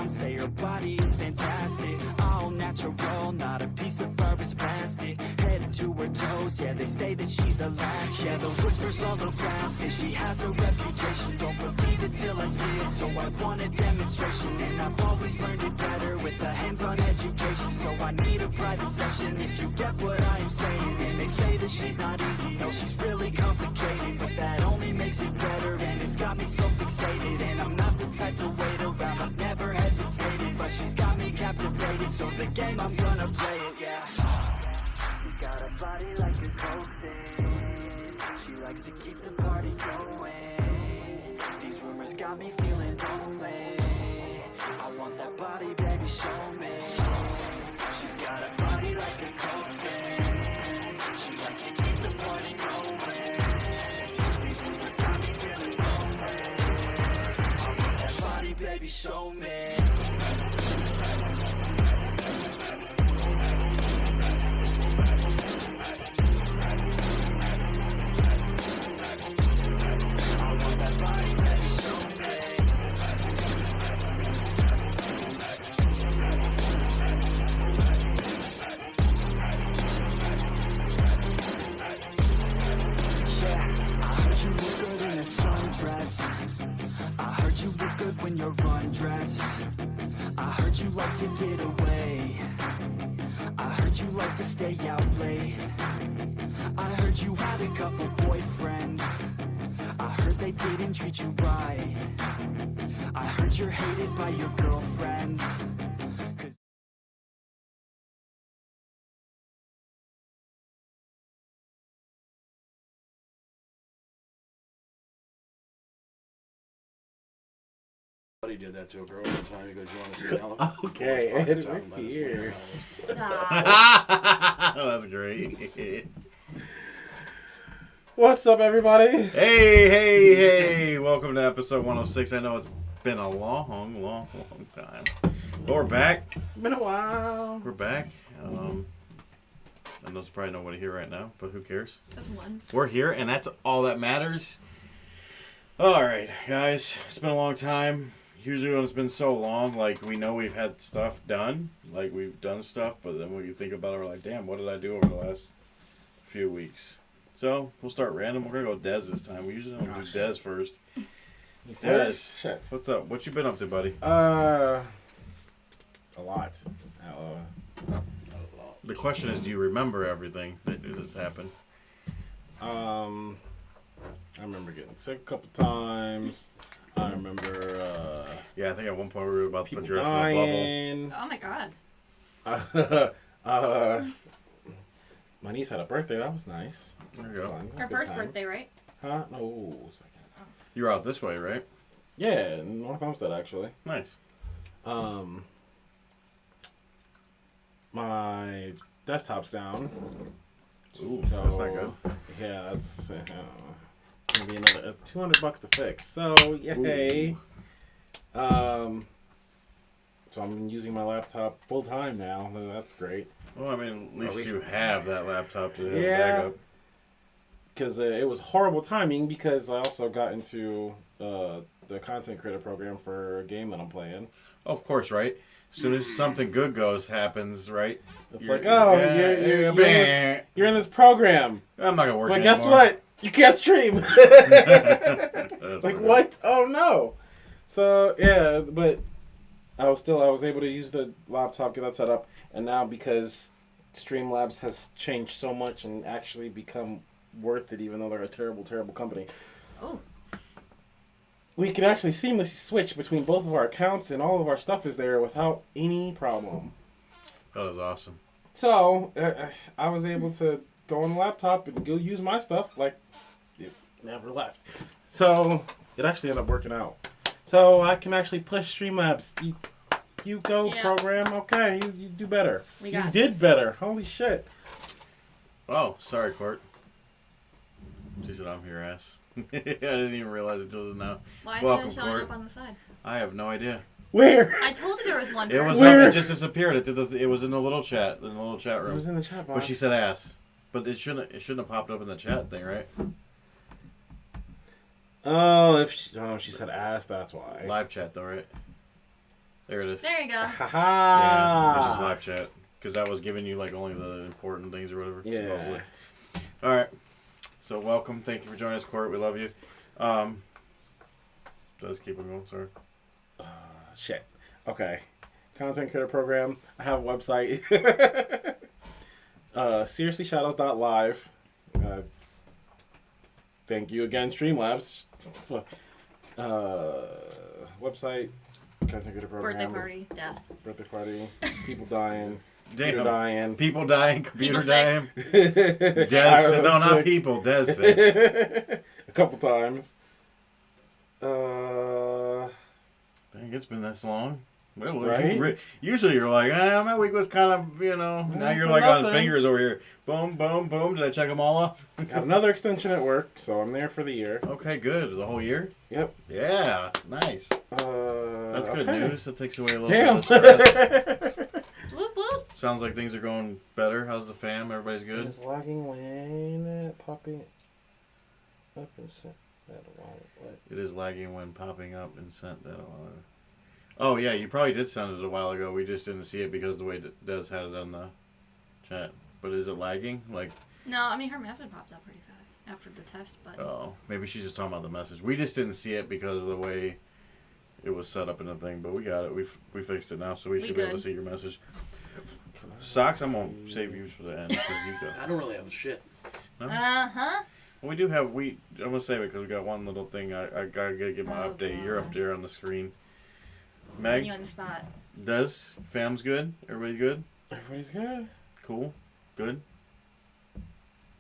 on, say her body is fantastic. All natural, not a piece of fur is plastic. Head to her toes, yeah, they say that she's a latch. Yeah, the whispers all around say she has a reputation. Don't believe it till I see it, so I want a demonstration. And I've always learned it better with a hands-on education. So I need a private session if you get what I am saying. And they say that she's not easy, no, she's really complicated. But that only makes it better, and it's got me so fixated. And I'm not the type to wait around, I've never hesitated. But she's got me captivated, so the game, I'm gonna play it, yeah. She's got a body like a coaxin'. She likes to keep the party going. These rumors got me feeling lonely. I want that body, baby, show me. She's got a body like a coaxin'. She likes to keep the party going. These rumors got me feeling lonely. I want that body, baby, show me. I heard you look good when you're undressed. I heard you like to get away. I heard you like to stay out late. I heard you had a couple boyfriends. I heard they didn't treat you right. I heard you're hated by your girlfriends. Buddy did that to a girl one time. He goes, "You want to see an elephant?" Okay, and we're here. That's great. What's up, everybody? Hey. Welcome to episode 106. I know it's been a long time. But we're back. Been a while. We're back. I know there's probably nobody here right now, but who cares? That's one. We're here, and that's all that matters. All right, guys. It's been a long time. Usually when it's been so long, like, we know we've had stuff done. Like, we've done stuff, but then when you think about it, we're like, damn, what did I do over the last few weeks? So, we'll start random. We're going to go Dez this time. We usually don't do Dez first. Dez, Shit. what's up? What you been up to, buddy? A lot. The question is, do you remember everything that has happened? I remember getting sick a couple times. I remember Yeah, I think at one point we were about to put people your ass in a dying. Oh my god. My niece had a birthday. That was nice. There you go. Fun. That was a Her good first time. birthday, right? Huh? No. Second. You were out this way, right? Yeah, in North Homestead, actually. Nice. My desktop's down. Ooh, So, that's not good. Yeah, that's it's gonna be another $200 to fix. So yay. So I'm using my laptop full time now. That's great. Well, I mean, at least least- you have that laptop to have Yeah. backup. Because it was horrible timing because I also got into the content creator program for a game that I'm playing. Oh, of course, right? As soon as something good happens, right? It's You're- like, oh, yeah, you're in this program. I'm not gonna work. But guess anymore. what? You can't stream. That's Like, okay. what? Oh, no. So, yeah, but I was able to use the laptop, get that set up, and now because Streamlabs has changed so much and actually become worth it, even though they're a terrible, terrible company, Oh. we can actually seamlessly switch between both of our accounts, and all of our stuff is there without any problem. That was awesome. So, I was able to go on the laptop and go use my stuff like it never left. So, it actually ended up working out. So, I can actually push Streamlabs. You go, Yeah. program. Okay, you do better. We You got did better. Holy shit. Oh, sorry, Court. She said, "I'm your ass." I didn't even realize it till now. Why Welcome, isn't it showing Court. up on the side? I have no idea. Where? I told you there was one. It was person. Where? it just disappeared. It was in the little chat, It room. was in the chat box. But she said ass. But it shouldn't have popped up in the chat thing, right? Oh, she said ass, that's why. Live chat though, right? There it is. There you go. Ha Yeah, which is ha. live chat. Because that was giving you like only the important things or whatever. Yeah. supposedly. All right. So welcome. Thank you for joining us, Court. We love you. Let's keep it going. Sorry. Shit. Okay. Content creator program. I have a website. SeriouslyShadows.live. Thank you again, Streamlabs. Website. Content creator program. Birthday party, death. Birthday party. People dying. Damn. Computer dying. People dying. Computer People dying. sick. Des. No, not sick. people. Des sick. A couple times. Dang, it's been this long. Well, Right? usually you're like, my week was kind of, now That's you're like on nothing. fingers over here. Boom, boom, boom. Did I check them all off? Got another extension at work, so I'm there for the year. Okay, good. The whole year? Yep. Yeah, nice. That's good okay. news. That takes away a little Damn. bit of stress. Whoop whoop. Sounds like things are going better. How's the fam? Everybody's good? It's lagging when popping up and set that what? It is lagging when popping up and sent that a while ago. Oh, yeah, you probably did send it a while ago. We just didn't see it because the way Des had it on the chat. But is it lagging? Like, No, I mean her message popped up pretty fast after the test, but oh, maybe she's just talking about the message. We just didn't see it because of the way it was set up in the thing. But we got it. We fixed it now, so we should be able to good. see your message. Socks, I'm going to save you for the end because you go. I don't really have the shit. uh-huh. We do have, I'm going to save it because we got one little thing. I got to get my Oh, update. You're up God. there on the screen. Putting you Meg, on the spot. Des, fam's good? Everybody good? Everybody's good. Cool? Good?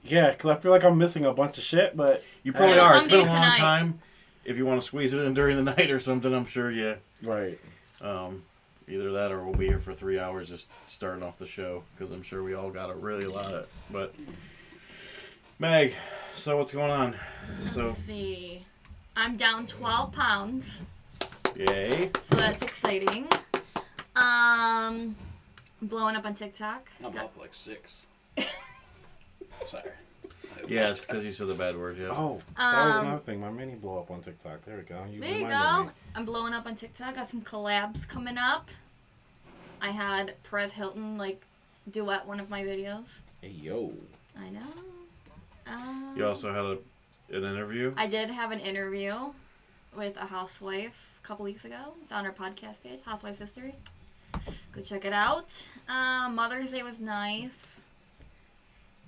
Yeah, because I feel like I'm missing a bunch of shit, but You probably It'll are. come It's been a to you long tonight. time. If you want to squeeze it in during the night or something, I'm sure, yeah. right. Either that or we'll be here for 3 hours just starting off the show because I'm sure we all got a really lot of it. But, Meg, so what's going on? So, Let's see. I'm down 12 pounds, yay. so that's exciting. Blowing up on TikTok. I'm Got- up like 6. Sorry. Yeah, it's because you said the bad word, yeah. Oh, that was Um, another thing. My mini blew up on TikTok. There we go. There you reminded go. me. I'm blowing up on TikTok. Got some collabs coming up. I had Perez Hilton duet one of my videos. Hey, yo. I know. You also had an interview? I did have an interview with a housewife a couple weeks ago. It's on our podcast page, Housewife's History. Go check it out. Mother's Day was nice.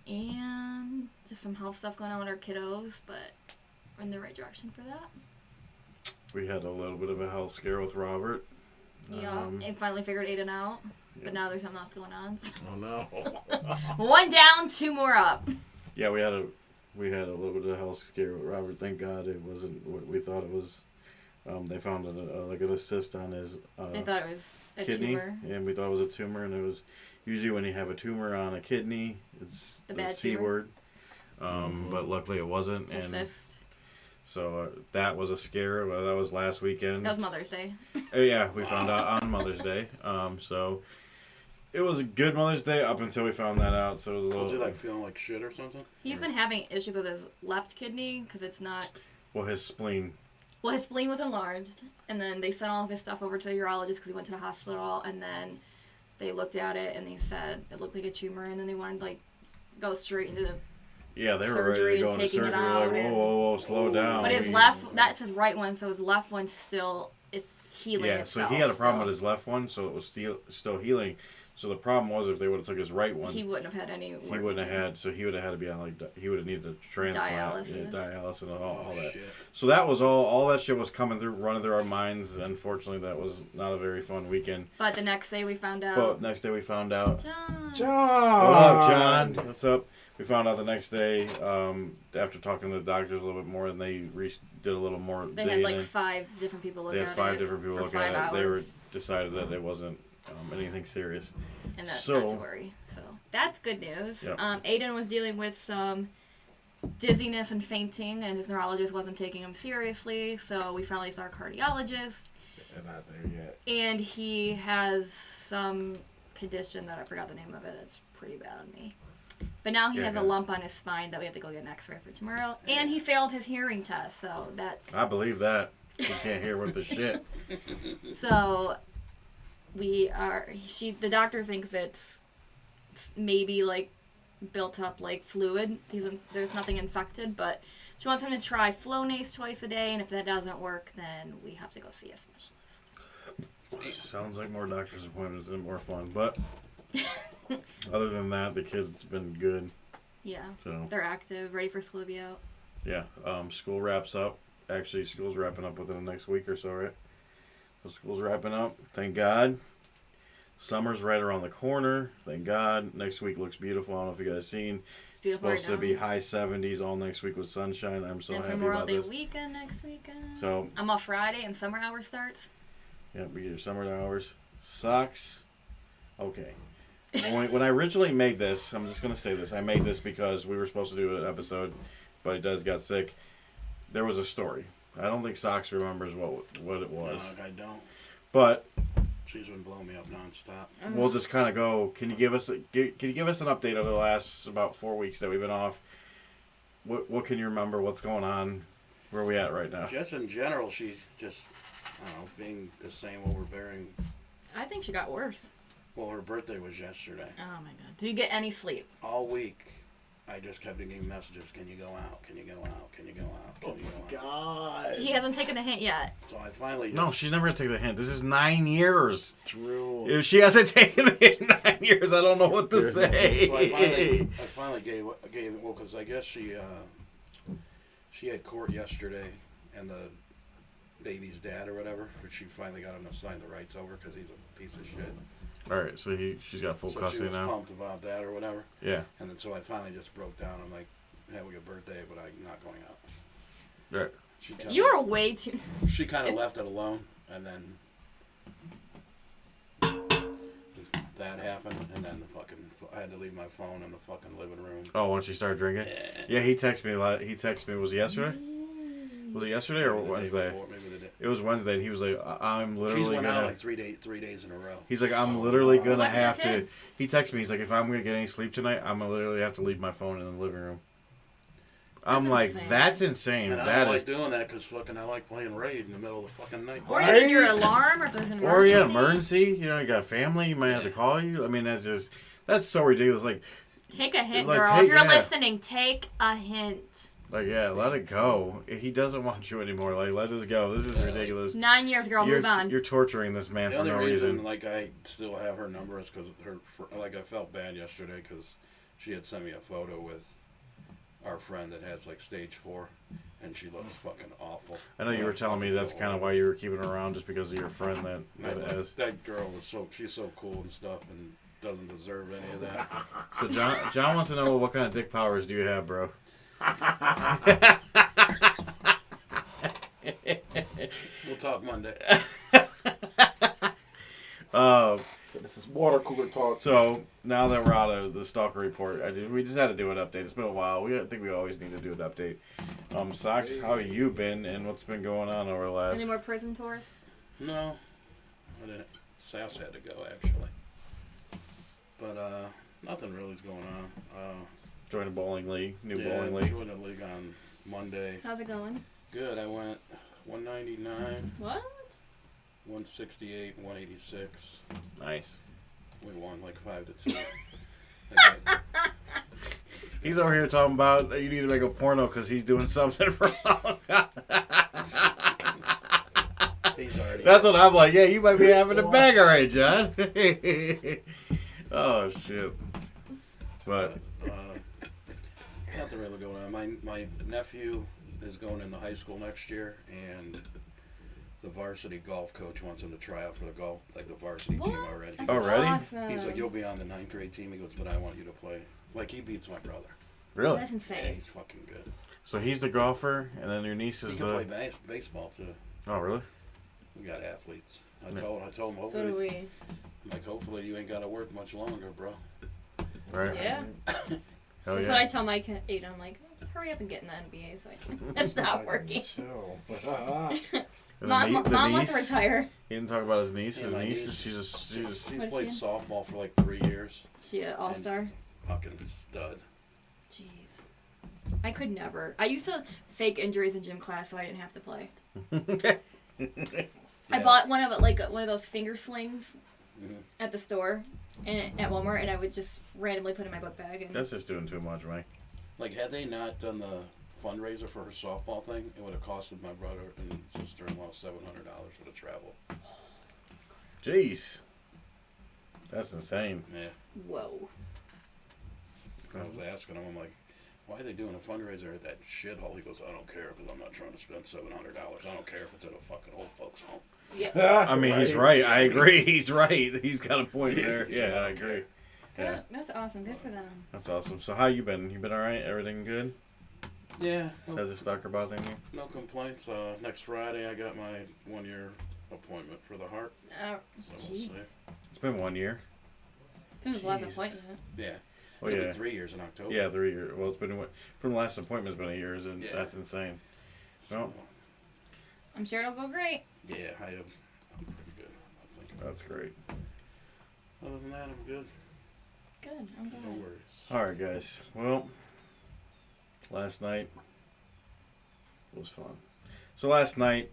And just some health stuff going on with our kiddos, but we're in the right direction for that. We had a little bit of a health scare with Robert. Yeah, and finally figured Aiden out. yeah. But now there's something else going on. Oh, no. One down, 2 more up. Yeah, we had a little bit of a health scare with Robert. Thank God it wasn't what we thought it was. They found an cyst on his I thought it was a kidney, tumor. and we thought it was a tumor, and it was usually when you have a tumor on a kidney, it's The the bad C tumor. word. But luckily it wasn't, It's a and cyst. so that was a scare. Well, that was last weekend. That was Mother's Day. Yeah, we found out on Mother's Day. So it was a good Mother's Day up until we found that out. So it was a Was he little. like feeling like shit or something? He's been having issues with his left kidney because it's not. Well, his spleen. Well, his spleen was enlarged, and then they sent all of his stuff over to a urologist because he went to the hospital, and then they looked at it and they said it looked like a tumor, and then they wanted to go straight into the. Yeah, they were ready Surgery to go and into taking it surgery. We're like, out whoa, and- whoa, slow down. But his We- left, that's his right one, so his left one still is healing. Yeah, so he had a problem with his left one, so it was still healing. So the problem was if they would have took his right one, He wouldn't have had any. he wouldn't have had. So he would have had to be on he would have needed a transplant, Dialysis. dialysis, and all that. Shit. So that was all that shit was running through our minds. Unfortunately, that was not a very fun weekend. But the next day we found out. But next day we found out. John. John. What up, John? What's up? We found out the next day after talking to the doctors a little bit more, and they did a little more. They had digging like in. 5 different people look They at had it. 5 different people for look 5 at it. They were hours, decided that it wasn't anything serious. and that's so- not to worry. So that's good news. Yep. Aiden was dealing with some dizziness and fainting, and his neurologist wasn't taking him seriously. So we finally saw a cardiologist, They're not there yet. and he has some condition that I forgot the name of it. That's pretty bad on me. But now he Yeah, has a good. lump on his spine that we have to go get an X-ray for tomorrow, and he failed his hearing test. So that's I believe that. You can't hear with the shit. so. the doctor thinks it's maybe like built up like fluid. There's nothing infected, but she wants him to try Flonase twice a day, and if that doesn't work, then we have to go see a specialist. Sounds like more doctor's appointments and more fun, but other than that, the kid's been good. Yeah, So they're active, ready for school to be out. yeah, school wraps up. Actually, school's wrapping up within the next week or so, right? So school's wrapping up. Thank God. Summer's right around the corner. Thank God. Next week looks beautiful. I don't know if you guys seen. It's beautiful Supposed right to be now. high 70s all next week with sunshine. I'm so It's happy Memorial about Day this. weekend next weekend. So I'm off Friday and summer hour starts. yeah, we get your summer hours. Sucks. Okay. When I originally made this, I'm just gonna say this. I made this because we were supposed to do an episode, but it got sick. There was a story. I don't think Socks remembers what it was, No, I don't. but She's been blowing me up nonstop. we'll just kind of go. Can you give us an update of the last about 4 weeks that we've been off? What can you remember? What's going on? Where are we at right now? Just in general, she's just, I don't know, being the same overbearing. I think she got worse. Well, her birthday was yesterday. Oh my god. Do you get any sleep? All week, I just kept getting messages. Can you go out? Can you go out? Can you go out? Can you go out? God. She hasn't taken the hint yet. So I finally No, just she's never taken the hint. This is 9 years. True. If she hasn't taken the hint in 9 years, I don't know what to So I say. finally gave well, because I guess she had court yesterday, and the baby's dad or whatever, but she finally got him to sign the rights over because he's a piece of shit. All right, so she's got full So she custody was now. pumped about that or whatever, Yeah. and then so I finally just broke down. I'm like, "Have a good birthday, but I'm not going out." Right. She kinda, You are way too. She kind of left it alone, and then that happened, and then I had to leave my phone in the fucking living room. Oh, when she started drinking. Yeah, he texted me. He texted me. Was it yesterday? Was it yesterday or Maybe the day Wednesday? before, maybe the day. It was Wednesday, and he was like, "I'm She's literally went out gonna." like 3 days in a row. He's like, "I'm literally gonna What's her have to." kid? He texted me. He's like, "If I'm gonna get any sleep tonight, I'm gonna literally have to leave my phone in the living room." I'm like, insane. "That's insane. And I That don't is." like doing that because I like playing Raid in the middle of the fucking night. Or you need your alarm, or if there's an emergency. Or you got emergency, you know, you got family, you might have to call you. I mean, that's so ridiculous. Like, Take a hint, Like, girl. take- If you're yeah. listening, take a hint. yeah, let it go. He doesn't want you anymore. Like, let this go. This is ridiculous. 9 years, girl. Move on. You're torturing this man The for only no reason, reason. like, I still have her number is because I felt bad yesterday because she had sent me a photo with our friend that has, like, stage 4, and she looks fucking awful. I know you were telling me that's kind of why you were keeping her around, just because of your friend that has. That girl she's so cool and stuff and doesn't deserve any of that. So John wants to know what kind of dick powers do you have, bro? We'll talk Monday. So this is water cooler talk. So now that we're out of the stalker report, we just had to do an update. It's been a while. I think we always need to do an update. Socks, how have you been, and what's been going on over the last? Any more prison tours? No. I didn't. Sass had to go, actually. But, nothing really is going on. Join a bowling league, new bowling league. Joined the league on Monday. How's it going? Good. I went 199, What? 168, 186. Nice. We won like 5-2. He's over here talking about you need to make a porno because he's doing something wrong. He's already. That's what I'm like. Yeah, you might be having a bag, all right, John. Oh shit. But Nothing really going on. My nephew is going into high school next year, and the varsity golf coach wants him to try out for the varsity team already. That's Already? Awesome. He's like, you'll be on the 9th grade team. He goes, but I want you to play. Like, he beats my brother. really, That's Yeah, insane. he's fucking good. so he's the golfer, and then your niece He is can the. play baseball too. Oh really? We got athletes. I Yeah. told him, So do hopefully, we. like, hopefully you ain't got to work much longer, bro. Right. Yeah. Hell That's yeah. what I tell my kid. I'm like, just hurry up and get in the NBA so I can stop working. Chill. And Mom the wants to niece. retire. He didn't talk about his niece. Yeah, His my niece, niece, she's He's What's played she? softball for like 3 years. She an all-star. Fucking stud. Jeez. I could never. I used to fake injuries in gym class so I didn't have to play. I Yeah. bought one of those finger slings at the store and at Walmart, and I would just randomly put in my book bag. And That's just doing too much, Mike. Like, had they not done the fundraiser for her softball thing, it would have costed my brother and sister-in-law $700 for the travel. Jeez. That's insane. Yeah. whoa. I was asking him, I'm like, why are they doing a fundraiser at that shithole? He goes, I don't care because I'm not trying to spend $700. I don't care if it's at a fucking old folks home. Yeah. I mean, he's right. I agree. He's right. He's got a point there. Yeah, I agree. Yeah, That's awesome. Good for them. that's awesome. So how you been? You been all right? Everything good? Yeah. Says the stalker bothering you? No complaints. Next Friday, I got my 1-year appointment for the heart. Oh, So we'll see. jeez. It's been 1 year. Since the last Jesus. appointment. Yeah. Oh It'll yeah. be 3 years in October. Yeah, 3 years. Well, it's been from the last appointment's been a year, and Yeah. that's insane. So, No. I'm sure it'll go great. yeah, I'm pretty good, I think. That's great. Other than that, I'm good. Good. I'm No glad. worries. All right, guys. Well, last night was fun. So last night,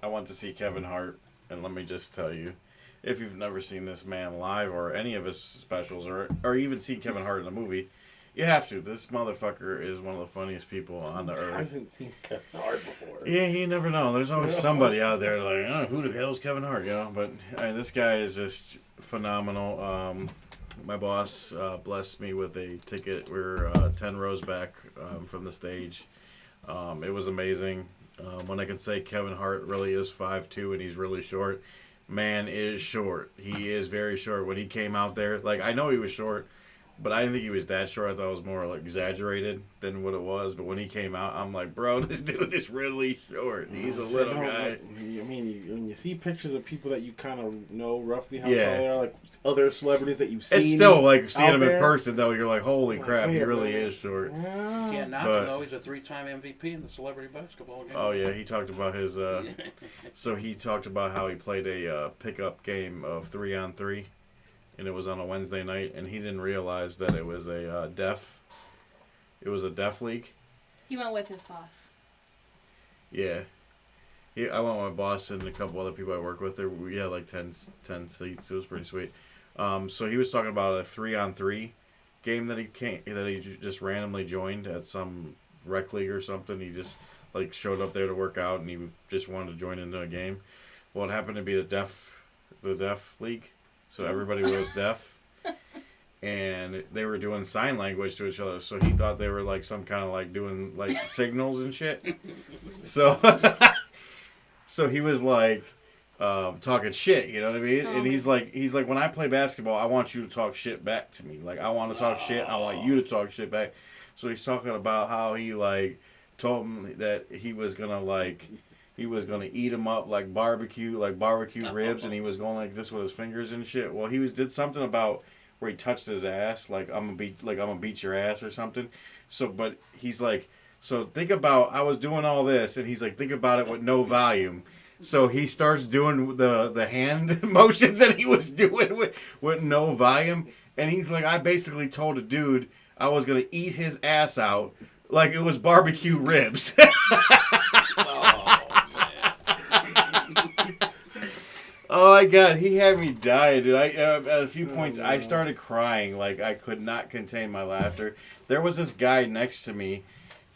I went to see Kevin Hart, and let me just tell you, if you've never seen this man live or any of his specials or even seen Kevin Hart in a movie, you have to. This motherfucker is one of the funniest people on the I earth. haven't seen Kevin Hart before. Yeah, you never know. There's always somebody out there like, oh, who the hell's Kevin Hart? You know, but I mean, this guy is just phenomenal. My boss blessed me with a ticket. We're 10 rows back from the stage. It was amazing. When I can say Kevin Hart really is 5'2" and he's really short, man is short. He is very short. When he came out there, like, I know he was short, but I didn't think he was that short. I thought it was more like exaggerated than what it was. But when he came out, I'm like, bro, this dude is really short. He's a little guy. I mean, when you see pictures of people that you kind of know roughly how Yeah. tall they are, like other celebrities that you've seen. It's still like seeing out him in there. person, though. You're like, holy Like, crap, he wait a really minute. is short. Can't knock But- him, though. He's a 3-time MVP in the celebrity basketball game. Oh yeah, he talked about his. So he talked about how he played a pickup game of 3-on-3, and it was on a Wednesday night, and he didn't realize that it was a deaf. It was a deaf league. He went with his boss. Yeah. I went with my boss and a couple other people I work with. We had like 10 seats. It was pretty sweet. So he was talking about a 3-on-3 game that he just randomly joined at some rec league or something. He just like showed up there to work out, and he just wanted to join into a game. Well, it happened to be the deaf league, so everybody was deaf, and they were doing sign language to each other. So he thought they were like some kind of like doing like signals and shit. So, so he was like talking shit, you know what I mean? And he's like, when I play basketball, I want you to talk shit back to me. Like, I want to talk shit. I want you to talk shit back. So he's talking about how he like told him that he was gonna eat him up like barbecue ribs, and he was going like this with his fingers and shit. Well, did something about where he touched his ass, like I'm gonna beat your ass or something. So, but he's like, so think about, I was doing all this, and he's like, think about it with no volume. So he starts doing the hand motions that he was doing with no volume, and he's like, I basically told a dude I was gonna eat his ass out like it was barbecue ribs. Oh my god, he had me die, dude. At a few points, I started crying. Like, I could not contain my laughter. There was this guy next to me.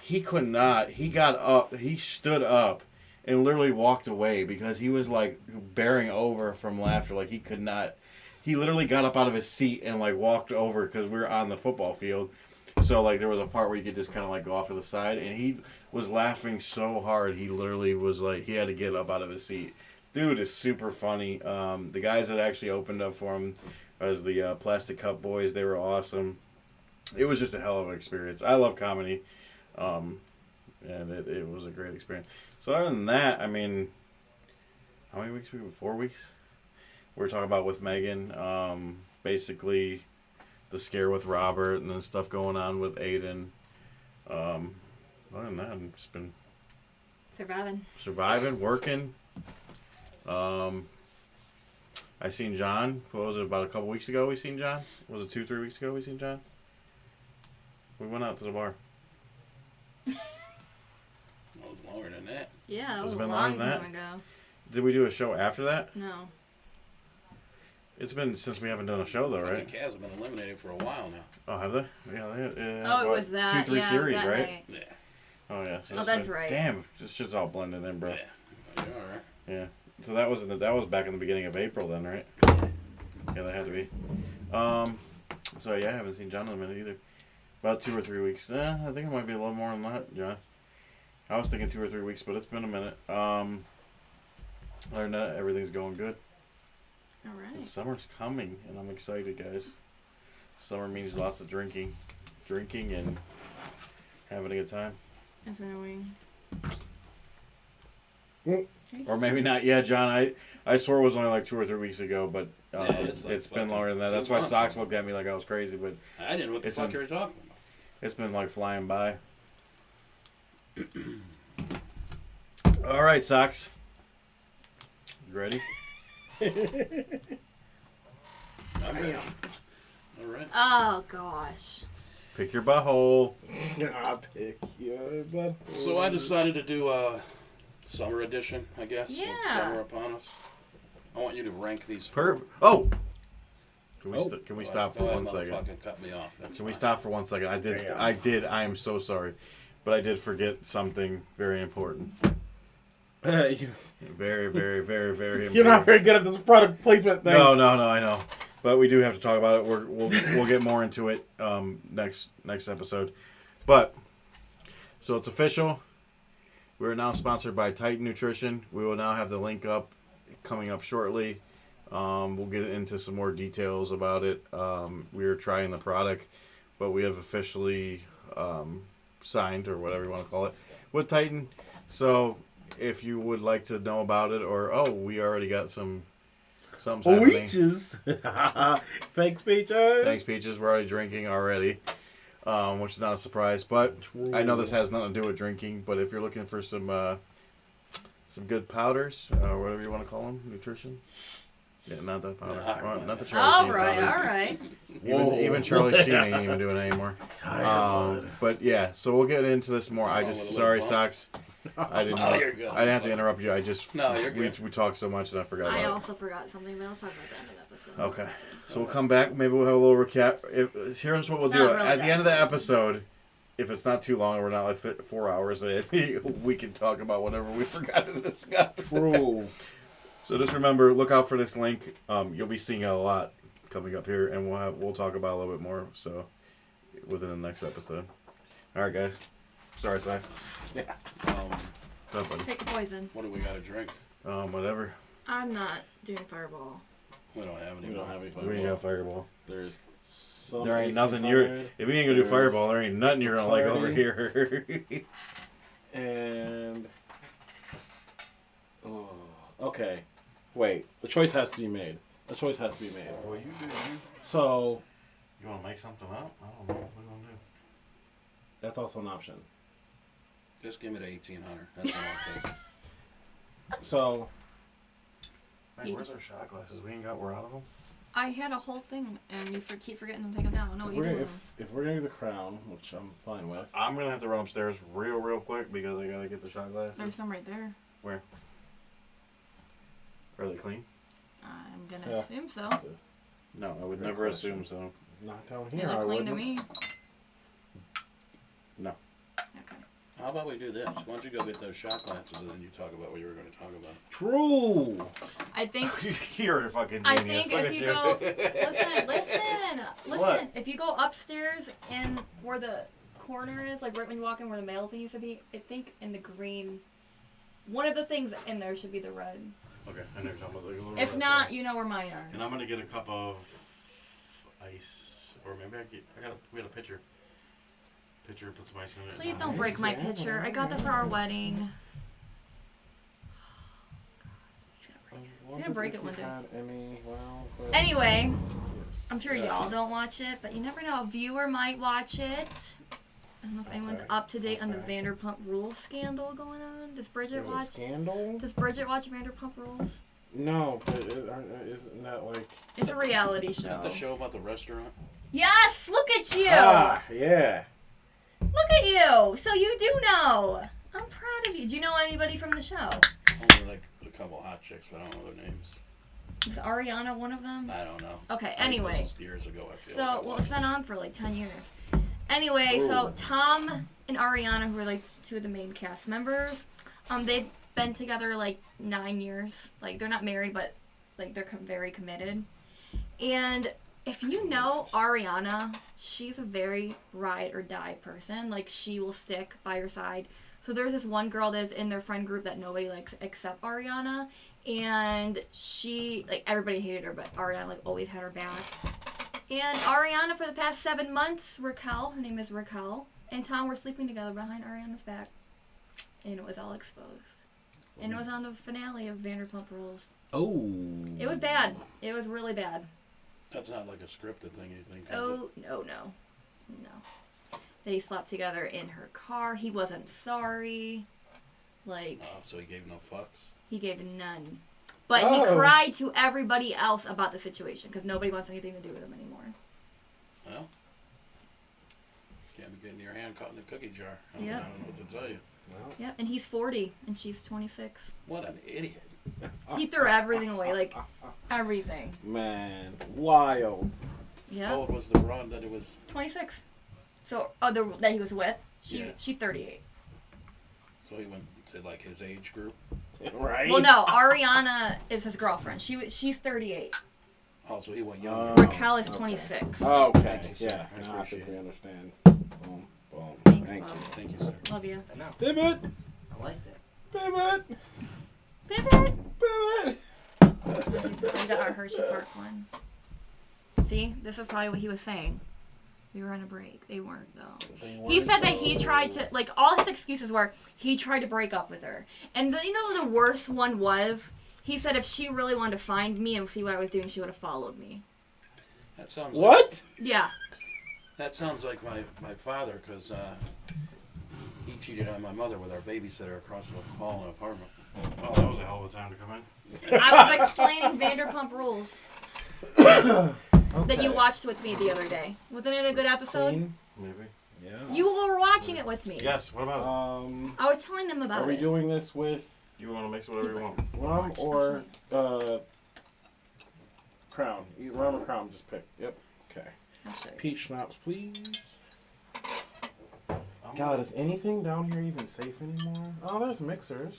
He could not. He got up. He stood up and literally walked away because he was, like, bearing over from laughter. Like, he could not. He literally got up out of his seat and, like, walked over because we were on the football field. So, like, there was a part where you could just kind of, like, go off to the side. And he was laughing so hard, he literally was, like, he had to get up out of his seat. Dude is super funny. The guys that actually opened up for him was the Plastic Cup Boys. They were awesome. It was just a hell of an experience. I love comedy, and it was a great experience. So other than that, I mean, how many weeks? 4 weeks? We were talking about with Megan, basically the scare with Robert and then stuff going on with Aiden. Other than that, I've just been surviving, working. I seen John. What was it, about a couple weeks ago we seen John? Was it 2-3 weeks ago we seen John? We went out to the bar. That was longer than that. Yeah, it Has was it a been long longer than time ago. Did we do a show after that? No. It's been since we haven't done a show though, Fucking right? Cavs have been eliminated for a while now. Oh, have they? Yeah, they. Oh, it was that. 2-3 yeah, series, it was that right? night. Yeah. Oh yeah. So Oh, it's that's been- right. Damn, this shit's all blended in, bro. Yeah. You're all right. Yeah. So that was back in the beginning of April then, right? Yeah, that had to be. So yeah, I haven't seen John in a minute either. About 2 or 3 weeks. I think it might be a little more than that, John. I was thinking 2 or 3 weeks, but it's been a minute. Other than that, everything's going good. All The right. summer's coming, and I'm excited, guys. Summer means lots of drinking and having a good time. That's annoying. Or maybe not. Yeah, John, I swore it was only like 2 or 3 weeks ago, but Yeah, it's like it's been fucking longer than that. 2 That's why months. Stocks looked at me like I was crazy, but I didn't know what the It's fuck in- you were talking about. it's been like flying by. All right, Socks. You ready? I'm ready. All right. Oh gosh. Pick your butthole. I'll pick your butt. So I decided to do a summer edition, I guess. with Yeah. Summer upon us. I want you to rank these. Oh. Can we Oh. can we stop for Go ahead, 1 second? motherfucking cut me off. That's Can we fine. stop for 1 second? I am so sorry, but I did forget something very important. You- Very, very, very, very important. You're not very good at this product placement thing. No, I know, but we do have to talk about it. We'll get more into it next episode. But so it's official. We're now sponsored by Titan Nutrition. We will now have the link up coming up shortly. We'll get into some more details about it. We are trying the product, but we have officially signed, or whatever you want to call it, with Titan. So if you would like to know about it, or we already got something's happening. Peaches. Thanks, Peaches. Thanks, Peaches. We're already drinking already, which is not a surprise. But I know this has nothing to do with drinking. But if you're looking for some good powders, or whatever you want to call them, nutrition. Yeah, not that powder. Not the Charlie All Sheen right. powder. All right. Even Charlie Sheen ain't even doing it anymore. But yeah, so we'll get into this more. Oh, with a little Sorry, bump. Socks. I didn't Oh, know. you're good. I didn't have to interrupt you. I just No, you're good. we talked so much and I forgot about I it. also forgot something, but I'll talk about that in the episode. Okay, so we'll come back. Maybe we'll have a little recap. Here's what we'll It's do. not really At the that end of the long. episode, if it's not too long, we're not like 4 hours in, we can talk about whatever we forgot to discuss. True. So just remember, look out for this link. You'll be seeing a lot coming up here, and we'll talk about it a little bit more. So within the next episode. All right, guys. Sorry, Socks. Tough, buddy. Pick a poison. What do we got to drink? Whatever. I'm not doing Fireball. We don't have any. We don't have any We ain't got Fireball. There's some. There ain't nothing you're. If you ain't gonna do There's Fireball, there ain't nothing you're gonna like over Bacardi. here. And. Oh, okay. Wait. The choice has to be made. The choice has to be made. Well, you do. So You want to make something up? I don't know. What do you want to do? that's also an option. Just give me the 1800. That's what I'll take. So Hey, where's our shot glasses? We ain't got. We're out of them. I had a whole thing, and you keep forgetting to take them down. I don't know what if you we're, doing. if we're gonna do the crown, which I'm fine with. I'm gonna have to run upstairs real quick because I gotta get the shot glasses. There's some right there. Where? Are they clean? I'm gonna Yeah. assume so. No, I would Great never question. assume so. Not down They here. look I clean to wouldn't. me. No. Okay. How about we do this? Why don't you go get those shot glasses and then you talk about what you were going to talk about? True. I think. You're a fucking I genius. think Look if at you go, listen. What? If you go upstairs in where the corner is, like right when you walk in where the mail thing used to be, I think in the green, one of the things in there should be the red. Okay, I know you're talking about. Like, a little If red not, sauce. you know where mine are. And I'm gonna get a cup of ice, or maybe we got a pitcher. Pitcher, put some ice in it. Please don't break my picture. I got that for our wedding. He's gonna break it. He's gonna break it one day. Anyway, I'm sure y'all don't watch it, but you never know. A viewer might watch it. I don't know if anyone's up to date on the Vanderpump Rules scandal going on. Does Bridget There's a watch? scandal? Does Bridget watch Vanderpump Rules? No, but isn't that like? It's a reality Is that show. the show about the restaurant? Yes, look at you. Ah, yeah. Look at you. So you do know. I'm proud of you. Do you know anybody from the show? Only like a couple hot chicks, but I don't know their names. Was Ariana one of them? I don't know. Okay, I think anyway. this was years ago. I feel So, like I well, it's watched been it. on for like 10 years. Anyway, so Tom and Ariana, who are like two of the main cast members, they've been together like 9 years. Like, they're not married, but like they're very committed. And if you know Ariana, she's a very ride or die person. Like, she will stick by your side. So there's this one girl that's in their friend group that nobody likes except Ariana. And she, like, everybody hated her, but Ariana, like, always had her back. And Ariana, for the past 7 months, Raquel, her name is Raquel, and Tom were sleeping together behind Ariana's back. And it was all exposed. And it was on the finale of Vanderpump Rules. Oh. It was bad. It was really bad. That's not like a scripted thing, you think? Is Oh, no. They slept together in her car. He wasn't sorry. Like, it? Oh, so he gave no fucks. he gave none. But he cried to everybody else about the situation because nobody wants anything to do with him anymore. Well, can't be getting your hand caught in a cookie jar. I Yeah. don't know what to tell you. Yeah, and he's 40 and she's 26. What an idiot. He threw everything away, like everything. Man, wild. Yeah, How old was the broad that it was? 26. So, that he was with, she's 38. So he went to like his age group. Right? Well, no, Ariana is his girlfriend. She's 38. Oh, so he went younger. Raquel is 26. Okay, Thank you, sir. yeah. I Now I appreciate think we it. understand. Boom, boom. Thanks, Thank Bob. you. Thank you, sir. Love you. I know. Pivot, I like that. pivot, Pivot. pivot. We got our Hershey Park one. See, this is probably what he was saying. We were on a break. They weren't, though. He said that he tried to, like, all his excuses were he tried to break up with her. And the worst one was, he said if she really wanted to find me and see what I was doing, she would have followed me. That sounds What? Yeah. That sounds like my father, because he cheated on my mother with our babysitter across the hall in an apartment. Well, that was a hell of a time to come in. I was explaining Vanderpump Rules that you watched with me the other day. Wasn't it a good episode? Clean? Maybe. Yeah. You were watching it with me. Yes. What about it? I was telling them about Are we it. doing this with You want to mix whatever you want. rum or Crown? Rum or Crown? Just pick. Yep. Okay. I'll show you. Peach schnapps, please. God, is anything down here even safe anymore? Oh, there's mixers.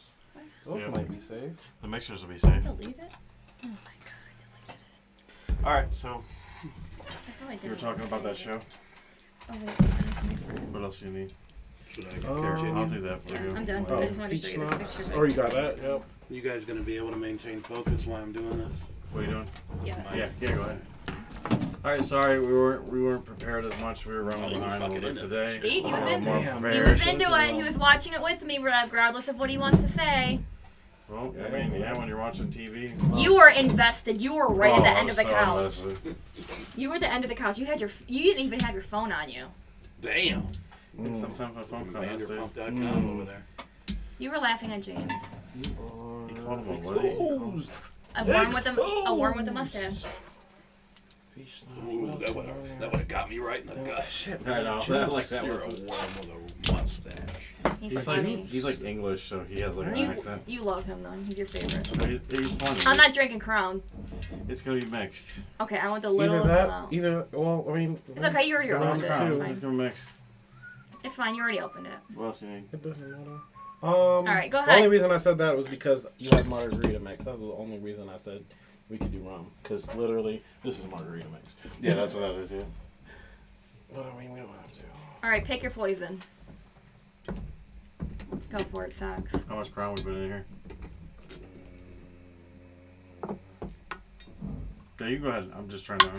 Those Yeah. might be safe. The mixers will be safe. Delete it? Oh my god, I deleted it. All right. So I thought I did you were it. talking about that show. Oh wait, send it to me first. What else do you need? Should I Oh. continue? I'll do that for Yeah, you. I'm done. Oh, I just wanted to peach show you this schnapps. picture. Oh, you got that? Yep. You guys going to be able to maintain focus while I'm doing this? What are you doing? Yes. Yeah. Go ahead. All right. Sorry, we weren't prepared as much. We were running Oh, he was behind a little fucking bit in today. See, he was More into Damn. He prepared. was into it. He was watching it with me, regardless of what he wants to say. Well, I mean, yeah, when you're watching TV. You were invested. You were right at the Oh, I end of was the so couch. invested. You were at the end of the couch. You didn't even have your phone on you. Damn. Sometimes my phone calls. Vanderpump.com over there. You were laughing at James. He called him a what? Exposed. A worm with a mustache. Peach schnapps. Ooh, that would have got me right in the gut. Shit. I know. Juice. Like that You're a was. worm with a mustache. He's funny. He's like English, so he has like an You accent. you love him though. He's your favorite. But he's funny. I'm not drinking Crown. It's gonna be mixed. Okay, I want the Either littlest that, amount. well, I mean. It's okay. You already Crown, opened it. Crown. It's It's fine. gonna mix. It's fine. You already opened it. What else do you need? It doesn't matter. right, go The only ahead. reason I said that was because you had margarita mix. That's the only reason I said we could do rum. Because literally, this is margarita mix. Yeah, that's what that is. Yeah. But I mean, we don't have to. All right, pick your poison. Go for it, Sax. How much crown we put in here? Yeah, you go ahead. I'm just trying to.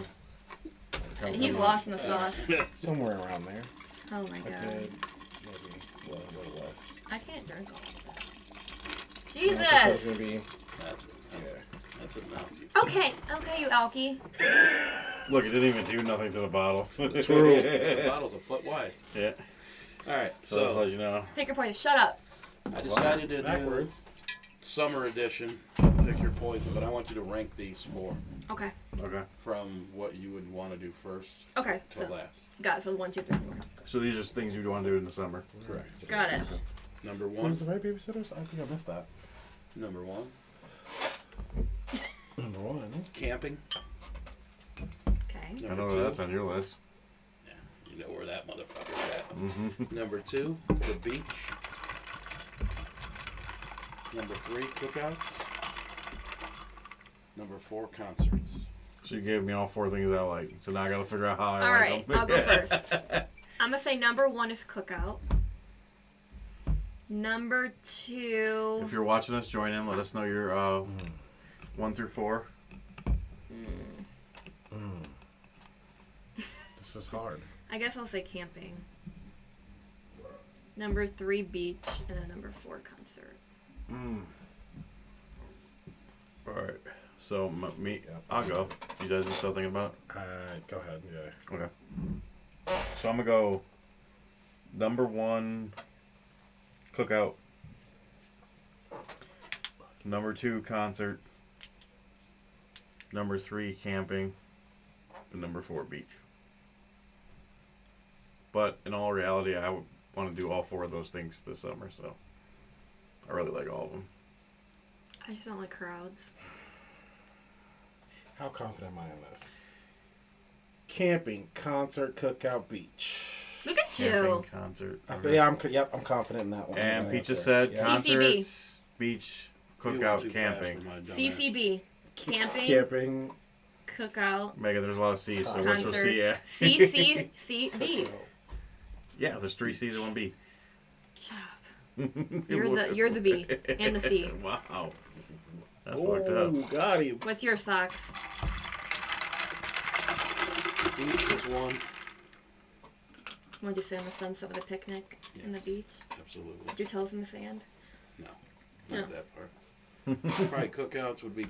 He's lost in the sauce. Somewhere around there. Oh my I god. could maybe a little less. I can't drink all of that. Yeah, so it's Jesus. gonna be. That's it. That's it now. Okay, you Alky. Look, it didn't even do nothing to the bottle. True. The bottle's a foot wide. Yeah. All right, So that's so let you know. Pick your poison. Shut up. I decided to do Backwards. summer edition. Pick your poison, but I want you to rank these four Okay. Okay. from what you would want to do first Okay. to So last. got it. So 1, 2, 3, 4. So these are just things you want to do in the summer. Correct. Got it. Number Who's one. the right babysitters? I think I missed that. Number one. Number 1. Camping. Okay. I know that's on your list. Yeah, you know where that motherfucker's at. Mm-hmm. Number 2, the beach. Number 3, cookouts. Number 4, concerts. So you gave me all 4 things I like. So now I got to figure out how I All like right, them. I'll go first. I'm gonna say number 1 is cookout. Number 2. If you're watching us, join in. Let us know your 1 through 4. This is hard. I guess I'll say camping. Number 3, beach, and then number 4, concert. All right. So me, I'll go. You guys are still thinking about Go ahead. Yeah. it? Okay. So I'm gonna go. Number 1, cookout. Number 2, concert. Number 3, camping. And number 4, beach. But in all reality, I would want to do all 4 of those things this summer. So I really like all of them. I just don't like crowds. How confident am I in this? Camping, concert, cookout, beach. Look at Camping, you. concert. I'm confident in that one. And That Peaches answer. said Yeah. concerts, beach, You went cookout, too fast camping. for my dumb ass. CCB. Camping, Camping, cookout, Megan, there's a lot of C's, so what's for C? Yeah. CCCB. Yeah, there's 3 C's and 1 B. Shut up. You're the B and the C. Wow. That's fucked up. Oh, got him. What's your socks? Beach was 1. What'd you say on the sunset with a picnic in the Yes. beach? Absolutely. Did your toes in the sand? No. Not No. that part. Probably cookouts would be 2.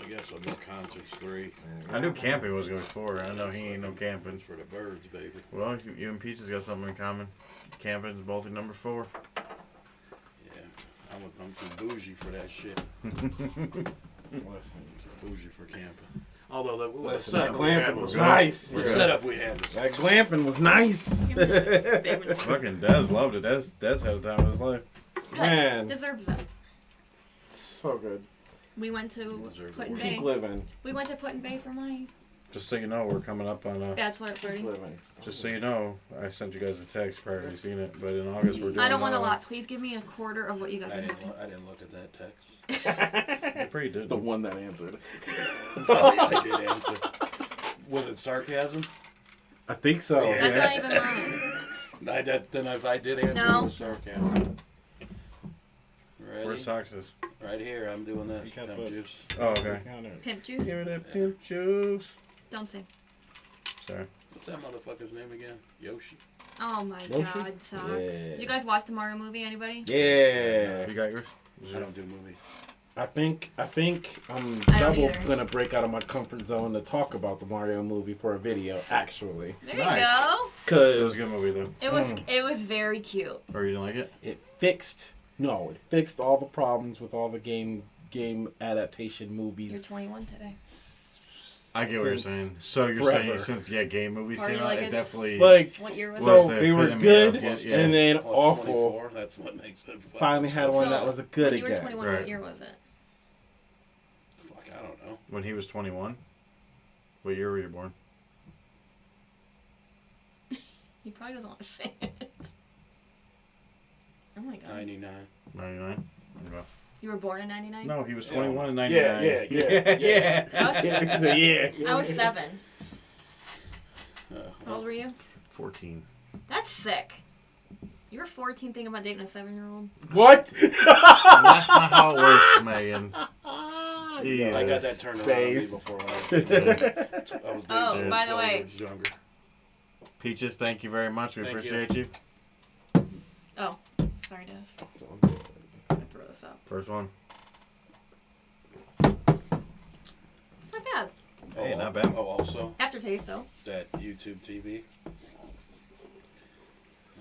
I guess I'll go concerts 3. I knew camping was going to be 4. I know he ain't no It's camping. for the birds, baby. Well, you and Peaches got something in common. Camping is both your number 4. Yeah. I'm too bougie for that shit. Listen, Too bougie for camping. Although the listen, that setup we had glamping was good. nice. The Yeah. setup we had was That glamping was nice. Fucking Des loved it. Des had a time of his life. Man. Deserves it. So good. We went to Deserves Put in it. Bay. Keep living. We went to Put in Bay for my Just so you know, we're coming up on bachelorette Keep party. living. Just so you know, I sent you guys a text prior to seeing it, but in August we're doing I don't want a another lot. Please give me a quarter of what you guys I are didn't, having. I didn't look at that text. one. You're pretty good. The one that answered. Oh, yeah, I did answer. Was it sarcasm? I think so. Yeah. That's not even mine. Then if I did answer, No. it was sarcasm. Ready? Where's socks is? Right here, I'm doing this. You got Pimp the- juice. Oh, okay. Pimp juice? Give me that pimp juice. Don't sing. Sorry. What's that motherfucker's name again? Yoshi. Oh my Yoshi? god, socks. Yeah. Did you guys watch the Mario movie? Anybody? Yeah. You got yours? I don't do movies. I think I'm I don't double either. gonna break out of my comfort zone to talk about the Mario movie for a video, actually. There Nice. you go. It was a Cause good movie though. It was very cute. Or you didn't like it? it fixed all the problems with all the game adaptation You're movies. 21 today. I get what you're since saying. So you're forever. saying since game movies Party came out, like it it's- definitely Like What year was so the they were epitome good of- yeah. and then Plus awful. 24, that's what makes it fucking Finally had special. one that was a good when you were again. 21, Right. what year was it? Fuck, I don't know. when he was 21. What year were you born? He probably doesn't want to say it. Oh my god. 99. 99. Okay. You were born in 99? No, he was Yeah. 21 in 99. yeah. I was, yeah. I was 7. How Well, old were you? 14. That's sick. You were 14 thinking about dating a 7-year-old? What? That's not how it works, Megan. I got that turned around Face. before I was dating. Oh, by the 12 way. years younger. Peaches, thank you very much. We Thank appreciate you. Oh, sorry, Des. I throw this up. First one. It's not bad. Hey, not bad. Oh, also, Aftertaste, though. that YouTube TV.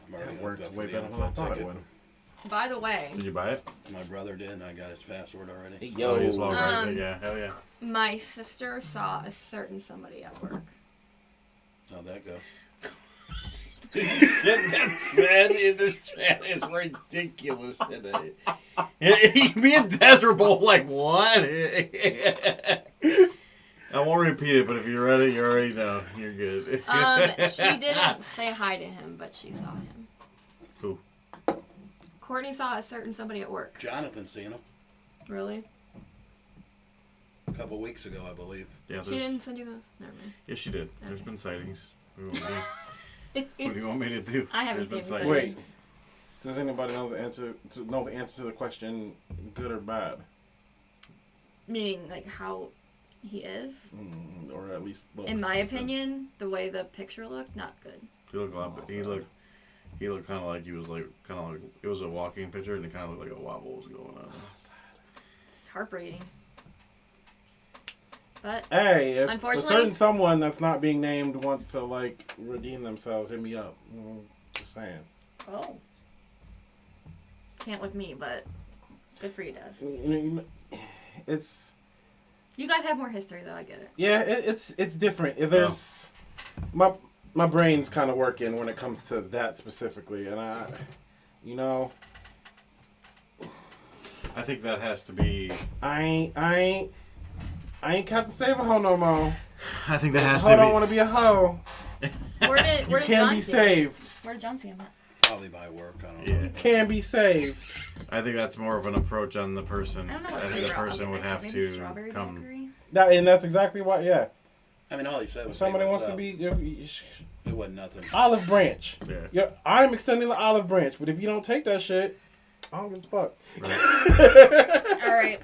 I'm already That worked hooked up way for the better than I NFL thought it ticket. would. By the way, Did you buy it? My brother did, and I got his password already. Hey, Oh, yo. he's logged right there. Um, Yeah, hell yeah. my sister saw a certain somebody at work. How'd that go? Shit that's said in this chat is ridiculous today. Me and Des were both like, what? I won't repeat it, but if you're ready, you already know. You're good. She didn't say hi to him, but she saw him. Who? Courtney saw a certain somebody at work. Jonathan seen him Really? a couple weeks ago, I believe. Yeah, She didn't send you those? Never mind. yeah, she did. There's Okay. been sightings. What do you want me to do? I haven't There's seen been the Wait. sightings. Does anybody know the answer to the question, good or bad? Meaning, like, how he is? Or at least looks, In my since- opinion, the way the picture looked, not good. He looked a lot. He looked kind of like he was like it was a walking picture, and it kind of looked like a wobble was going on. It's heartbreaking. But Hey, if a Unfortunately- certain someone that's not being named wants to like redeem themselves, hit me up. Just saying. oh, can't with me. But good for you, Des. It's You guys have more history, though. I get it. yeah, it's different. There's my brain's kind of working when it comes to that specifically, and I think that has to be. I ain't Captain Save a Hoe no more. I think that has Hoe don't want to be a hoe. Where did You John can be see him? saved. Where did John see him at? Probably by work. I don't know. Yeah, Can be saved. I think that's more of an approach on the person. I don't know I what think the flavor I'll person get would next. have Maybe to strawberry come. daiquiri? And that's exactly why. Yeah, I mean, all he said was, if somebody "Hey, wants what's to up?" be It wasn't nothing. olive branch. Yeah. Yeah, I'm extending the olive branch, but if you don't take that shit, I don't give a fuck. Right. All right.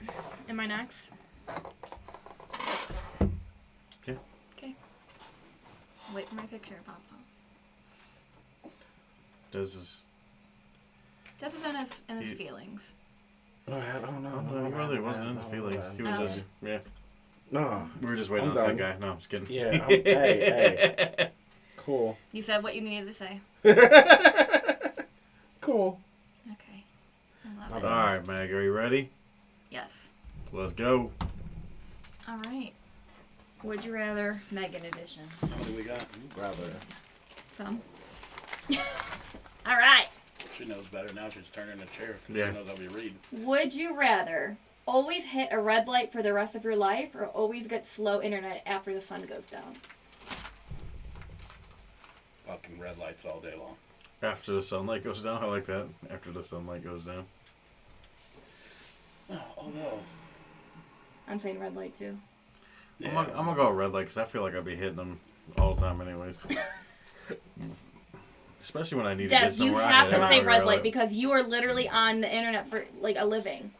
Am I next? Yeah. Okay. Wait for my picture to pop up. This is. This is in his feelings. I don't know. No, he really wasn't in his feelings. He was Oh. just. Yeah. No. We were just waiting I'm on done. that guy. No, I'm just kidding. Yeah. Hey. Cool. You said what you needed to say. Cool. Okay. I love All it. All right, Mag, are you ready? Yes. Let's go. All right. Would you rather Megan edition? What do we got? Rather. Some. All right. She knows better now. She's turning a chair because Yeah. she knows I'll be reading. Would you rather always hit a red light for the rest of your life or always get slow internet after the sun goes down? Fucking red lights all day long. After the sunlight goes down, I like that. After the sunlight goes down. Oh no. I'm saying red light too. Yeah. I'm gonna go red light because I feel like I'd be hitting them all the time, anyways. Especially when I need to get Des, you somewhere. I have hit to every say red light light. because you are literally on the internet for like a living.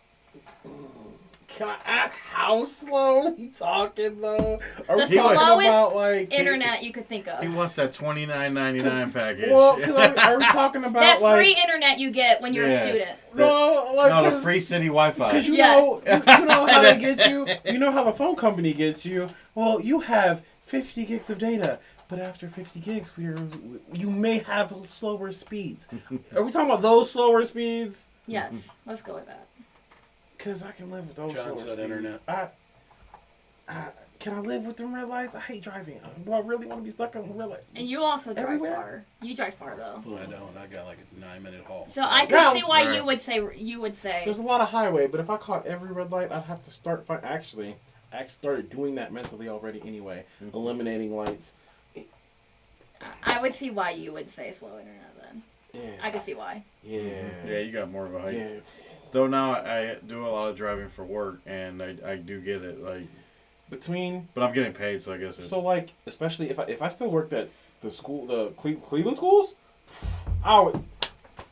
Can I ask how slow he talking though? Are The we talking slowest about like Internet you could think He of. wants that $29.99 package. Well, 'cause are we talking about That like free internet you get when you're Yeah. a student. no, like no, the 'cause- free city Wi-Fi. Because you Yes. know, you know how they get you. You know how the phone company gets you. Well, you have 50 gigs of data, but after 50 gigs, you may have slower speeds. Are we talking about those slower speeds? Yes, let's go with that. Because I can live with those John slower said speeds. internet. Can I live with them red lights? I hate driving. Do I really want to be stuck on red lights? And you also drive Everywhere? far. You drive far though. I don't. I got like a 9-minute haul. So I could Yeah. see why Right. you would say There's a lot of highway, but if I caught every red light, I'd have to start. Actually, I started doing that mentally already anyway, eliminating lights. I would see why you would say slow internet then. Yeah. I could see why. Yeah, you got more of a height. Yeah. Though now I do a lot of driving for work, and I do get it. Like, Between but I'm getting paid, so I guess it's. so like especially if I still worked at the school Cleveland schools, I would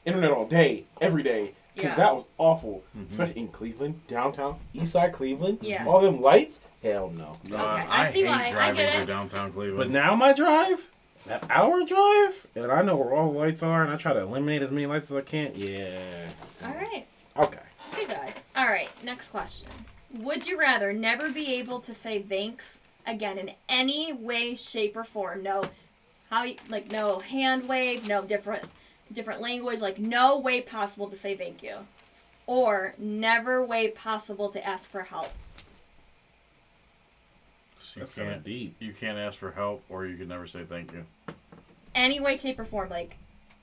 internet all day every day because Yeah. that was awful, especially in Cleveland, downtown, East Side Cleveland. Yeah. All them lights, hell no. No, Okay, I I see hate why. I driving get through it. downtown Cleveland. But now my drive, that hour drive, and I know where all the lights are, and I try to eliminate as many lights as I can. Yeah. All right. Okay. Good guys. All right. Next question. Would you rather never be able to say thanks again in any way, shape, or form? No, no hand wave, no different language, like no way possible to say thank you, or never way possible to ask for help. So you That's kind can't of deep. you can't ask for help, or you can never say thank you. any way, shape, or form. Like,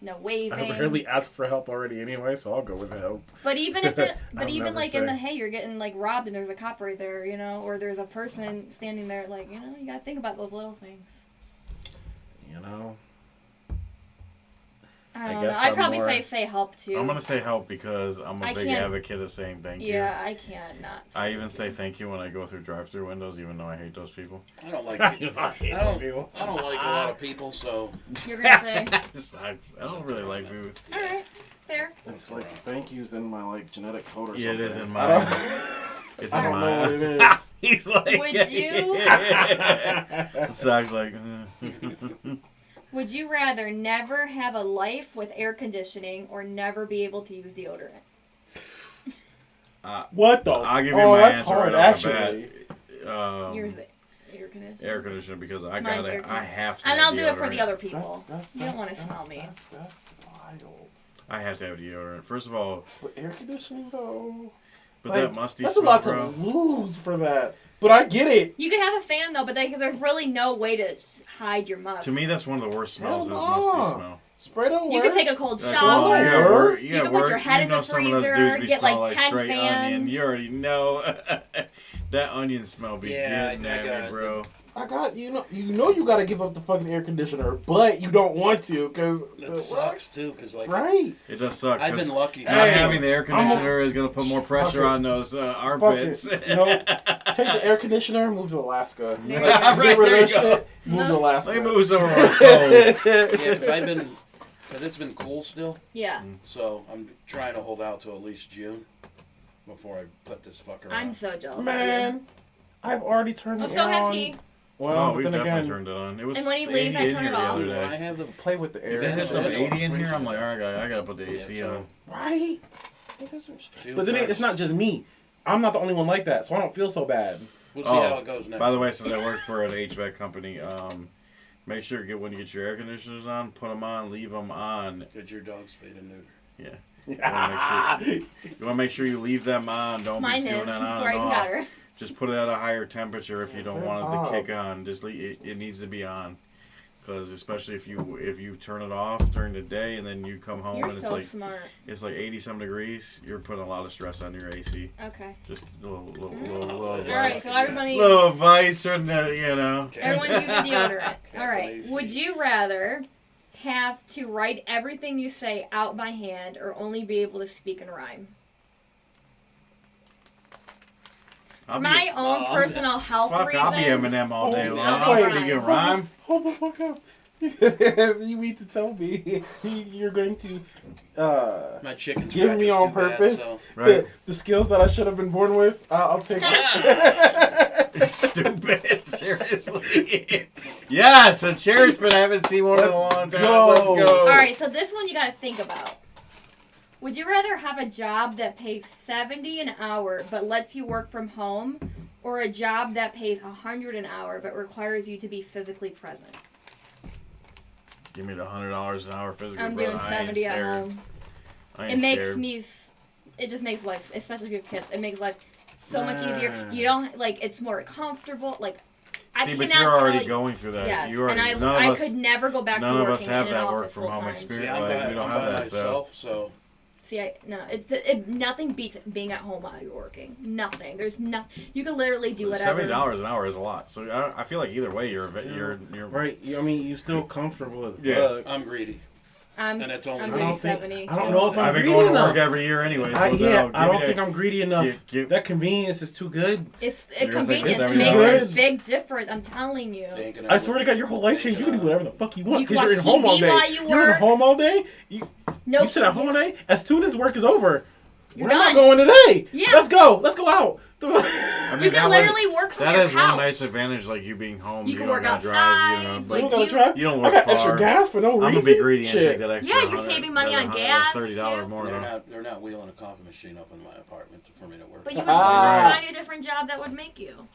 no waving. I rarely ask for help already anyway, so I'll go with help. But even if it, but I'll even never like in the say. hey, you're getting like robbed and there's a cop right there, you know, or there's a person standing there, like, you know, you gotta think about those little things. You know. I don't know. guess I'd I'm probably more- say help too. I'm gonna say help because I'm a I big can't- advocate of saying thank you. Yeah, I can't not. I even say thank you when I go through drive-through windows, even though I hate those people. I don't like. I People. hate I those don't. people. I don't like a lot of people, so You're gonna say, It sucks. I don't really like people. all right, fair. It's like thank yous in my like genetic code or Yeah, something. it is in I mine. don't, It's I in don't know what mine. it is. He's like, Would you- Sucks like. Would you rather never have a life with air conditioning or never be able to use deodorant? What the? I'll give you oh, my that's answer hard, right off the actually. bat. Yours, air conditioning. Air conditioner because I Mine's gotta. air I have to. And have I'll do it for deodorant. the other people. That's, You don't want to smell me. That's wild. I have to have deodorant. First of all, But air conditioning though. but Like, that musty that's a smell, lot bro. to lose for that. But I get it. You could have a fan though, but there's really no way to hide your musk. To me, that's one of the worst smells. Is Hell musty no. smell. Spray don't you work. could take a cold Like, shower. well, you gotta work- You can put your head in the some of those freezer, dudes be get, smell like, 10 straight onion. fans. You already know that onion smell be Yeah, getting I at got me, it. bro. I got you know you gotta give up the fucking air conditioner, but you don't want to because it sucks too. Cause like right. It does suck. I've 'cause been lucky. Not Hey, having the air I'm a- conditioner is gonna put more pressure Fuck it. on those Fuck armpits. it. No, take the air conditioner and move to Alaska. There Like, you go. get Right, rid of there you that go. shit, move to No. Alaska. Let me move somewhere where it's cold. Yeah, cause I've been. Cause it's been cool still, Yeah, so I'm trying to hold out till at least June before I put this fucker I'm on. so jealous. Of Man, I've already turned you. the Oh, so air has on. he. Well, Oh, but we've then definitely again, turned it on. It was And when he leaves, 80 I in turn here it the off. other I day. have the. play with the air. If it It had hits some the window, 80 in here. freezer. I'm like, all right, I gotta put the AC so- on. Right? Few But then facts. it's not just me. I'm not the only one like that, so I don't feel so bad. We'll see Oh, how it goes next. By the way, since I work for an HVAC company, make sure when you get your air conditioners on, put them on, leave them on. Get your dog spayed and neutered. Yeah. You want to make sure you leave them on. Don't Mine be is doing that on before I and even off. got her. Just put it at a higher temperature if you don't want it to Oh. kick on. Just it needs to be on, because especially if you turn it off during the day and then you come home You're and so smart. it's like 80 some degrees, you're putting a lot of stress on your AC. Okay. Just a little All advice. right, so everybody, Little advice from the, you know. everyone do the deodorant. All right. AC. Would you rather have to write everything you say out by hand or only be able to speak in rhyme? I'll For be- my own personal health Fuck, reasons. I'll be Eminem all day Oh, long. I'll I'll be speak in rhyme. rhyme. Hold the fuck up. You mean to tell me you're going to My chicken give me on purpose Right. the skills that I should have been born with? I'll take it. Stupid, seriously. Yes, a cherry spin. I haven't seen one in a Let's long time. go. Let's go. All right, so this one you got to think about. Would you rather have a job that pays $70 an hour but lets you work from home, or a job that pays $100 an hour but requires you to be physically present? Give me the $100 an hour physical. I'm brother. doing I ain't 70 at scared. home. I It ain't makes scared. me. It just makes life, especially if you have kids, it makes life so much easier. Nah. You don't like. It's more comfortable. Like, I See, cannot but you're tell already you. going through that. Yes, You already, and none I of us, could never go back to none of working us have in an that work office from home full-time. experience. See, I'm Like, by, we don't I'm have by that, so- myself, so See, nothing beats being at home while you're working. Nothing. There's no. You can literally do whatever. $70 an hour is a lot. So I feel like either way, you're Right. I mean, you're still comfortable as Yeah. fuck. I'm greedy. I'm And it's only- I'm I really don't think- 70. I don't too. know if I'm I've been greedy going to enough. work every year anyway. So I give me don't think I'm greedy enough. give- That convenience is too good. It's You're gonna think convenience it's makes $70. a big difference. I'm telling you. They ain't gonna I swear to God, your whole life changed. You can do whatever the fuck you want You can because you're watch at home all TV day. while you You're work. at home all day. You No, sit at home all day. As soon as work is over, You're where am I done. going today? Yeah. Let's go. Let's go out. I mean, You can that literally work from That your is couch. one nice advantage, like you being home. You can don't work gotta outside, drive, you know, like, You don't gotta you- try. You don't I work got extra far. gas for no reason. I'm gonna be greedy and Shit. take that extra. Yeah, you're saving money on gas, $30 too. more. Though. they're not wheeling a coffee machine up in my apartment for me to work. But you would Ah. just find a different job that would make you.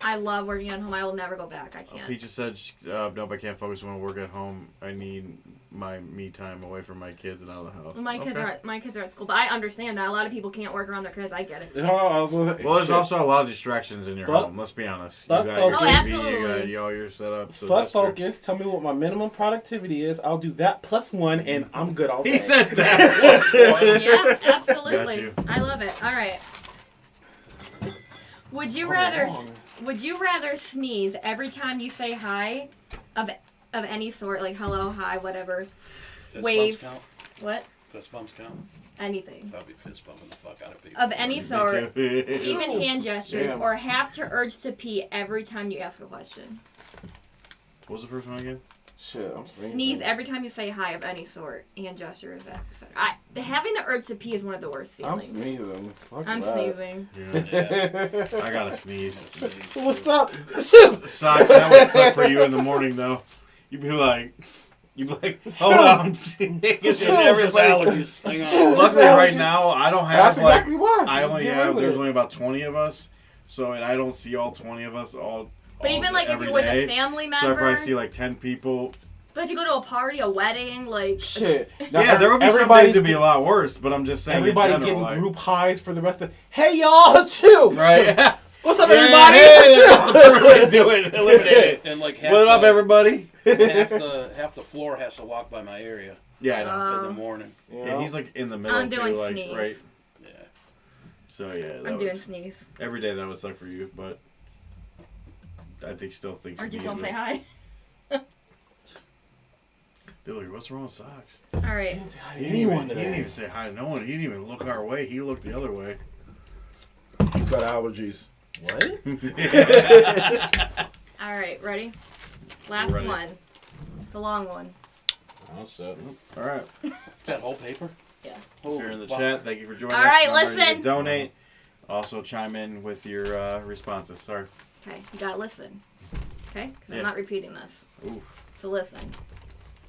I love working at home. I will never go back. I can't. Peaches said, "Nope, I can't focus when I work at home. I need my me time away from my kids and out of the house. Well, my kids are at school, but I understand that a lot of people can't work around their kids. I get it. No, I was with Well, there's also a lot of distractions in your Fuck- home. Let's be honest. You fuck got your focus. Oh, TV, absolutely. you got all your setup. So fuck that's true. focus. Tell me what my minimum productivity is. I'll do that plus one, and I'm good all day. He said that. Yeah, absolutely. Got you. I love it. All right. Would you rather sneeze every time you say hi, of any sort, like hello, hi, whatever, Fist wave, bumps count? what, Fist bumps count? anything, So I'll be fist bumping the fuck out of people. of any sort, Me too. even hand gestures, Damn. or have to urge to pee every time you ask a question? What was the first one again? Shit, I'm sneezing. Sneeze every time you say hi of any sort, hand gestures, etc. Having the urge to pee is one of the worst I'm feelings. sneezing. Fuck I'm that. sneezing. Yeah. I gotta sneeze. What's up? Shoot. Socks, that would suck for you in the morning though. You'd be like, hold on. Everybody. Allergies. Hang on. Luckily, right now I don't have That's exactly like why. I only Get have. rid of There's it. only about 20 of us, so and I don't see all 20 of us all. But even like if every you're with day. a family So I member, probably see like 10 people. but if you go to a party, a wedding, like Shit. Now, Yeah, there would be some everybody's days to be a lot worse, but I'm just saying. in Everybody's general, getting like, group highs for the rest of. Hey y'all, too. right. What's up, Yeah, everybody? hey, that's the perfect way to do it. Eliminate it. And like half What up, everybody? half the floor has to walk by my area Yeah, I know. in the morning. You Yeah, know? he's like in the middle I'm too, doing like sneeze. right. Yeah. So yeah, that I'm doing would- sneeze. every day that would suck for you, but I still think. Or just sneeze don't would- say hi. They're like, what's wrong with socks? All right. He didn't, even, he didn't even say hi to no one. He didn't even look our way. He looked the other way. He's got allergies. What? All right. Ready? Last Ready. one. It's a long one. Oh shit. All right. Is that whole paper? Yeah. Holy If you're in the fuck. chat, thank you for joining All us. right, Remember, you listen. can donate. Also, chime in with your responses. Sorry. Okay. You gotta listen. Okay? Because Yeah. I'm not repeating this. Ooh. So listen.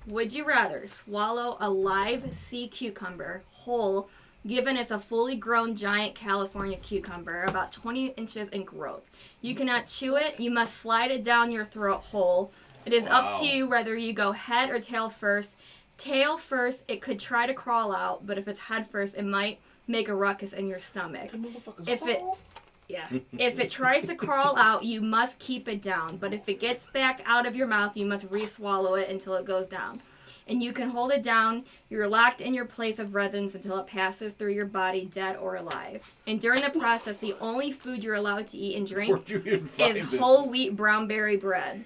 Would you rather swallow a live sea cucumber whole, given it's a fully grown giant California cucumber, about 20 inches in growth? You cannot chew it. You must slide it down your throat whole. It is up Wow. to you whether you go head or tail first. Tail first, it could try to crawl out, but if it's head first, it might make a ruckus in your stomach. If it if it tries to crawl out, you must keep it down. But if it gets back out of your mouth, you must re-swallow it until it goes down. And you can hold it down. You're locked in your place of residence until it passes through your body, dead or alive. And during the process, the only food you're allowed to eat and drink Where'd you even find is this? whole wheat brown berry bread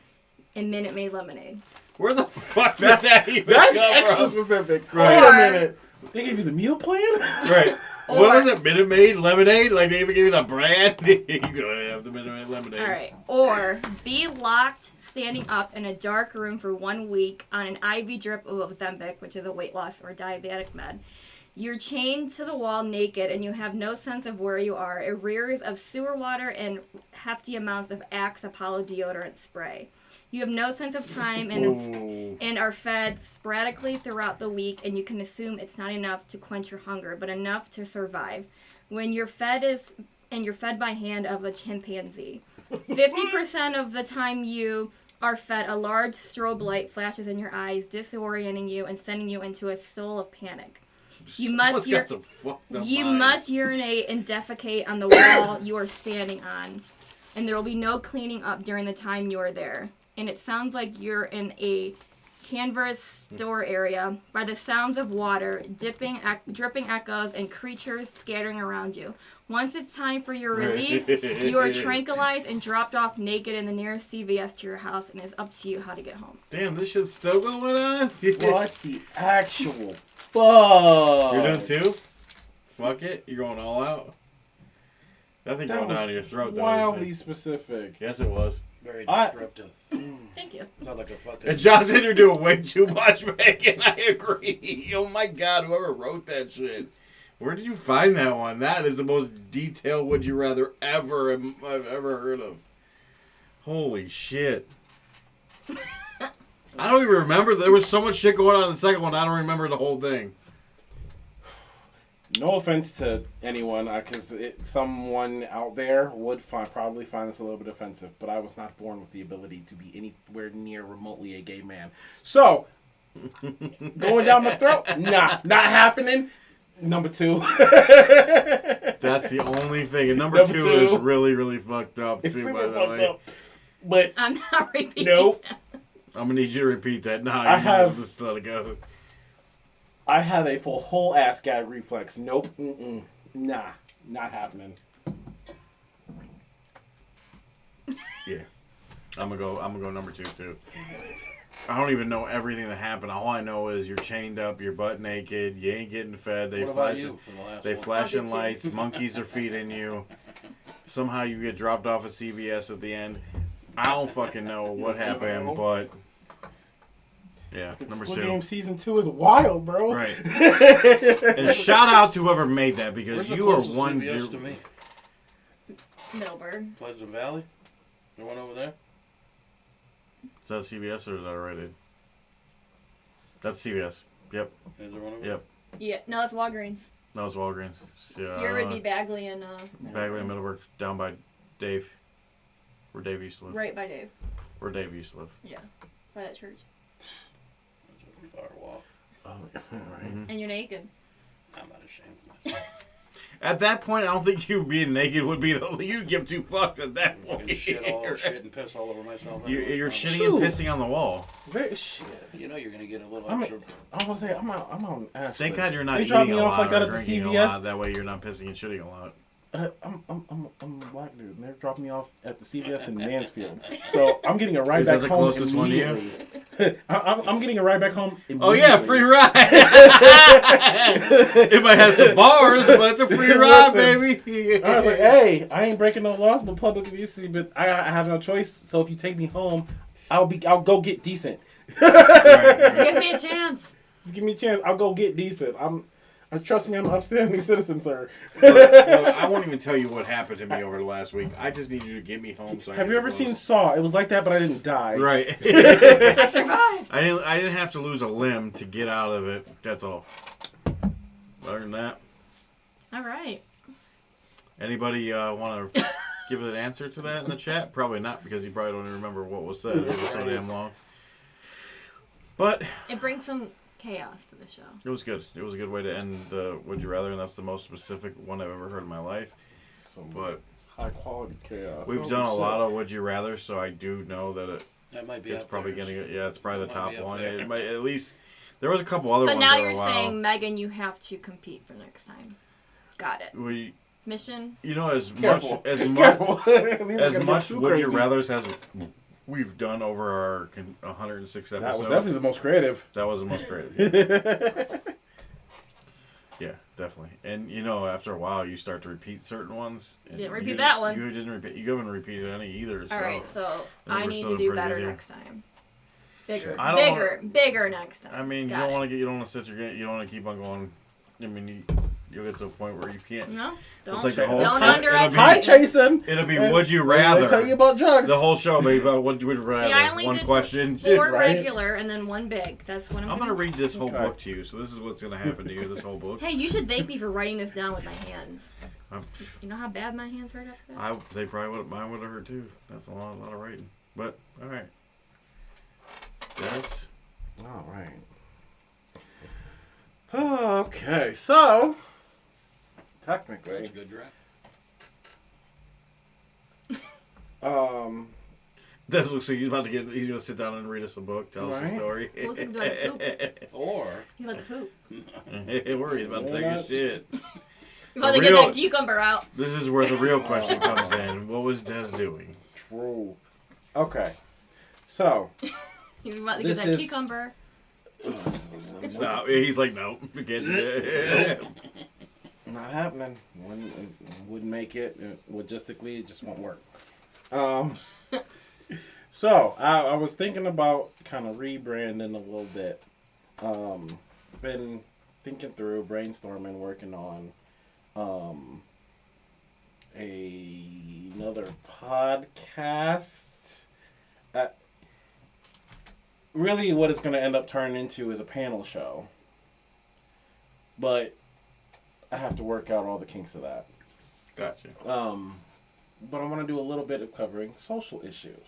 and Minute Maid lemonade. Where the fuck did that even That's come extra from? specific. Right. Wait a Or- minute. They gave you the meal plan? Right. Or- What was it? Minute Maid lemonade? Like they even gave you the brand? You could have the Minute Maid lemonade. All right. Or be locked standing up in a dark room for 1 week on an IV drip of Ozempic, which is a weight loss or diabetic med. You're chained to the wall naked and you have no sense of where you are. Arrears of sewer water and hefty amounts of Axe Apollo deodorant spray. You have no sense of time and are fed sporadically throughout the week, and you can assume it's not enough to quench your hunger, but enough to survive. When you're fed you're fed by hand of a chimpanzee. 50% of the time you are fed, a large strobe light flashes in your eyes, disorienting you and sending you into a soul of panic. You must Someone's got some fucked up You mind. must urinate and defecate on the wall you are standing on, and there will be no cleaning up during the time you are there. And it sounds like you're in a canvas store area by the sounds of water, dripping echoes, and creatures scattering around you. Once it's time for your release, you are tranquilized and dropped off naked in the nearest CVS to your house, and it's up to you how to get home. Damn, this shit's still going on? What the actual fuck? You're doing two? Fuck it. You're going all out? Nothing That going was down your throat, though. wildly is it? specific. Yes, it was. Very I- descriptive. Thank you. Not like a fucking. And John said you're doing way too much, Megan. I agree. Oh my god, whoever wrote that shit. Where did you find that one? That is the most detailed would you rather ever I've ever heard of. Holy shit. I don't even remember. There was so much shit going on in the second one, I don't remember the whole thing. No offense to anyone, because someone out there would probably find this a little bit offensive, but I was not born with the ability to be anywhere near remotely a gay man. So, Going down my throat? Nah, not happening. Number 2. That's the only thing. And number Number two two. is really, really fucked up It's too. super By the fucked way, up. But I'm not repeating. nope. I'm gonna need you to repeat that now. I You have- just let it go. I have a full whole ass gag reflex. Nope. Nah, not happening. Yeah, I'm gonna go number 2 too. I don't even know everything that happened. All I know is you're chained up, you're butt naked, you ain't getting fed. They What about flash, you from the last they one? flashing I'll get lights. Monkeys are feeding you. Somehow you get dropped off at CVS at the end. I don't fucking know what happened, but yeah, number Squid 2. Game season 2 is wild, bro. Right. And shout out to whoever made that because Where's the you are closest one. CVS to me? Middleburg. Pleasant Valley? The one over there? Is that CVS or is that a Rite Aid? That's CVS. Yep. Is there one over Yep. Yeah, no, that's Walgreens. That was Walgreens. So, Here would be Bagley and Bagley and Middleburg, down by Dave, where Dave used to live. right by Dave. Where Dave used to live. Yeah, by that church. That's a far walk. Oh, right. And you're naked. I'm not ashamed of myself. At that point, I don't think you being naked would be the. You'd give 2 fucks at that I'm point. gonna shit and piss all over myself. You're shitting Shoot. and pissing on the wall. Very shit. You know you're gonna get a little I'm extra. I was say I'm on Ashland. Thank God you're not They drop eating me a off lot like that or at the drinking a CVS. lot. That way you're not pissing and shitting a lot. I'm a black dude, and they're dropping me off at the CVS in Mansfield. So I'm getting a ride Is that back the home closest one to you? immediately. I'm getting a ride back home immediately. Oh yeah, free ride. It might have some bars, but it's a free ride, Listen, baby. I was like, hey, I ain't breaking no laws, but public decency, but I have no choice. So if you take me home, I'll go get decent. Just give me a chance. Just give me a chance. I'll go get decent. Trust me, I'm an upstanding citizen, sir. Look, I won't even tell you what happened to me over the last week. I just need you to get me home. So I Have can you ever close. seen Saw? It was like that, but I didn't die. Right. I survived. I didn't have to lose a limb to get out of it. That's all. Other than that, All right. anybody want to give an answer to that in the chat? Probably not, because you probably don't even remember what was said. It was so damn long. But It brings some chaos to the show. it was good. It was a good way to end Would You Rather, and that's the most specific one I've ever heard in my life. Some But high quality chaos. we've Holy done a shit. lot of Would You Rather, so I do know that That might be. it's up probably there. getting. Yeah, it's probably the That might top be up one. there. It might, at least there was a couple other So ones. now that were you're wild. saying, Megan, you have to compete for next time. Got it. we, Mission. you know, as Careful. much as much Careful. These are as gonna get much too Would You crazy. Rather's as we've done over our 106 episodes. That was definitely the most creative. That was the most creative. Yeah, definitely. And you know, after a while, you start to repeat certain ones. And Didn't repeat you that one. You didn't repeat. You haven't repeated any either. So. All right, so And I we're need still to doing do pretty better good. next time. Bigger, I don't bigger, bigger next time. I mean, Got you don't it. want to get. You don't want to sit your. You don't want to keep on going. I mean, you'll get to a point where you can't. No, don't, like the whole don't thing. underestimate. Hi, me. Jason. It'll be And Would You let me Rather. tell you about drugs. The whole show, baby. About Would You Rather. I only One did question. 4 Right. regular and then 1 big. That's what I'm gonna read this whole Okay. book to you. So this is what's gonna happen to you. This whole book. Hey, you should thank me for writing this down with my hands. I'm- You know how bad my hands hurt after that? They probably would. Mine would have hurt too. That's a lot of writing. But all right. Yes. All right. Okay, so That's a technically, good draft. This looks like he's about to get. He's gonna sit down and read us a book, tell us a Right. story. Who's he about to poop? Or You about to poop. Or he's about to take a shit. You about to The get real- that cucumber out. This is where the real question comes in. What was Des doing? true. Okay, so You about to get This that is- cucumber. Stop. He's like, no. Get not happening. Wouldn't make it. Logistically, it just won't work. So I was thinking about kind of rebranding a little bit. Been thinking through, brainstorming, working on another podcast. Really, what it's going to end up turning into is a panel show. But I have to work out all the kinks of that. Gotcha. But I want to do a little bit of covering social issues.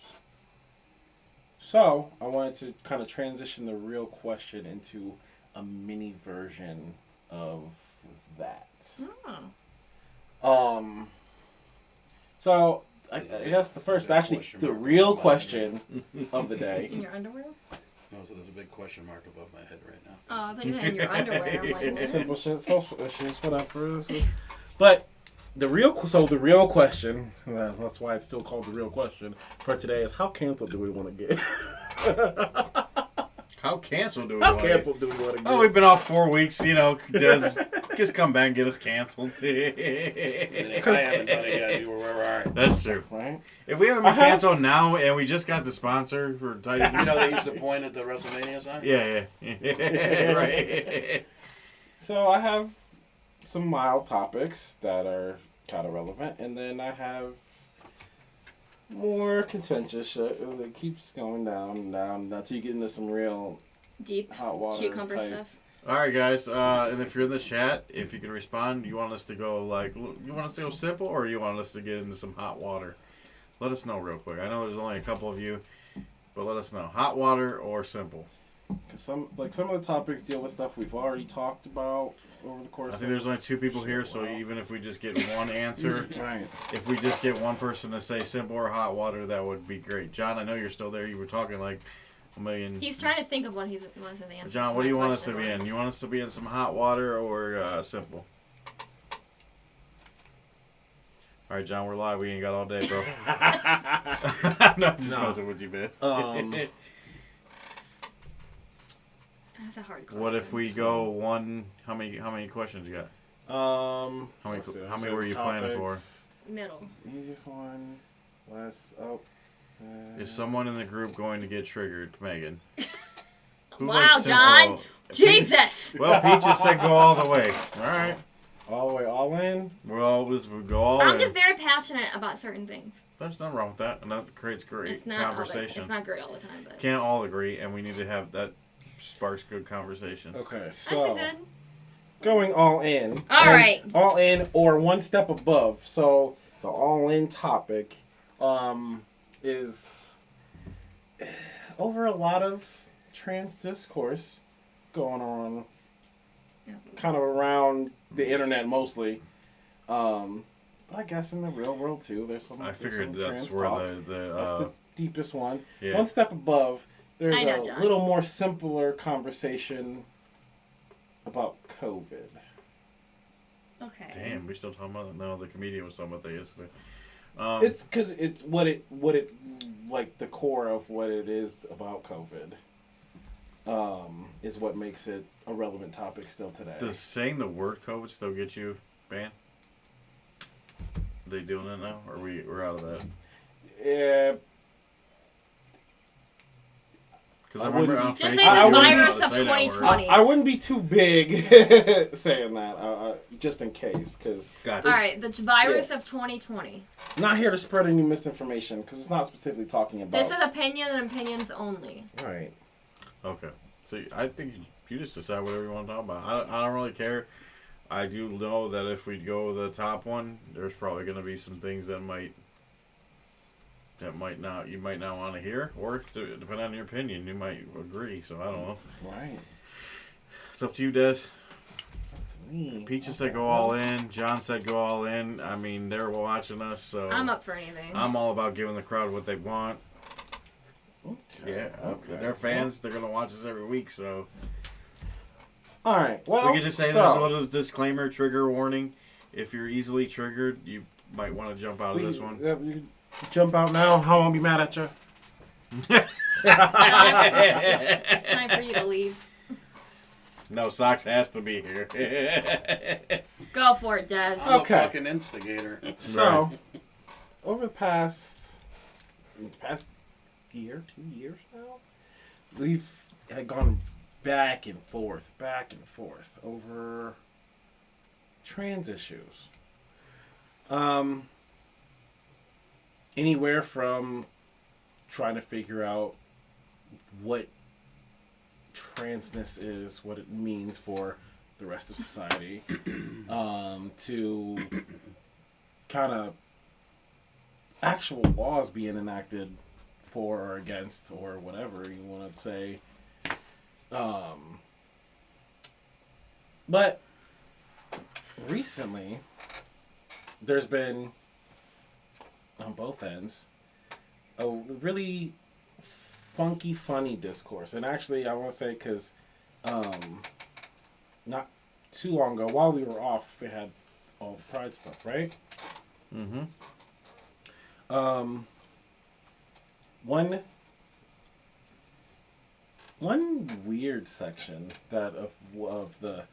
So I wanted to kind of transition the real question into a mini version of that. Oh. So I guess the first, actually, the real question of the In day. your underwear? No, so there's a big question mark above my head right now. Oh, I thought you meant in your underwear. I'm like, what? Simple shit, social issues, whatever. But the real question, that's why it's still called the real question for today, is how canceled do we want to get? How canceled do we How want canceled do we want to get? Oh, we've been off 4 weeks. You know, just come back and get us canceled. And if I haven't done it yet, you were where we are. That's true. Right? If we haven't been canceled now and we just got the sponsor for Titan, You know they used to point at the WrestleMania sign? yeah, right. So I have some mild topics that are kind of relevant, and then I have more contentious shit. It keeps going down and down until you get into some real Deep hot water cucumber type. stuff. All right, guys. And if you're in the chat, if you can respond, you want us to go you want us to go simple, or you want us to get into some hot water? Let us know real quick. I know there's only a couple of you, but let us know. Hot water or simple? Because some of the topics deal with stuff we've already talked about over the course. I think there's only 2 people here, so even if we just get one answer, Right. if we just get one person to say simple or hot water, that would be great. John, I know you're still there. You were talking like a million. He's trying to think of what he wants to answer. John, what do you want us to be in? You want us to be in some hot water or simple? All right, John, we're live. We ain't got all day, bro. No, I'm just messing with you, man. That's a hard question. What if we go one? How many questions you got? How many were you planning for? Middle. Easiest one. Is someone in the group going to get triggered, Megan? Who Wow, likes John! simple? Jesus! Well, Peaches said go all the way. All right. all the way all in? Well, we go all I'm in. just very passionate about certain things. There's nothing wrong with that, and that creates great It's not conversation. it's not great all the time, but Can't all agree, and we need to have that sparks good conversation. Okay, that's so a good. going all in. All and right. All in or one step above. So the all in topic is over a lot of trans discourse going on kind of around the internet mostly. But I guess in the real world too, there's some. I figured some that's trans where talk. the That's the deepest one. yeah. One step above, there's I know, a John. little more simpler conversation about COVID. Okay. Damn, we still talking about that? No, the comedian was talking about that yesterday. It's because it's what it like the core of what it is about COVID. Is what makes it a relevant topic still today. Does saying the word COVID still get you banned? Are they doing it now? Or we're out of that? Yeah. Because I I remember wouldn't on be- Just Facebook, say I the wouldn't virus be- of say that word. 2020. I wouldn't be too big saying that, just in case, because Gotcha. All right, the virus of 2020. not here to spread any misinformation, because it's not specifically talking about. This is opinion and opinions only. Right. Okay. So I think you just decide whatever you want to talk about. I don't really care. I do know that if we go with the top one, there's probably going to be some things that might not you might not want to hear, or depending on your opinion, you might agree. So I don't know. Right. It's up to you, Des. That's me. Peaches said go all in. John said go all in. I mean, they're watching us, so I'm up for anything. I'm all about giving the crowd what they want. Okay. Yeah, Okay. they're fans. They're gonna watch us every week, so All right. Well, we could just say there's a little disclaimer, trigger warning. If you're easily triggered, you might want to jump out of this one. You can jump out now. I won't be mad at you. It's time for you to leave. No, Socks has to be here. Go for it, Des. I'm Okay. a fucking instigator. So, over the past year, 2 years now, we've had gone back and forth over trans issues. Anywhere from trying to figure out what transness is, what it means for the rest of society, to kind of actual laws being enacted for or against or whatever you want to say. But recently, there's been, on both ends, a really funky, funny discourse. And actually, I want to say, because not too long ago, while we were off, we had all the Pride stuff, right? Mm-hmm. One weird section that of the,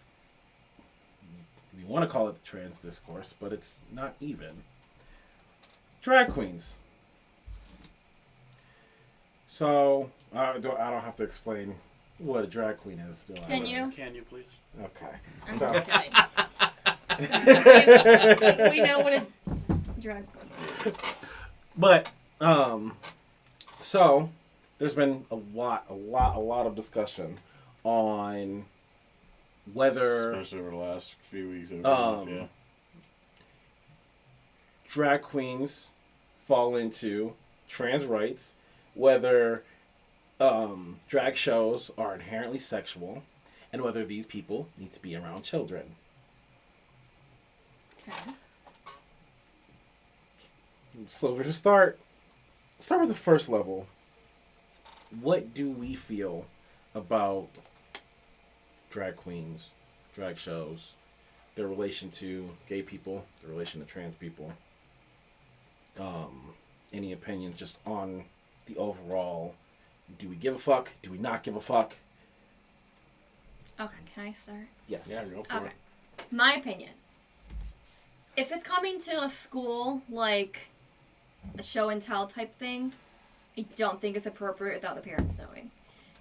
we want to call it the trans discourse, but it's not even. Drag queens. So I don't have to explain what a drag queen is, do I? Can you? Can you please? Okay. I'm just kidding. We know what a drag queen is. But so there's been a lot of discussion on whether Especially over the last few weeks. Yeah. drag queens fall into trans rights, whether drag shows are inherently sexual, and whether these people need to be around children. Okay. So we're to start with the first level. What do we feel about drag queens, drag shows, their relation to gay people, their relation to trans people? Any opinions just on the overall? Do we give a fuck? Do we not give a fuck? Okay, can I start? Yes. Yeah, go for Okay. it. My opinion. If it's coming to a school, like a show and tell type thing, I don't think it's appropriate without the parents knowing.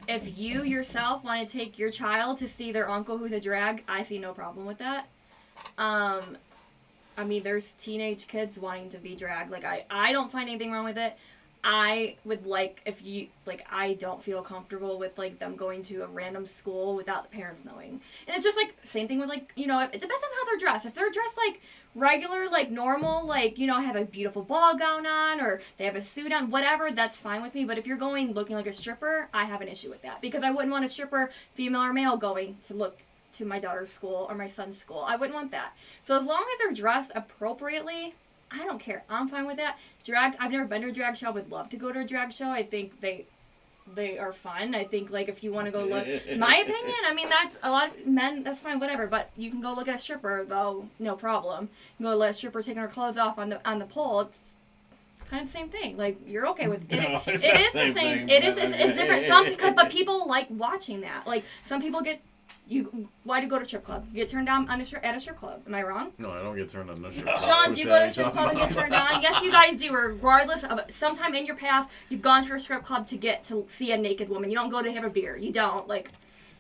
If you yourself want to take your child to see their uncle who's a drag, I see no problem with that. I mean, there's teenage kids wanting to be drag. Like, I don't find anything wrong with it. I would I don't feel comfortable with, like, them going to a random school without the parents knowing. And it's just, like, same thing with, like, you know, it depends on how they're dressed. If they're dressed, like, regular, like, normal, like, you know, have a beautiful ball gown on, or they have a suit on, whatever, that's fine with me. But if you're going looking like a stripper, I have an issue with that. Because I wouldn't want a stripper, female or male, going to look to my daughter's school or my son's school. I wouldn't want that. So as long as they're dressed appropriately, I don't care. I'm fine with that. Drag, I've never been to a drag show. I would love to go to a drag show. I think they are fun. I think, like, if you want to go look, my opinion, I mean, that's a lot of men, that's fine, whatever. But you can go look at a stripper, though, no problem. You can go let a stripper taking her clothes off on the pole. It's kind of the same thing. Like, you're okay with it. No, It it's is the the same same. thing, It is. but It's different. But people like watching that. Like, some people get. Why do you go to a strip club? You get turned on at a strip club. Am I wrong? No, I don't get turned on. No, Sean, do you go to a strip club and get turned on? Yes, you guys do. Regardless of sometime in your past, you've gone to a strip club to see a naked woman. You don't go to have a beer. You don't. Like,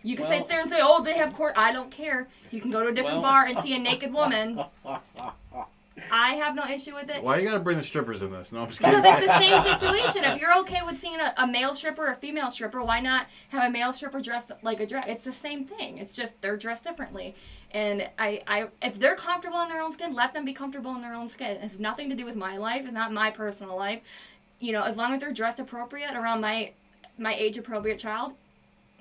you can sit there and say, "Oh, they have court." I don't care. You can go to a different bar and see a naked woman. I have no issue with it. Why you gotta bring the strippers in this? No, I'm just kidding. Because it's the same situation. If you're okay with seeing a male stripper or a female stripper, why not have a male stripper dressed like a drag? It's the same thing. It's just they're dressed differently. And I if they're comfortable in their own skin, let them be comfortable in their own skin. It has nothing to do with my life. It's not my personal life. You know, as long as they're dressed appropriate around my age appropriate child,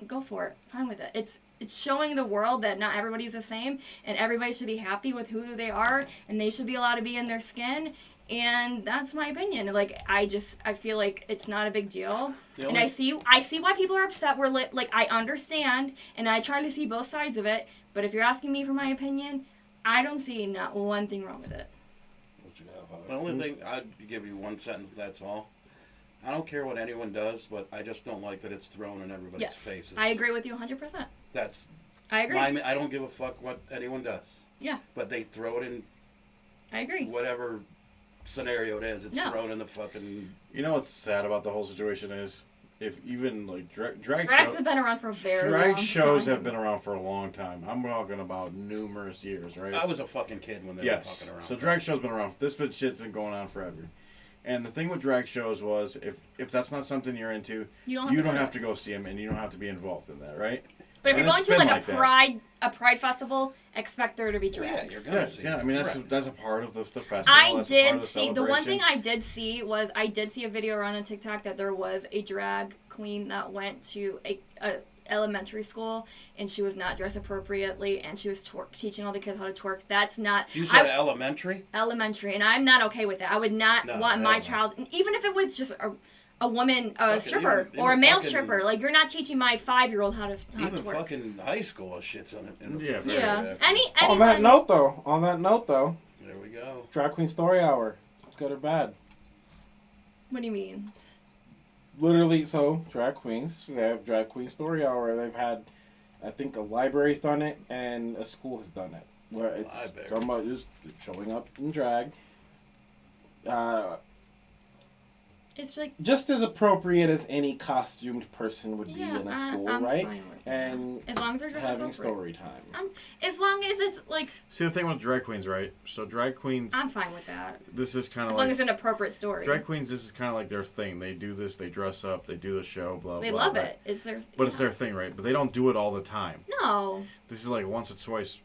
go for it. Fine with it. It's showing the world that not everybody's the same, and everybody should be happy with who they are, and they should be allowed to be in their skin. And that's my opinion. Like, I feel like it's not a big deal. And I see why people are upset. I understand, and I try to see both sides of it. But if you're asking me for my opinion, I don't see not one thing wrong with it. What you have, The only thing, I'd give you one sentence, that's all. I don't care what anyone does, but I just don't like that it's thrown in everybody's Yes, faces. I agree with you 100%. That's I agree. I don't give a fuck what anyone does. Yeah, But they throw it in I agree. whatever scenario it is. It's No. thrown in the fucking... You know what's sad about the whole situation is, if even like drag Drags shows, have been around for a very long drag time. shows have been around for a long time. I'm talking about numerous years, right? I was a fucking kid when they were Yes. fucking around. So drag shows been around. This shit's been going on forever. And the thing with drag shows was, if that's not something you're into, You don't have you to don't go have to to go see them, and you don't have to be involved in that, right? But if And you're going it's to been like like that. a pride festival, expect there to be Well, yeah, drags. you're gonna Yeah, see. yeah. I mean, Right. that's a part of the festival. I that's a part did of the see the one thing celebration. I did see was I did see a video around on TikTok that there was a drag queen that went to a elementary school and she was not dressed appropriately and she was teaching all the kids how to twerk. That's not You said elementary? elementary, and I'm not okay with that. I would not No, want hell my no. child, even if it was just a woman, a Fucking stripper, even or a male fucking- stripper. Like, you're not teaching my 5-year-old how to Even twerk. fucking high school shit's on it. Yeah, very Yeah. accurate. On that note, though, There we go. Drag Queen Story Hour. Good or bad? What do you mean? Literally, so drag queens, they have Drag Queen Story Hour. They've had, I think, a library's done it and a school has done it, where it's Library. talking about just showing up in drag. It's like, Just as appropriate as any costumed person would be yeah, in a school, I'm right? fine with And that. As long as they're dressed having appropriate. story time. As long as it's like, See, the thing with drag queens, right? So drag queens, I'm fine with that. this is kind As of long like as it's an appropriate story. drag queens. This is kind of like their thing. They do this. They dress up. They do the show. Blah They blah. love right? it. It's their. But it's their thing, right? But they don't do it all the time. No. This is like once or twice.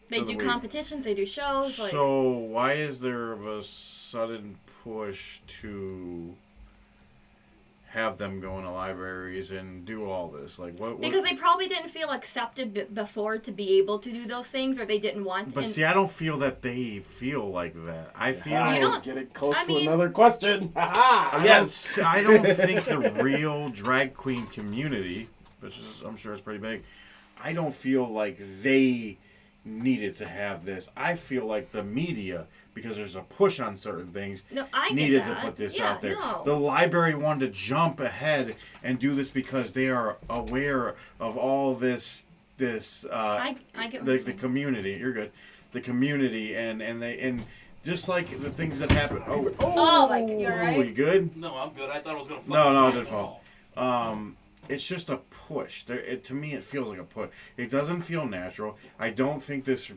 They of the do week. competitions. They do shows. Like, So why is there a sudden push to have them go into libraries and do all this? Like what? because they probably didn't feel accepted before to be able to do those things, or they didn't want to. But and- see, I don't feel that they feel like that. I feel. I You was don't- getting close I to mean- another question. I Yes. don't, I don't think the real drag queen community, which is I'm sure is pretty big, I don't feel like they needed to have this. I feel like the media, because there's a push on certain things, No, I get needed that. to put this Yeah, out there. no. The library wanted to jump ahead and do this because they are aware of all this I get what the you're the saying. community. You're good. The community and just like the things that happen. Oh, Oh, like, you're right. you good? No, I'm good. I thought it was going to No, it didn't fall. It's just a push. To me, it feels like a push. It doesn't feel natural. I don't think this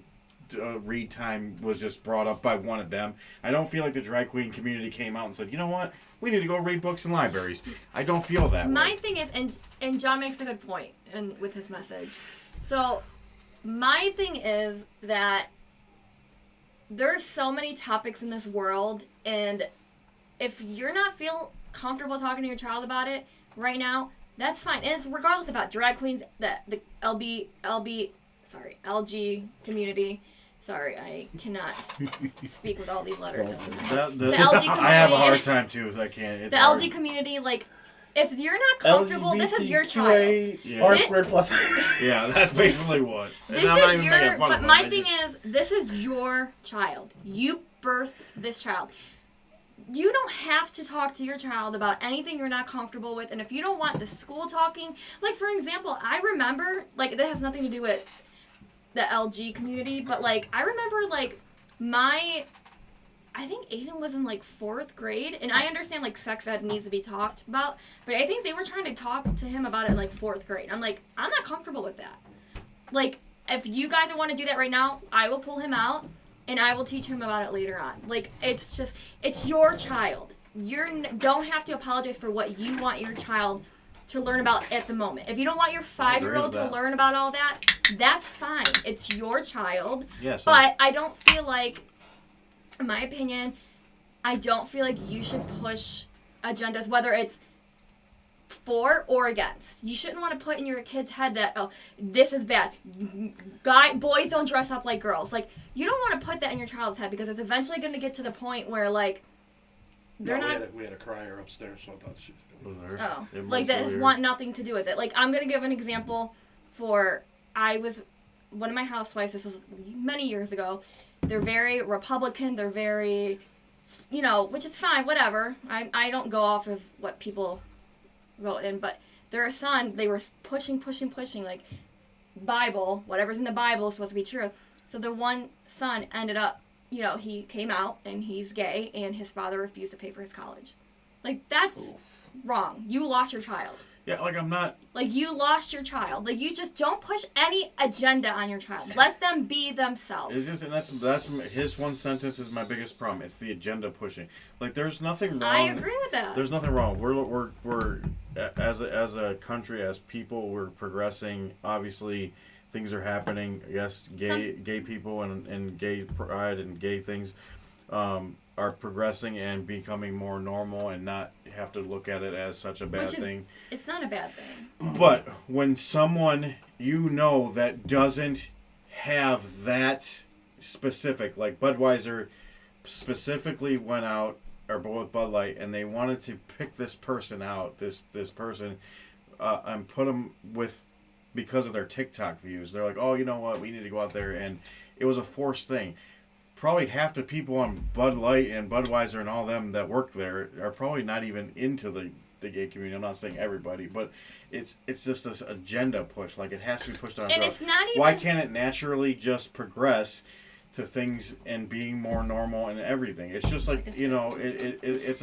read time was just brought up by one of them. I don't feel like the drag queen community came out and said, you know what? We need to go read books in libraries. I don't feel that My way. thing is, and John makes a good point with his message. So, my thing is that there's so many topics in this world, and if you're not feel comfortable talking to your child about it right now, that's fine. And it's regardless about drag queens, the LG community. Sorry, I cannot speak with all these letters. The LG I have a hard community. time too. I can't. It's The hard. LG community, like, if you're not comfortable, this is your child. LGBTQA R squared plus. Yeah, that's basically what. And This I'm not is even making your. fun of But them. my I thing just- is, this is your child. You birthed this child. You don't have to talk to your child about anything you're not comfortable with. And if you don't want the school talking, like, for example, I remember, like, that has nothing to do with the LG community, but, like, I remember, like, I think Aiden was in, like, 4th grade, and I understand, like, sex ed needs to be talked about, but I think they were trying to talk to him about it in, like, 4th grade. I'm like, I'm not comfortable with that. Like, if you guys want to do that right now, I will pull him out, and I will teach him about it later on. Like, it's just, it's your child. Don't have to apologize for what you want your child to learn about at the moment. If you don't want your 5-year-old with to that. learn about all that, that's fine. It's your child. Yes. But I don't feel like, in my opinion, I don't feel like you should push agendas, whether it's for or against. You shouldn't want to put in your kid's head that, oh, this is bad. Boys don't dress up like girls. Like, you don't want to put that in your child's head because it's eventually going to get to the point where, like, they're No, not. we had a crier upstairs, so I thought she was going to. Oh, It like was that has weird. want nothing to do with it. Like, I'm gonna give an example for one of my housewives. This was many years ago. They're very Republican. They're very, which is fine. Whatever. I don't go off of what people wrote in, but their son, they were pushing, like, Bible, whatever's in the Bible is supposed to be true. So the one son ended up, he came out and he's gay, and his father refused to pay for his college. Like, that's wrong. You lost your child. Yeah, like I'm not. Like, you lost your child. Like, you just don't push any agenda on your child. Let them be themselves. Is this, and that's his one sentence is my biggest problem. It's the agenda pushing. Like, there's nothing wrong. I agree with that. There's nothing wrong. We're as a country, as people, we're progressing. Obviously, things are happening. Yes, gay people and gay pride and gay things are progressing and becoming more normal, and not have to look at it as such a bad thing. It's not a bad thing. But when someone that doesn't have that specific, like Budweiser specifically went out, or with Bud Light, and they wanted to pick this person out, this person, and put them with, because of their TikTok views. They're like, oh, you know what, we need to go out there, and it was a forced thing. Probably half the people on Bud Light and Budweiser and all them that work there are probably not even into the gay community. I'm not saying everybody, but it's just this agenda push. Like, it has to be pushed on. And it's not even... Why can't it naturally just progress to things and being more normal and everything? It's just like, it's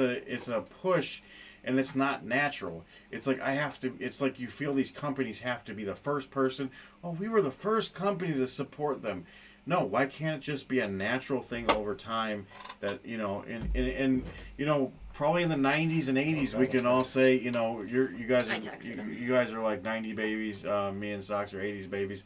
a push, and it's not natural. It's like it's like you feel these companies have to be the first person. Oh, we were the first company to support them. No, why can't it just be a natural thing over time that, probably in the 90s and 80s we can all say, you guys are like 90 babies, me and Sox are 80s babies.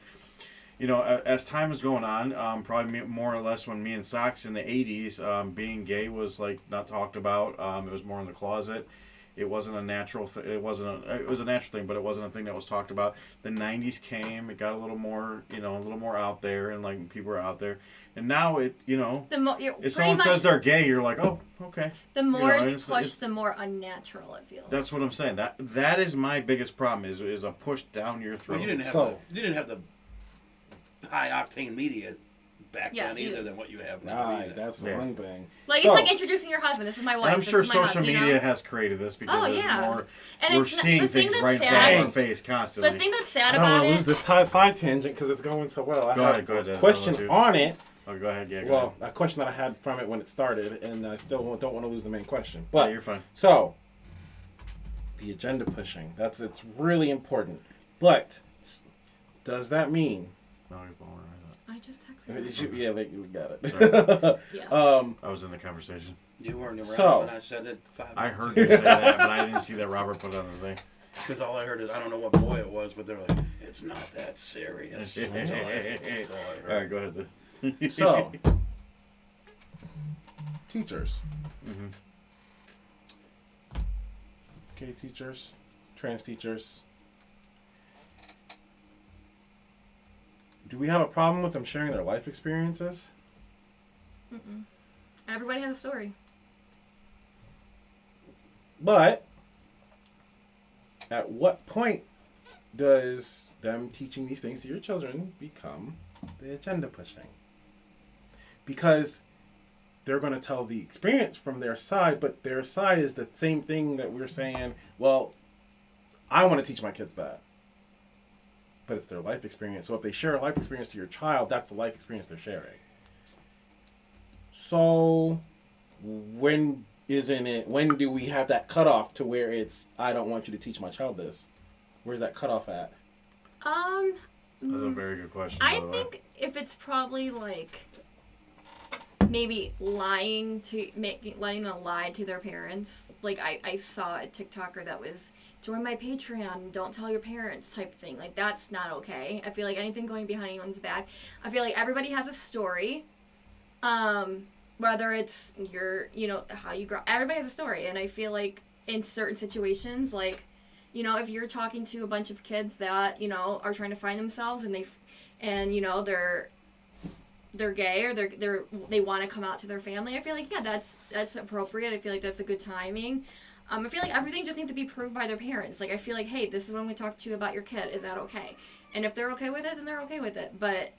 As time is going on, probably more or less when me and Sox in the 80s, being gay was like not talked about. It was more in the closet. It wasn't a natural thing. It was a natural thing, but it wasn't a thing that was talked about. The 90s came. It got a little more, a little more out there, and like people are out there. And now if someone says they're gay, you're like, oh, okay. The more it's pushed, the more unnatural it feels. That's what I'm saying. That is my biggest problem. Is a push down your throat. Well, you didn't have the high octane media back then either than what you have now. Right, that's the one thing. Like, it's like introducing your husband. This is my wife. And I'm sure social husband, media has created this because we're it's seeing things right in front of our face constantly. The thing that's sad I about don't want it... to lose this side tangent because it's going so well. I have a question on it. Oh, go ahead. Yeah, go ahead. A question that I had from it when it started, and I still don't want to lose the main question. But you're fine. So, the agenda pushing. It's really important. But does that mean... I just texted you. We got it. Yeah. I was in the conversation. You weren't around when I said it 5 minutes I heard you say that, but I didn't see that Robert put it on the thing. Because all I heard is, I don't know what boy it was, but they're like, it's not that serious. That's all I heard. All right, go ahead. So, teachers. Mm-hmm. Gay teachers, trans teachers. Do we have a problem with them sharing their life experiences? Mm-mm. Everybody has a story. But at what point does them teaching these things to your children become the agenda pushing? Because they're going to tell the experience from their side, but their side is the same thing that we're saying, well, I want to teach my kids that. But it's their life experience. So if they share a life experience to your child, that's the life experience they're sharing. So when do we have that cutoff to where it's, I don't want you to teach my child this? Where's that cutoff at? That's a very good question. I think if it's probably like maybe letting them lie to their parents. Like I saw a TikToker that was join my Patreon, don't tell your parents type thing. Like, that's not okay. I feel like anything going behind anyone's back. I feel like everybody has a story. Whether it's how you grow, everybody has a story. And I feel like in certain situations, like, if you're talking to a bunch of kids that, are trying to find themselves and they're gay or they want to come out to their family, I feel like, that's appropriate. I feel like that's a good timing. I feel like everything just needs to be proved by their parents. Like, I feel like, hey, this is when we talk to you about your kid. Is that okay? And if they're okay with it, then they're okay with it. But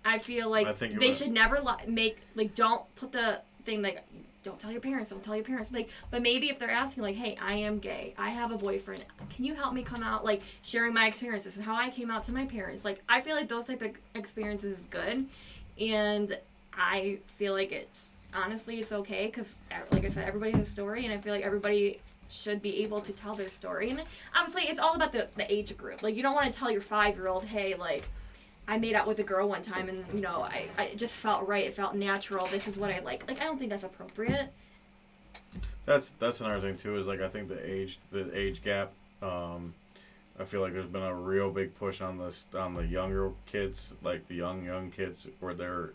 I feel like they should never don't put the thing, like, don't tell your parents. Like, but maybe if they're asking, like, hey, I am gay. I have a boyfriend. Can you help me come out? Like, sharing my experiences and how I came out to my parents. Like, I feel like those type of experiences is good. And I feel like honestly, it's okay because, like I said, everybody has a story, and I feel like everybody should be able to tell their story. And obviously, it's all about the age group. Like, you don't want to tell your 5-year-old, hey, like, I made out with a girl one time and, you know, I it just felt right. It felt natural. This is what I like. Like, I don't think that's appropriate. That's another thing too. Is like I think the age gap. I feel like there's been a real big push on the younger kids, like the young kids, where they're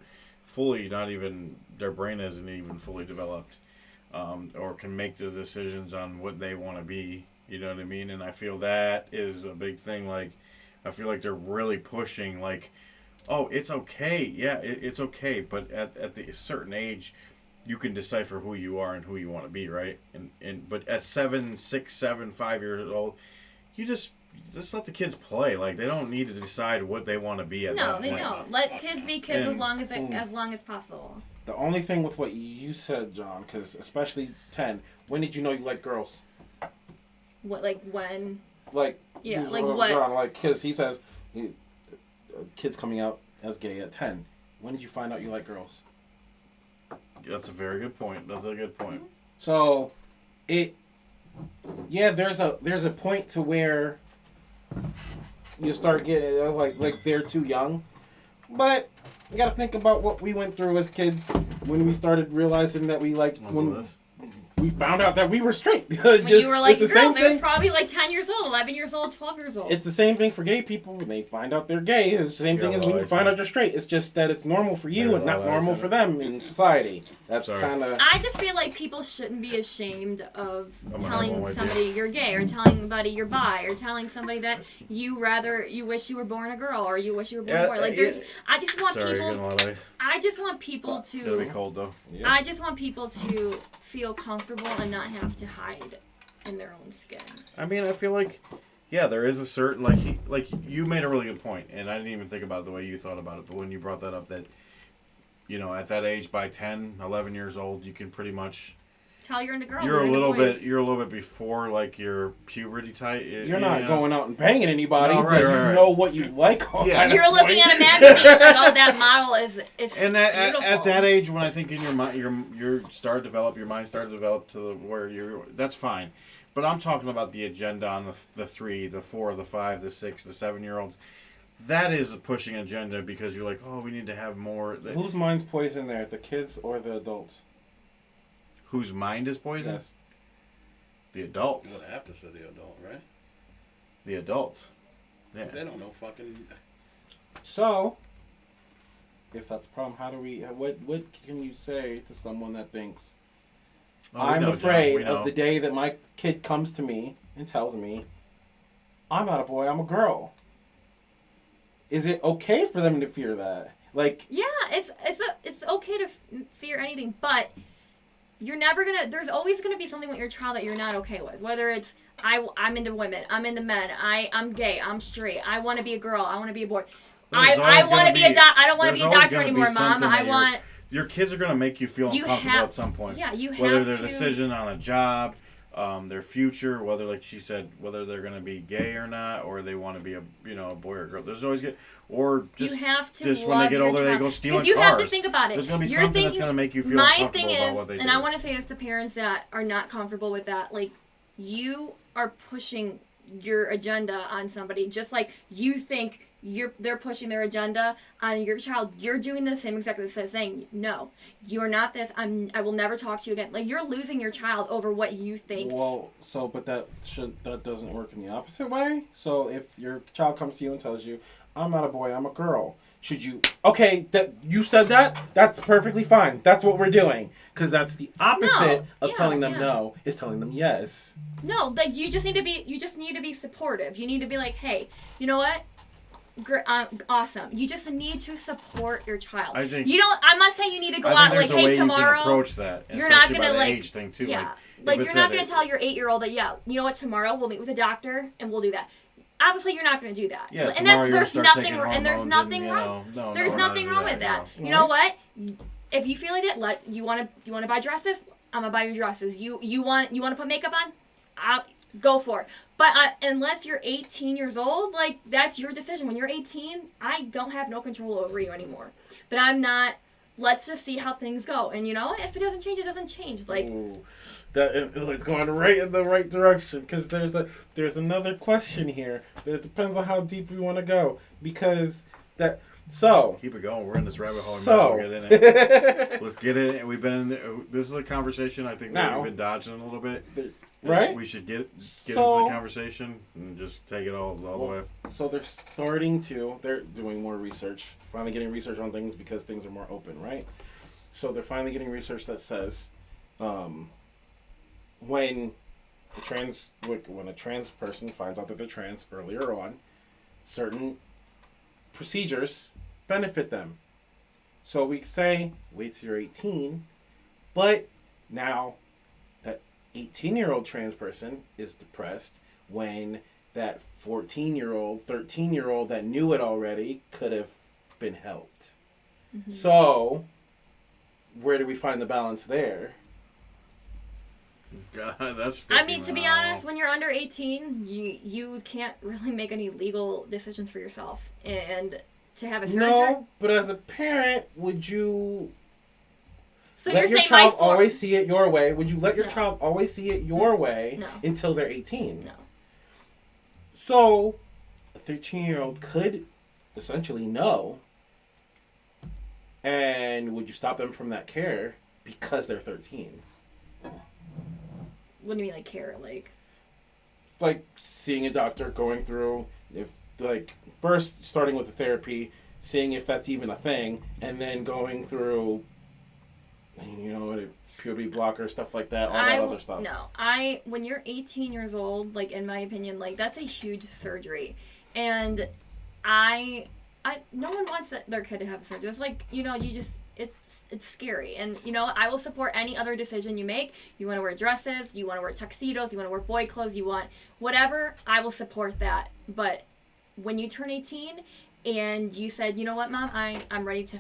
fully not even their brain isn't even fully developed, or can make the decisions on what they want to be. You know what I mean? And I feel that is a big thing. Like, I feel like they're really pushing like, oh, it's okay. Yeah, it's okay. But at the certain age, you can decipher who you are and who you want to be, right? But at 7, 6, 7, 5 years old, you just let the kids play. Like, they don't need to decide what they want to be at that No, point. they don't. Let kids be kids And- as long as possible. The only thing with what you said, John, because especially 10, when did you know you like girls? What, like, when? Like, Yeah, who's- like who's what? John, like, because he says, kids coming out as gay at 10. When did you find out you like girls? That's a very good point. That's a good point. So, there's a point to where you start getting like they're too young, but you got to think about what we went through as kids when we started realizing that we like when we found out that we were straight. When you were like it's the girls, same it was thing. probably like 10 years old, 11 years old, 12 years old. It's the same thing for gay people when they find out they're gay. It's the same thing as when you find out you're straight. It's just that it's normal for you and not normal for them in society. That's kind of. I just feel like people shouldn't be ashamed of telling idea. somebody you're gay, or telling somebody you're bi, or telling somebody that you wish you were born a girl, or you wish you were born a boy. Like, I just want Sorry, you're people. getting a lot of ice. I just want people It's gonna be to. cold though. Yeah. I just want people to feel comfortable and not have to hide in their own skin. I mean, I feel like, yeah, there is a certain like you made a really good point, and I didn't even think about it the way you thought about it. But when you brought that up, that you know, at that age, by 10, 11 years old, you can pretty much. Tell you're into girls. You're a into little boys. bit before like your puberty type. You're not going out and banging anybody, No, but you right. know what you like. Yeah. You're looking at a magazine like, oh, that model is And beautiful. at that age, when I think in your mind, your mind start to develop to the where you're, that's fine. But I'm talking about the agenda on the 3, the 4, the 5, the 6, the 7-year-olds. That is a pushing agenda because you're like, oh, we need to have more. Whose mind's poison there, the kids or the adults? Whose mind is poisoned? Yes. The adults. You would have to say the adult, right? The adults. Yeah. They don't know fucking. So, if that's a problem, how do we? What can you say to someone that thinks Oh, we I'm know, John, afraid we know. of the day that my kid comes to me and tells me I'm not a boy, I'm a girl? Is it okay for them to fear that? Like, Yeah, it's okay to fear anything, but you're never gonna. There's always gonna be something with your child that you're not okay with. Whether it's I'm into women, I'm into men, I'm gay, I'm straight, I want to be a girl, I want to be a boy. I want to be a I don't want to be a doctor anymore, Mom. I want. Your kids are going to make you feel You uncomfortable have- at some point. Yeah, you have whether their to. decision on a job, their future, whether, like she said, whether they're going to be gay or not, or they want to be a boy or girl. There's always or just You have to just love when they get your older, they child. go stealing 'Cause you cars. have to think about it. There's going to be You're something that's thinking- going to make you feel My uncomfortable thing about is, what they do. and I want to say this to parents that are not comfortable with that, like, you are pushing your agenda on somebody, just like you think they're pushing their agenda on your child. You're doing the same exactly saying, no, you're not this. I will never talk to you again. Like, you're losing your child over what you think. well, but that doesn't work in the opposite way. So if your child comes to you and tells you, I'm not a boy, I'm a girl, should you? Okay, that you said that. That's perfectly fine. That's what we're doing, because that's the opposite of yeah, telling them yeah. no. Is telling them yes. No, like, you just need to be supportive. You need to be like, hey, you know what? Awesome. You just need to support your child. I think- I'm not saying you need to go I out think like, there's a way hey, you can tomorrow. approach that, You're not especially gonna, by the like, age thing too. Yeah. If Like, it's you're not at going to tell your 8-year-old that, yeah, you know what, tomorrow we'll meet with a doctor and we'll do that. Obviously, you're not going to do that. Yeah, and tomorrow you're there's gonna start nothing taking and there's hormones nothing and, wrong. no, There's we're not nothing gonna wrong do with that. that, You know what? If you feel like it, you want to buy dresses, I'm going to buy your dresses. You want to put makeup on? Go for it. But unless you're 18 years old, like, that's your decision. When you're 18, I don't have no control over you anymore. But I'm not let's just see how things go. And you know, if it doesn't change, it doesn't change. Like, Ooh, it's going right in the right direction, because there's another question here. It depends on how deep we want to go, because that so Keep it going. We're in this rabbit hole. so Might as well get in it. Let's get in it. We've been in. This is a conversation I think that Now- we've been dodging a little bit. right. We should get into So- the conversation and just take it all the way. So they're doing more research, finally getting research on things because things are more open, right? So they're finally getting research that says, when a trans person finds out that they're trans earlier on, certain procedures benefit them. So we say wait till you're 18, but now that 18-year-old trans person is depressed when that 14-year-old, 13-year-old that knew it already could have been helped. So, where do we find the balance there? God, that's. I mean, to sticky, be man. honest, when you're under 18, you can't really make any legal decisions for yourself. And to have a surgery. No, but as a parent, would you So let you're your saying child my always see it your way? Would you let your No. child always see it your way No. until they're 18? No. So, a 13-year-old could essentially know. And would you stop them from that care because they're 13? What do you mean, like, care? Like seeing a doctor, going through, if like first starting with the therapy, seeing if that's even a thing, and then going through, you know, puberty blocker, stuff like that, all that other stuff. No, when you're 18 years old, like, in my opinion, like, that's a huge surgery, and no one wants their kid to have a surgery. It's like, you know, it's scary, and you know, I will support any other decision you make. You want to wear dresses, you want to wear tuxedos, you want to wear boy clothes, you want whatever, I will support that. But when you turn 18 and you said, you know what, Mom, I'm ready to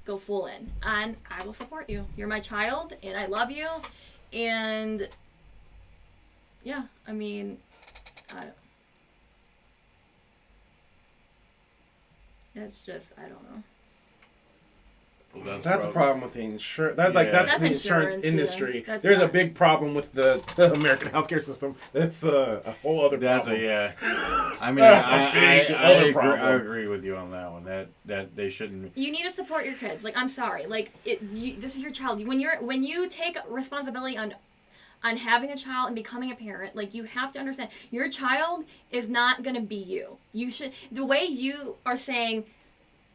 go full in, and I will support you. You're my child, and I love you, and yeah, I mean, it's just, I don't know. Well, That's a problem with the insurance. That's Yeah. the That's insurance insurance, industry. yeah. That's There's a not- big problem with the American healthcare system. That's a whole other That's problem. I mean, That's a big other problem. I agree with you on that one. That they shouldn't. You need to support your kids. Like, I'm sorry. Like, this is your child. When you take responsibility on having a child and becoming a parent, like, you have to understand your child is not gonna be you. You should, the way you are saying,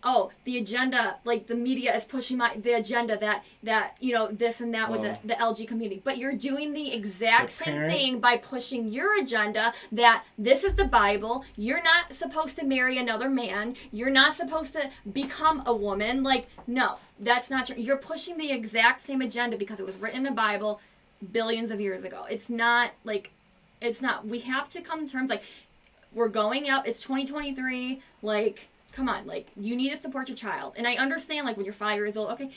oh, the agenda, like, the media is pushing the agenda that you know, this and that with the LG community, but you're doing the exact The same parent- thing by pushing your agenda that this is the Bible, you're not supposed to marry another man, you're not supposed to become a woman. Like, no, that's not true. You're pushing the exact same agenda because it was written in the Bible billions of years ago. It's not. We have to come to terms, like, we're going up, it's 2023, like, come on, like, you need to support your child. And I understand, like, when you're 5 years old, okay,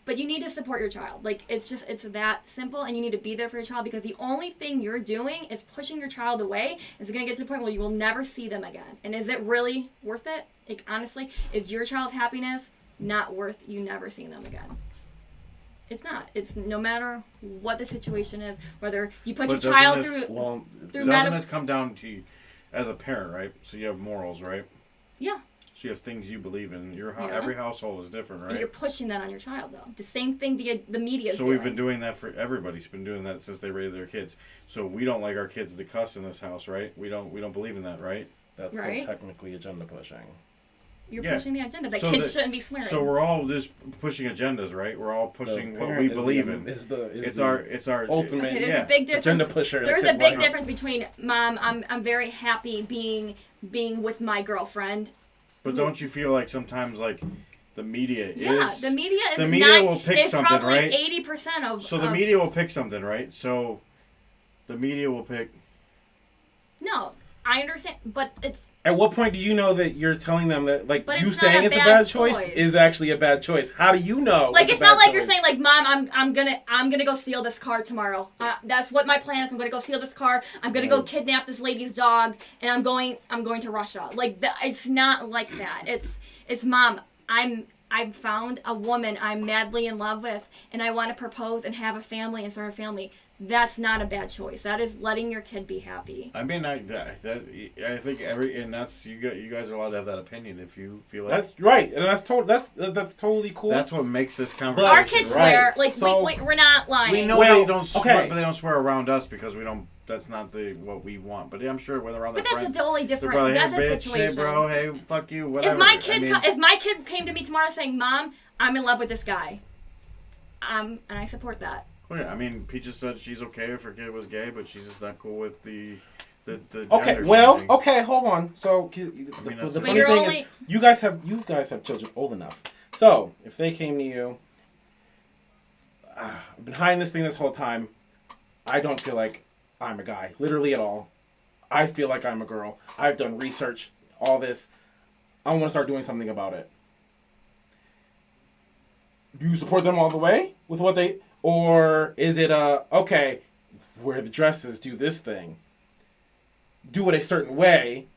but you need to support your child. Like, it's that simple, and you need to be there for your child, because the only thing you're doing is pushing your child away. It's going to get to the point where you will never see them again. And is it really worth it? Like, honestly, is your child's happiness not worth you never seeing them again? It's not. It's no matter what the situation is, whether you put But your child doesn't this- through Doesn't medical. this come down to you as a parent, right? So you have morals, right? Yeah. So you have things you believe in. Yeah. Every household is different, And right? you're pushing that on your child, though. The same thing the media is So doing. we've been doing that for everybody's been doing that since they raised their kids. So we don't like our kids to cuss in this house, right? We don't believe in that, right? That's Right. still technically agenda pushing. You're Yeah. pushing the agenda that So kids the- shouldn't be swearing. So we're all just pushing agendas, right? We're all pushing The what parent we is believe the- in. Is the It's the our ultimate okay, there's yeah. a big difference. agenda pusher. in There's kid's a big life. difference between, Mom, I'm very happy being with my girlfriend. But don't you feel like sometimes like the media Yeah, is the media is the media will pick is something, probably right? 80% of. So the of- media will pick something, right? So the media will pick. No, I understand, but it's. At what point do you know that you're telling them that, like, But you it's not saying a it's a bad bad choice choice. is actually a bad choice? How do you know? Like, it's a not bad like you're choice? saying, like, Mom, I'm gonna go steal this car tomorrow. That's what my plan is. I'm gonna go steal this car. I'm gonna go kidnap this lady's dog, and I'm going to Russia. Like, it's not like that. It's Mom, I've found a woman I'm madly in love with, and I want to propose and have a family and start a family. That's not a bad choice. That is letting your kid be happy. I mean, I think and that's you guys are allowed to have that opinion if you feel like That's right, and that's totally cool. that's what makes this conversation. Our kids right. swear, like, So- we're not lying. We know Well, they don't okay. swear, but they don't swear around us because we don't. That's not what we want. But I'm sure when they're around But their that's friends, a totally they're different. probably, That's hey, a bitch, situation. hey, bro, hey, fuck you, whatever. If my I kid, mean, if my kid came to me tomorrow saying, "Mom, I'm in love with this guy," and I support that. well, yeah, I mean, Peaches said she's okay if her kid was gay, but she's just not cool with the Okay, gender well, thing. okay, hold on. So the that's- funny But you're thing only- is, you guys have children old enough. So if they came to you, I've been hiding this thing this whole time. I don't feel like I'm a guy, literally at all. I feel like I'm a girl. I've done research, all this. I want to start doing something about it. Do you support them all the way with what they, or is it okay, wear the dresses, do this thing, do it a certain way,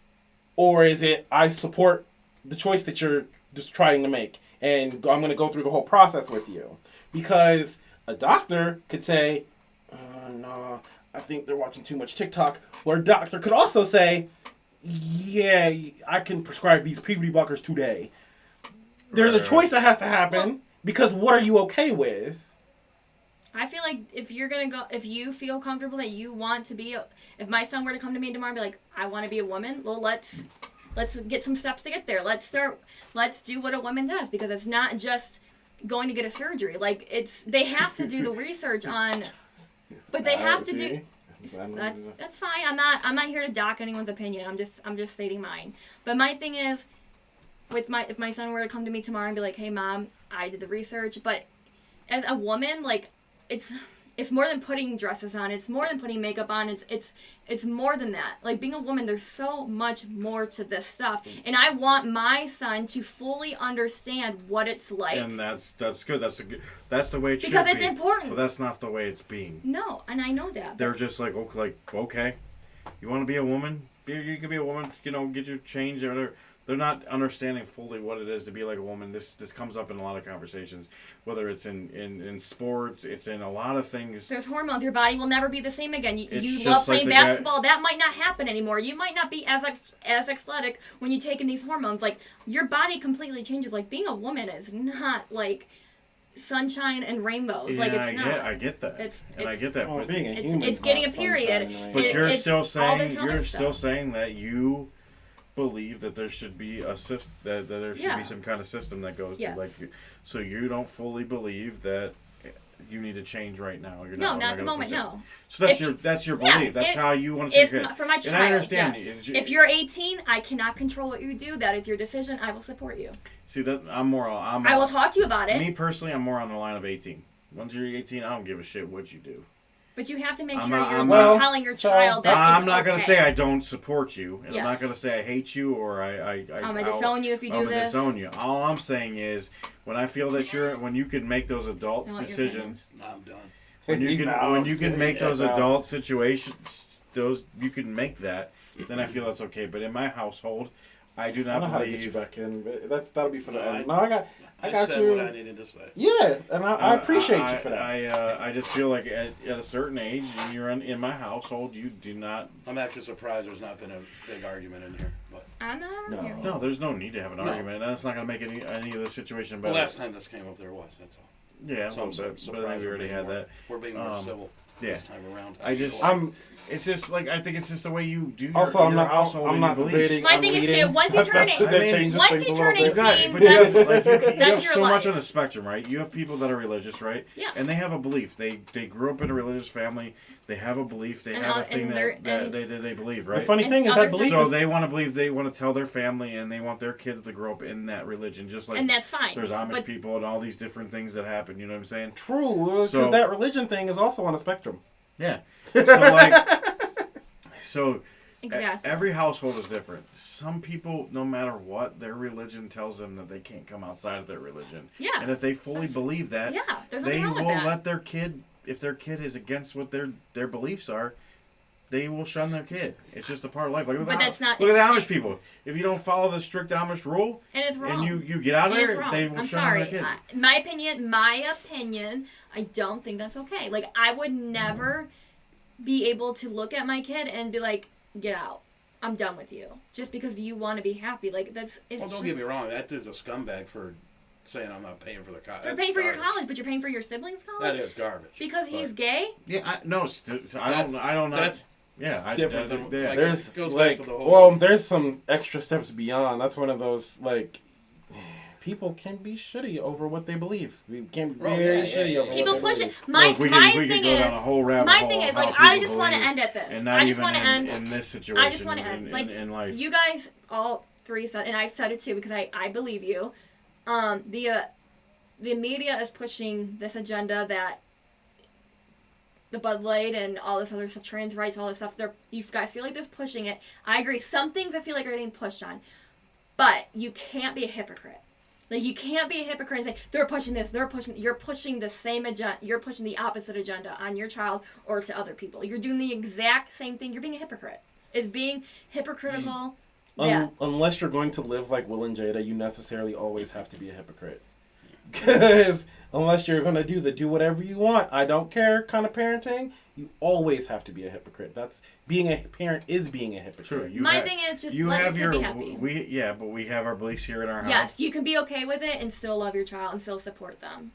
or is it I support the choice that you're just trying to make and I'm going to go through the whole process with you? Because a doctor could say, no, I think they're watching too much TikTok. Or a doctor could also say, yeah, I can prescribe these puberty blockers today. There's a Right. choice that has to happen because what are you okay with? I feel like if you're gonna go, if you feel comfortable that you want to be, if my son were to come to me tomorrow and be like, I want to be a woman, well, let's get some steps to get there. Let's do what a woman does, because it's not just going to get a surgery. Like, they have to do the research on, but they have to do. That's fine. I'm not here to dock anyone's opinion. I'm just stating mine. But my thing is, if my son were to come to me tomorrow and be like, "Hey, Mom, I did the research," but as a woman, like, it's more than putting dresses on. It's more than putting makeup on. It's more than that. Like, being a woman, there's so much more to this stuff, and I want my son to fully understand what it's like. And that's good. That's the way it should be. Because it's important. But that's not the way it's being. No, and I know that. They're just like okay, you want to be a woman? You can be a woman. Get your change or whatever. They're not understanding fully what it is to be like a woman. This comes up in a lot of conversations, whether it's in sports, it's in a lot of things. There's hormones. Your body will never be the same again. You It's love just like playing the guy- basketball. That might not happen anymore. You might not be as athletic when you take in these hormones. Like, your body completely changes. Like, being a woman is not like sunshine and rainbows. Like, it's not. I get that. I get that. Oh, But, being a human It's is getting not a period. sunshine, right? but you're it's still all saying this other stuff. that you believe that there should be that there should Yeah. be some kind of system that goes Yes. to, like, so you don't fully believe that you need to change right now. You're No, not not at the gonna moment. present- No. So that's If your you- yeah, belief. That's if- how you want to If treat your kid. for my child, And I understand. yes. If you're 18, I cannot control what you do. That is your decision. I will support you. See that I will on, talk to you about it. me personally, I'm more on the line of 18. Once you're 18, I don't give a shit what you do. But you have to make I'm sure not- you're I'm not- telling your so- child that I'm it's not gonna okay. say I don't support you, and I'm not Yes. gonna say I hate you or I'm gonna disown you if you do I'm gonna this. disown you. All I'm saying is when I feel that when you can make those adult I want your decisions, I'm done. when you can No. when you can make those Yeah, no. adult situations, you can make that, then I feel that's okay. But in my household, I do I not know how to get you believe. back in. But that'll be for the No, end. No, I got said you. what I needed to say. Yeah, and I appreciate you for that. I just feel like at a certain age, and you're in my household, you do not. I'm actually surprised there's not been a big argument in here. But I'm not. No. here. No, there's no need to have an No. argument. That's not going to make any of the situation the better. last time this came up, there was. That's all. Yeah, So I'm a little bit, but I surprised think we we're already being had more- that. We're being more Um, civil yeah. this time around. I just- It's just like I think it's just the way you do. Also, your I'm not. household I'm and not your beliefs. debating. My I'm thing is, leading. too, once you turn it- that I mean, changes once things you a turn little bit. 18, But you have, like, you That's have your so much life. on the spectrum, right? You have people that are religious, right? Yeah. And they have a belief. They grew up in a religious family. They have a belief. They And have a and thing they're- that and- they believe, The right? funny And thing is other that belief So is they want to believe. They want to tell their family, and they want their kids to grow up in that religion, just like and that's fine. there's Amish but people and all these different things that happen. You know what I'm saying? true because So- that religion thing is also on a spectrum. Yeah. So like, exactly. every household is different. Some people, no matter what, their religion tells them that they can't come outside of their religion. Yeah. And if they fully believe that, Yeah, there's they nothing wrong will with that. let their kid, if their kid is against what their beliefs are, they will shun their kid. It's just a part of life. Like, But that's not- look at the it's- Amish people. If you don't follow the strict Amish rule, And it's wrong. and you get out of And it's there, wrong. they will I'm shun sorry. their kid. My opinion, I don't think that's okay. Like, I would never be able to look at my kid and be like, get out. I'm done with you. Just because you want to be happy. Like, it's Well, don't just... get me wrong. That is a scumbag for saying I'm not paying for the college. You're paying for your college, but you're paying for your siblings' college? That is garbage. Because he's But gay? Yeah, I don't know. That's different than- yeah. like- There's it goes back like, to the whole- well, there's some extra steps beyond. That's one of those like, people can be shitty over what they believe. We can be Oh, very yeah, shitty yeah, over yeah. People what they push believe. it. My Look, we thing could go is... down a whole rabbit My hole thing of is, how like, I people just want to believe, end at this. and not I just even want to end... in this situation. I just want to end. Like, in life. you guys all three said, and I said it too because I believe you. The media is pushing this agenda that the Bud Light and all this other stuff, trans rights, all this stuff. You guys feel like they're pushing it. I agree. Some things I feel like are getting pushed on, but you can't be a hypocrite. Like, you can't be a hypocrite and say they're pushing this. You're pushing the same agenda. You're pushing the opposite agenda on your child or to other people. You're doing the exact same thing. You're being a hypocrite. It's being hypocritical. Yeah. Unless you're going to live like Will and Jada, you necessarily always have to be a hypocrite. Because unless you're going to do whatever you want, I don't care kind of parenting, you always have to be a hypocrite. That's being a parent is being a hypocrite. True. My thing is just let your kid be happy. But we have our beliefs here in our house. Yes, you can be okay with it and still love your child and still support them.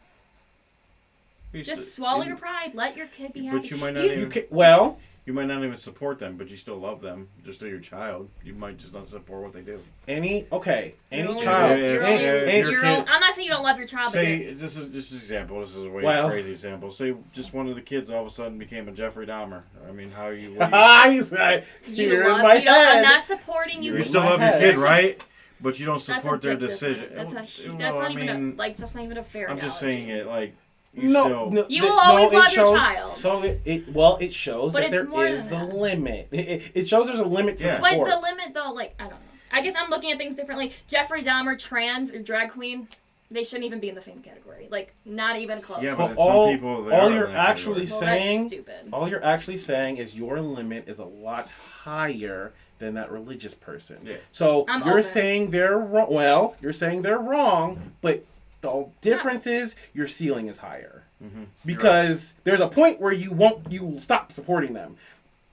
Just swallow your pride. Let your kid be happy. But you might not You- even, you might not even support them, but you still love them. They're still your child. You might just not support what they do. any You're only- child. you're Yeah, only- yeah, yeah, you're your only- kid- I'm not saying you don't love your child, but Say this is just an example. This is a way crazy example. Say just one of the kids all of a sudden became a Jeffrey Dahmer. I mean, how you? What do He's like, you here in love. my You don't, I'm head. not supporting you. you in still my love your head. kid, right? But you don't That's a support their big decision. difference. That's Well, not I even mean, that's not even a fair. I'm just analogy. saying it like. You No, still, no, You th- will no, always it love your shows- child. So it shows But that it's there more is a than that. limit. It shows there's a limit to Yeah. But support. the limit, though, like, I don't know. I guess I'm looking at things differently. Jeffrey Dahmer, trans, or drag queen, they shouldn't even be in the same category. Like, not even close. Yeah, So but some people, they all are in you're that actually category. Well, that's saying, stupid. all you're actually saying is your limit is a lot higher than that religious person. Yeah. So I'm you're open. saying they're wrong. Well, you're saying they're wrong, but the difference is your ceiling is higher. Mm-hmm. Because there's a point where you will stop supporting them.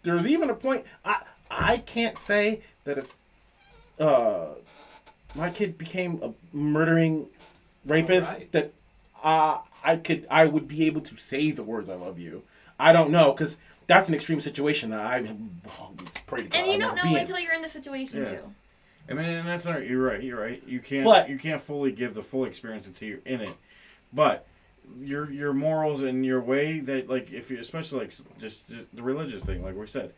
There's even a point I can't say that if my kid became a murdering rapist Alright. that I would be able to say the words "I love you." I don't know, because that's an extreme situation that I pray to God. And you I'll don't never know be in. until you're in the situation, Yeah. too. I mean, and that's not. You're right. You can't. But- you can't fully give the full experience until you're in it. But your morals and your way that, like, if you, especially like just the religious thing, like we said,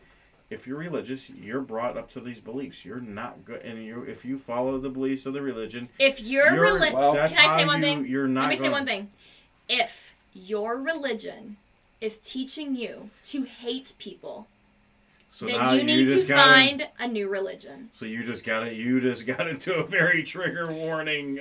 if you're religious, you're brought up to these beliefs. You're not good, and if you follow the beliefs of the religion, If you're religious... well, that's Can I say how one thing? You're not. Let me say gonna- one thing. If your religion is teaching you to hate people, So now then you need to just gotta- find a new religion. So you just got into a very trigger warning.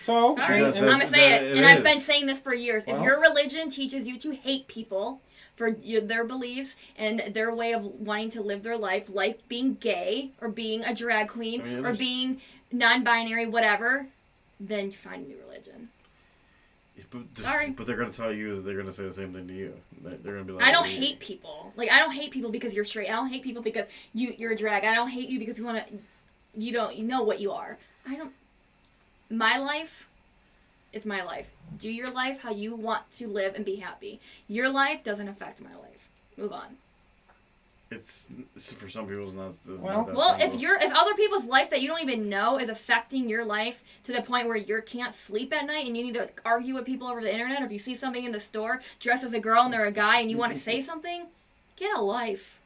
So Sorry, Yes, I'm gonna say it, it and I've been is. saying this for years. If Well- your religion teaches you to hate people for their beliefs and their way of wanting to live their life, like being gay or being a drag queen I mean, or there's- being non-binary, whatever, then find a new religion. Sorry. But they're gonna tell you that they're gonna say the same thing to you. They're gonna be like, I don't hate people. Like, I don't hate people because you're straight. I don't hate people because you're a drag. I don't hate you because you know what you are. My life is my life. Do your life how you want to live and be happy. Your life doesn't affect my life. Move on. It's for some people. It's not. It's Well- not that Well, simple. if other people's life that you don't even know is affecting your life to the point where you can't sleep at night and you need to argue with people over the internet, or if you see something in the store dressed as a girl and they're a guy and you want to say something, get a life.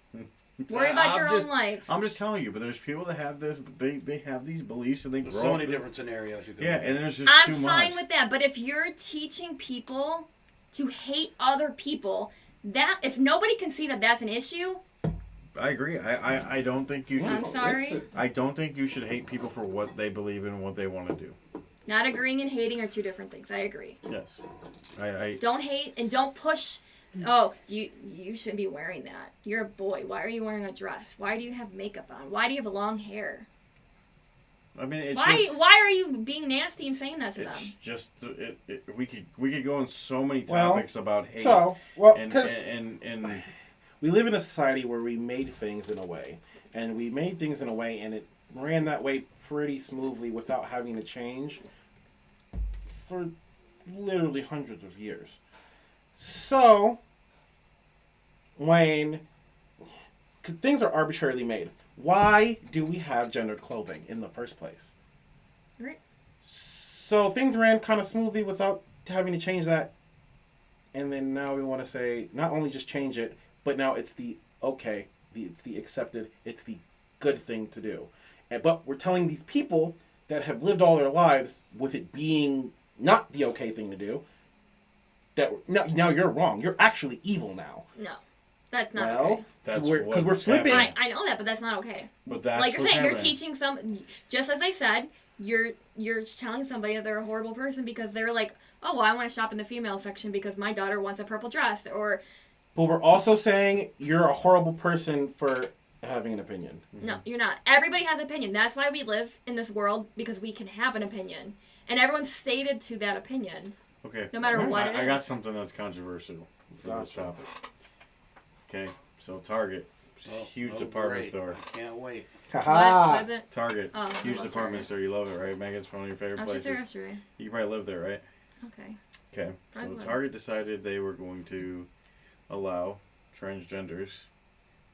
Worry about your own life. I'm just telling you, but there's people that have this. They have these beliefs and they There's grow so up many in- different scenarios you could. Yeah, look at. and there's just I'm too fine much. with that, but if you're teaching people to hate other people, that if nobody can see that that's an issue, I agree. I don't think you should. I'm sorry. I don't think you should hate people for what they believe in and what they want to do. Not agreeing and hating are two different things. I agree. Yes, I Don't hate and don't push Oh, you shouldn't be wearing that. You're a boy. Why are you wearing a dress? Why do you have makeup on? Why do you have long hair? I mean, it's Why just, why are you being nasty and saying that to them? it's just we could go on so many Well, topics about hate. So, well, and, because and we live in a society where we made things in a way, and we made things in a way, and it ran that way pretty smoothly without having to change for literally hundreds of years. So, when 'cause things are arbitrarily made, why do we have gendered clothing in the first place? Right. So things ran kind of smoothly without having to change that. And then now we want to say, not only just change it, but now it's the okay, it's the accepted, it's the good thing to do. But we're telling these people that have lived all their lives with it being not the okay thing to do, that now you're wrong. You're actually evil now. No. That's not Well, okay. That's because we're what's flipping. happening. I know that, but that's not okay. but that's Like you're what's saying, you're happening. teaching some. Just as I said, you're telling somebody that they're a horrible person because they're like, oh, well, I want to shop in the female section because my daughter wants a purple dress, or But we're also saying you're a horrible person for having an opinion. no, you're not. Everybody has an opinion. That's why we live in this world, because we can have an opinion, and everyone's stated to that opinion. Okay. No matter what it I got is. something that's controversial for this Gotcha. topic. Okay, so Target, huge Oh, department great. store. Can't wait. What was it? Target, Oh, I huge love department Target. store. You love it, right? Megan, it's one of your favorite I was just there places. yesterday. You probably live there, right? Okay. Okay. I So would. Target decided they were going to allow transgenders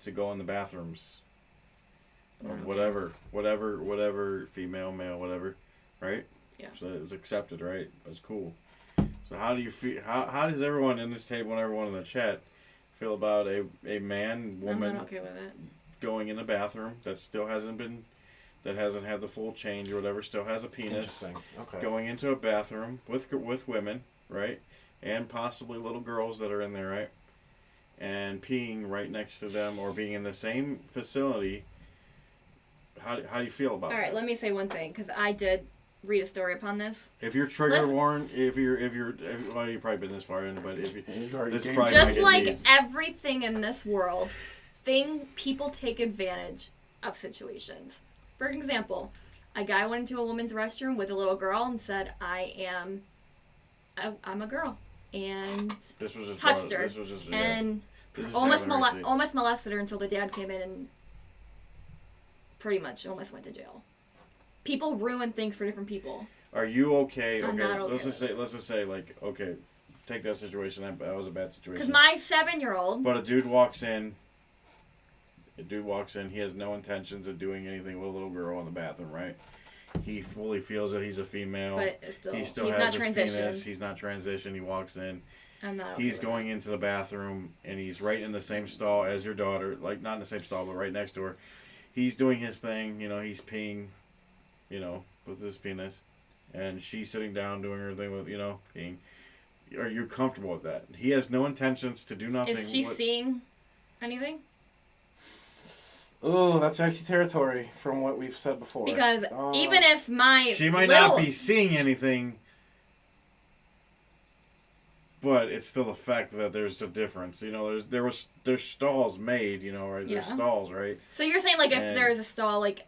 to go in the bathrooms of whatever, female, male, whatever, right? Yeah. So it's accepted, right? That's cool. So how do you feel? How does everyone in this table and everyone in the chat feel about a man, woman I'm not okay with it. going in the bathroom that still hasn't had the full change or whatever, still has a penis, Interesting. Okay. going into a bathroom with women, right, and possibly little girls that are in there, right, and peeing right next to them or being in the same facility. How do you feel about All right, that? let me say one thing, because I did read a story upon this. If you're trigger Listen. warned, well, you've probably been this far in, but if you, You already this gave- probably Just might get like these. everything in this world, people take advantage of situations. For example, a guy went into a woman's restroom with a little girl and said, I'm a girl, and This was just touched her, This was just, yeah. and This is almost happening recently. almost molested her until the dad came in and pretty much almost went to jail. People ruin things for different people. Are you okay? I'm Okay, not okay let's just with say, like, okay, take that situation. That was a bad situation. Because my 7-year-old, But a dude walks in. He has no intentions of doing anything with a little girl in the bathroom, right? He fully feels that he's a female. but it's still, He still he's has not his transitioned. penis. He's not transitioned. He walks in. I'm not. Okay He's with going into the bathroom, and he's right in the same stall as your daughter. Like, not in the same stall, but right next to her. He's doing his thing. He's peeing, with his penis. And she's sitting down doing her thing with, peeing. Are you comfortable with that? He has no intentions to do that. nothing. Is she seeing anything? Ooh, that's empty territory from what we've said before. Because even if my She might little, not be seeing anything, but it's still a fact that there's a difference. There's stalls made, right? There's Yeah. stalls, right? So you're saying, like, if And- there is a stall, like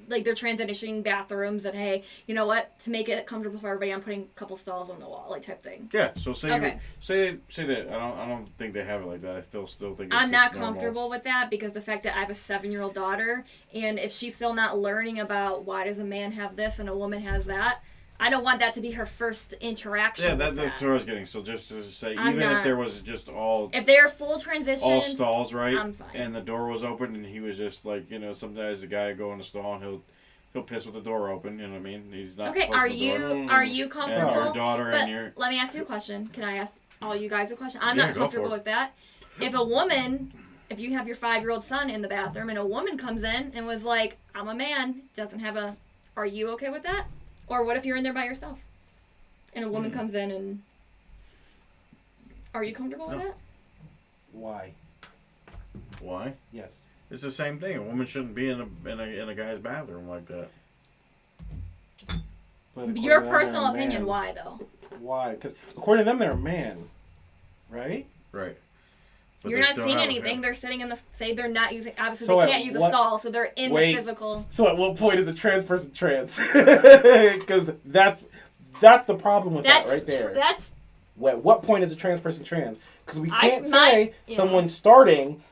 they're transitioning bathrooms, and hey, you know what? To make it comfortable for everybody, I'm putting a couple stalls on the wall, like type thing. Yeah. So say Okay. say that. I don't think they have it like that. I still think it's I'm not just normal. comfortable with that because the fact that I have a 7-year-old daughter, and if she's still not learning about why does a man have this and a woman has that, I don't want that to be her first interaction. Yeah, with that's what I was getting. So just to say, I'm even if not- there was just all If they're full transition, stalls, right? I'm fine. And the door was open, and he was just like, sometimes the guy go in the stall and he'll piss with the door open. You know what I mean? He's not. okay, close are to the door. you And comfortable? your daughter But and your. let me ask you a question. Can I ask all you guys a question? I'm Yeah, not go comfortable for it. with that. If you have your 5-year-old son in the bathroom and a woman comes in and was like, I'm a man, doesn't have a, are you okay with that? Or what if you're in there by yourself and a woman comes in and, are you comfortable with No. that? Why? Why? Yes. It's the same thing. A woman shouldn't be in a guy's bathroom like that. But according Your to them, personal they're a opinion, man. why though? Why? Because according to them, they're a man, right? Right. But You're they not still seeing have- anything. They're sitting in the. Say they're not using. Obviously, So they at can't use a what- stall, so they're in Wait. the physical. So at what point is a trans person trans? Because that's the problem with That's that right there. That's At what point is a trans person trans? Because we I- can't my- say yeah. someone starting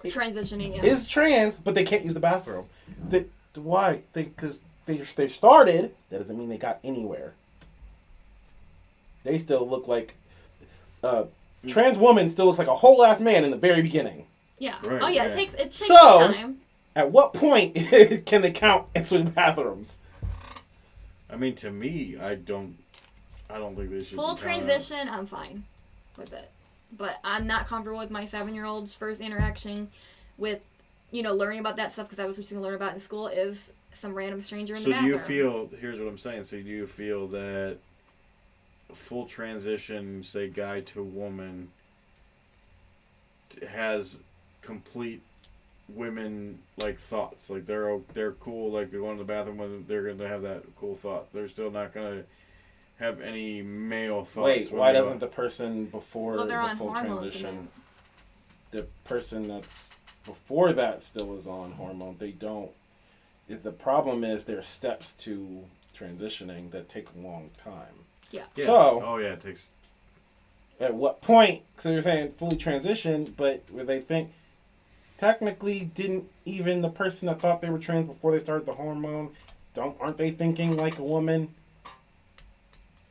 transitioning. Yeah. is trans, but they can't use the bathroom. Why? Because they started. That doesn't mean they got anywhere. They still look like trans woman still looks like a whole ass man in the very beginning. Yeah. Right, Oh yeah. yeah. It takes So- time. At what point can they count and switch bathrooms? I mean, to me, I don't think they should. Full be counted. transition, I'm fine with it. But I'm not comfortable with my 7-year-old's first interaction with, learning about that stuff because that was just going to learn about in school is some random stranger in So the do bathroom. you feel? Here's what I'm saying. So do you feel that full transition, say guy to woman, has complete women like thoughts? Like they're cool. Like they go in the bathroom when they're going to have that cool thoughts. They're still not going to have any male thoughts. Wait, when why they go- doesn't the person before Well, they're the on full hormones, transition, the person that's before that still is on hormone? They don't. The problem is there are steps to transitioning that take a long time. Yeah. Yeah. So- Oh yeah, it takes. At what point? So you're saying fully transition, but where they think technically didn't even the person that thought they were trans before they started the hormone aren't they thinking like a woman?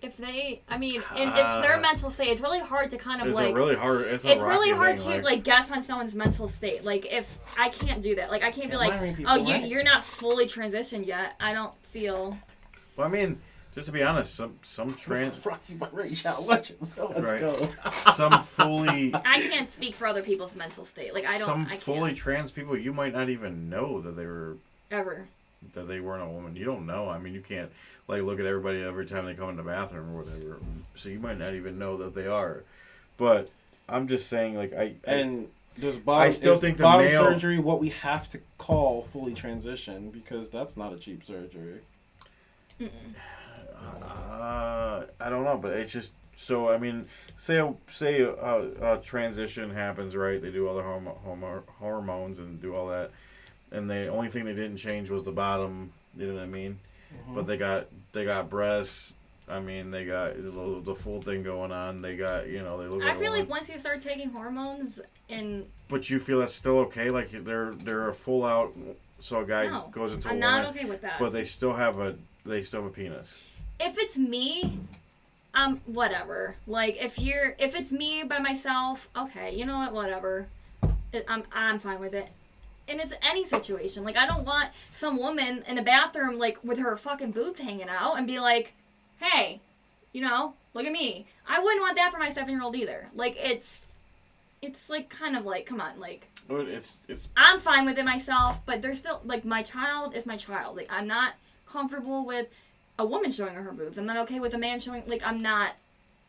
If they, I mean, and it's their mental state. It's really hard to kind of It's like. a really hard. It's Really rocky hard thing, to like guess on someone's mental state. Like if I can't do that, like I can't be like, Admiring people, oh, right? you're not fully transitioned yet. I don't feel. Well, I mean, just to be honest, some This is trans, brought to you by Rage Out Legends, so let's Right. go. some fully. I can't speak for other people's mental state. Like I don't. Some I fully can't trans people, you might not even know that they weren't a woman. You don't know. I mean, you can't like look at everybody every time they come in the bathroom or whatever. So you might not even know that they are. But I'm just saying, like And does I still is think the bottom male- surgery what we have to call fully transition because that's not a cheap surgery. I don't know, but it's just so. I mean, say a transition happens, right? They do all the hormones and do all that, and the only thing they didn't change was the bottom. You know what I mean? But they got breasts. I mean, they got the full thing going on. They got they look. I like a feel like woman. once you start taking hormones and But you feel that's still okay? Like they're a full out. So a guy no, goes into I'm a not woman, okay with that. but they still have a penis. If it's me, whatever. Like if it's me by myself, okay, you know what, whatever. I'm fine with it. And it's any situation. Like I don't want some woman in the bathroom like with her fucking boobs hanging out and be like, hey, look at me. I wouldn't want that for my 7-year-old either. Like it's like kind of like, come on, like But it's I'm fine with it myself, but there's still like my child is my child. Like I'm not comfortable with a woman showing her boobs. I'm not okay with a man showing. Like I'm not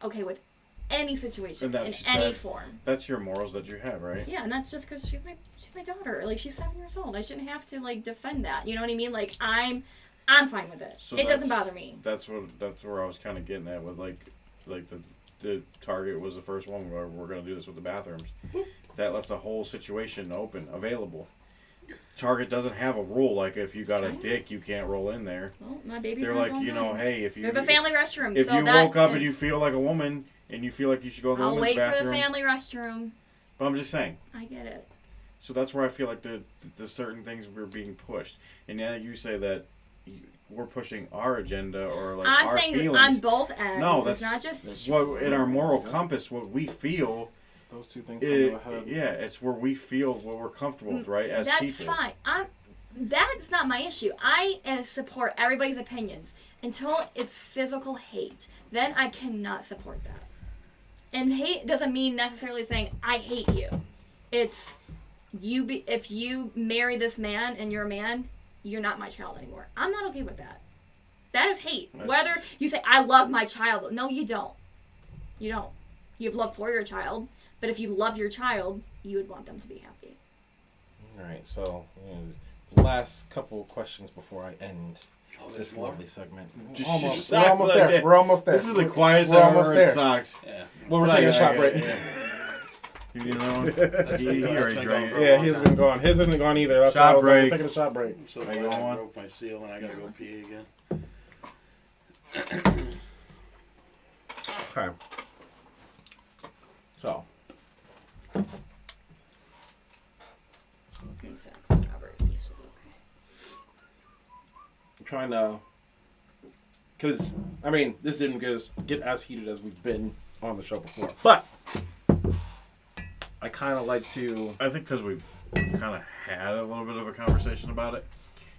okay with any situation And in that's- any that's- form. that's your morals that you have, right? Yeah, and that's just because she's my daughter. Like she's 7 years old. I shouldn't have to like defend that. You know what I mean? Like I'm fine with it. So It doesn't that's- bother me. That's where I was kind of getting at with like the Target was the first one where we're gonna do this with the bathrooms. That left the whole situation open, available. Target doesn't have a rule like if you got a dick you can't roll in there. Well, my baby's They're not like, going in. hey, if you They're the family restroom. if so you that woke up and is- you feel like a woman and you feel like you should go in the I'll women's wait for bathroom. the family restroom. But I'm just saying. I get it. So that's where I feel like the certain things were being pushed, and now you say that we're pushing our agenda or like I'm our saying feelings. on both ends. No, it's that's not just what in our moral compass. What we feel, Those two things come to a head. yeah, it's where we feel what we're comfortable with, right? As That's people. fine. That's not my issue. I support everybody's opinions until it's physical hate. Then I cannot support that. And hate doesn't mean necessarily saying I hate you. It's if you marry this man and you're a man, you're not my child anymore. I'm not okay with that. That is hate. Whether you say I love my child, no, you don't. You don't. You have love for your child, but if you love your child, you would want them to be happy. All right, so last couple of questions before I end this more? lovely segment. Just Almost, suck we're almost like there. that. We're almost there. This is the quietest We're I've almost ever there. sucks. Yeah. Well, we're taking a shot Okay, break. yeah. You need another one? That's He been going- already that's been drank going it. for a Yeah, long his time. been gone. His isn't gone either. That's Shot why I was like, break. taking a shot break. I'm so Are glad you I going on? broke my seal and I gotta go pee again. Okay. So, I'm trying to, because I mean, this didn't get as heated as we've been on the show before, but I kind of like to. I think because we've kind of had a little bit of a conversation about it,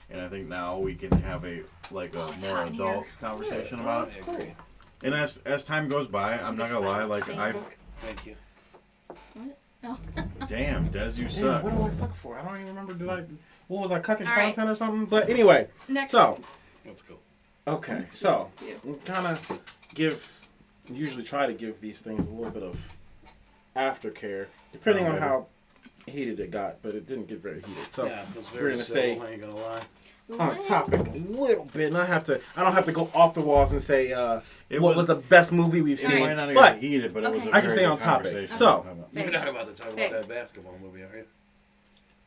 and I think now we can have a more hot in adult here. conversation about I it. agree. And as time goes by, I'm not gonna lie, like I Thank you. Oh. damn, Des, you Yeah, suck. what do I suck for? I don't even remember. What was I cooking All right. content or something? But anyway, Next. so Let's go. okay, so we kind of usually try to give these things a little bit of aftercare, depending on how heated it got, but it didn't get very heated. So Yeah, it was we're very gonna civil, stay I ain't gonna lie. on topic a little bit, and I don't have to go off the walls and say It what was the best movie we've It seen. might not have But got heated, but it was Okay. a I can very stay good on topic. conversation. So- You're not about to talk Hey. about that basketball movie, are you?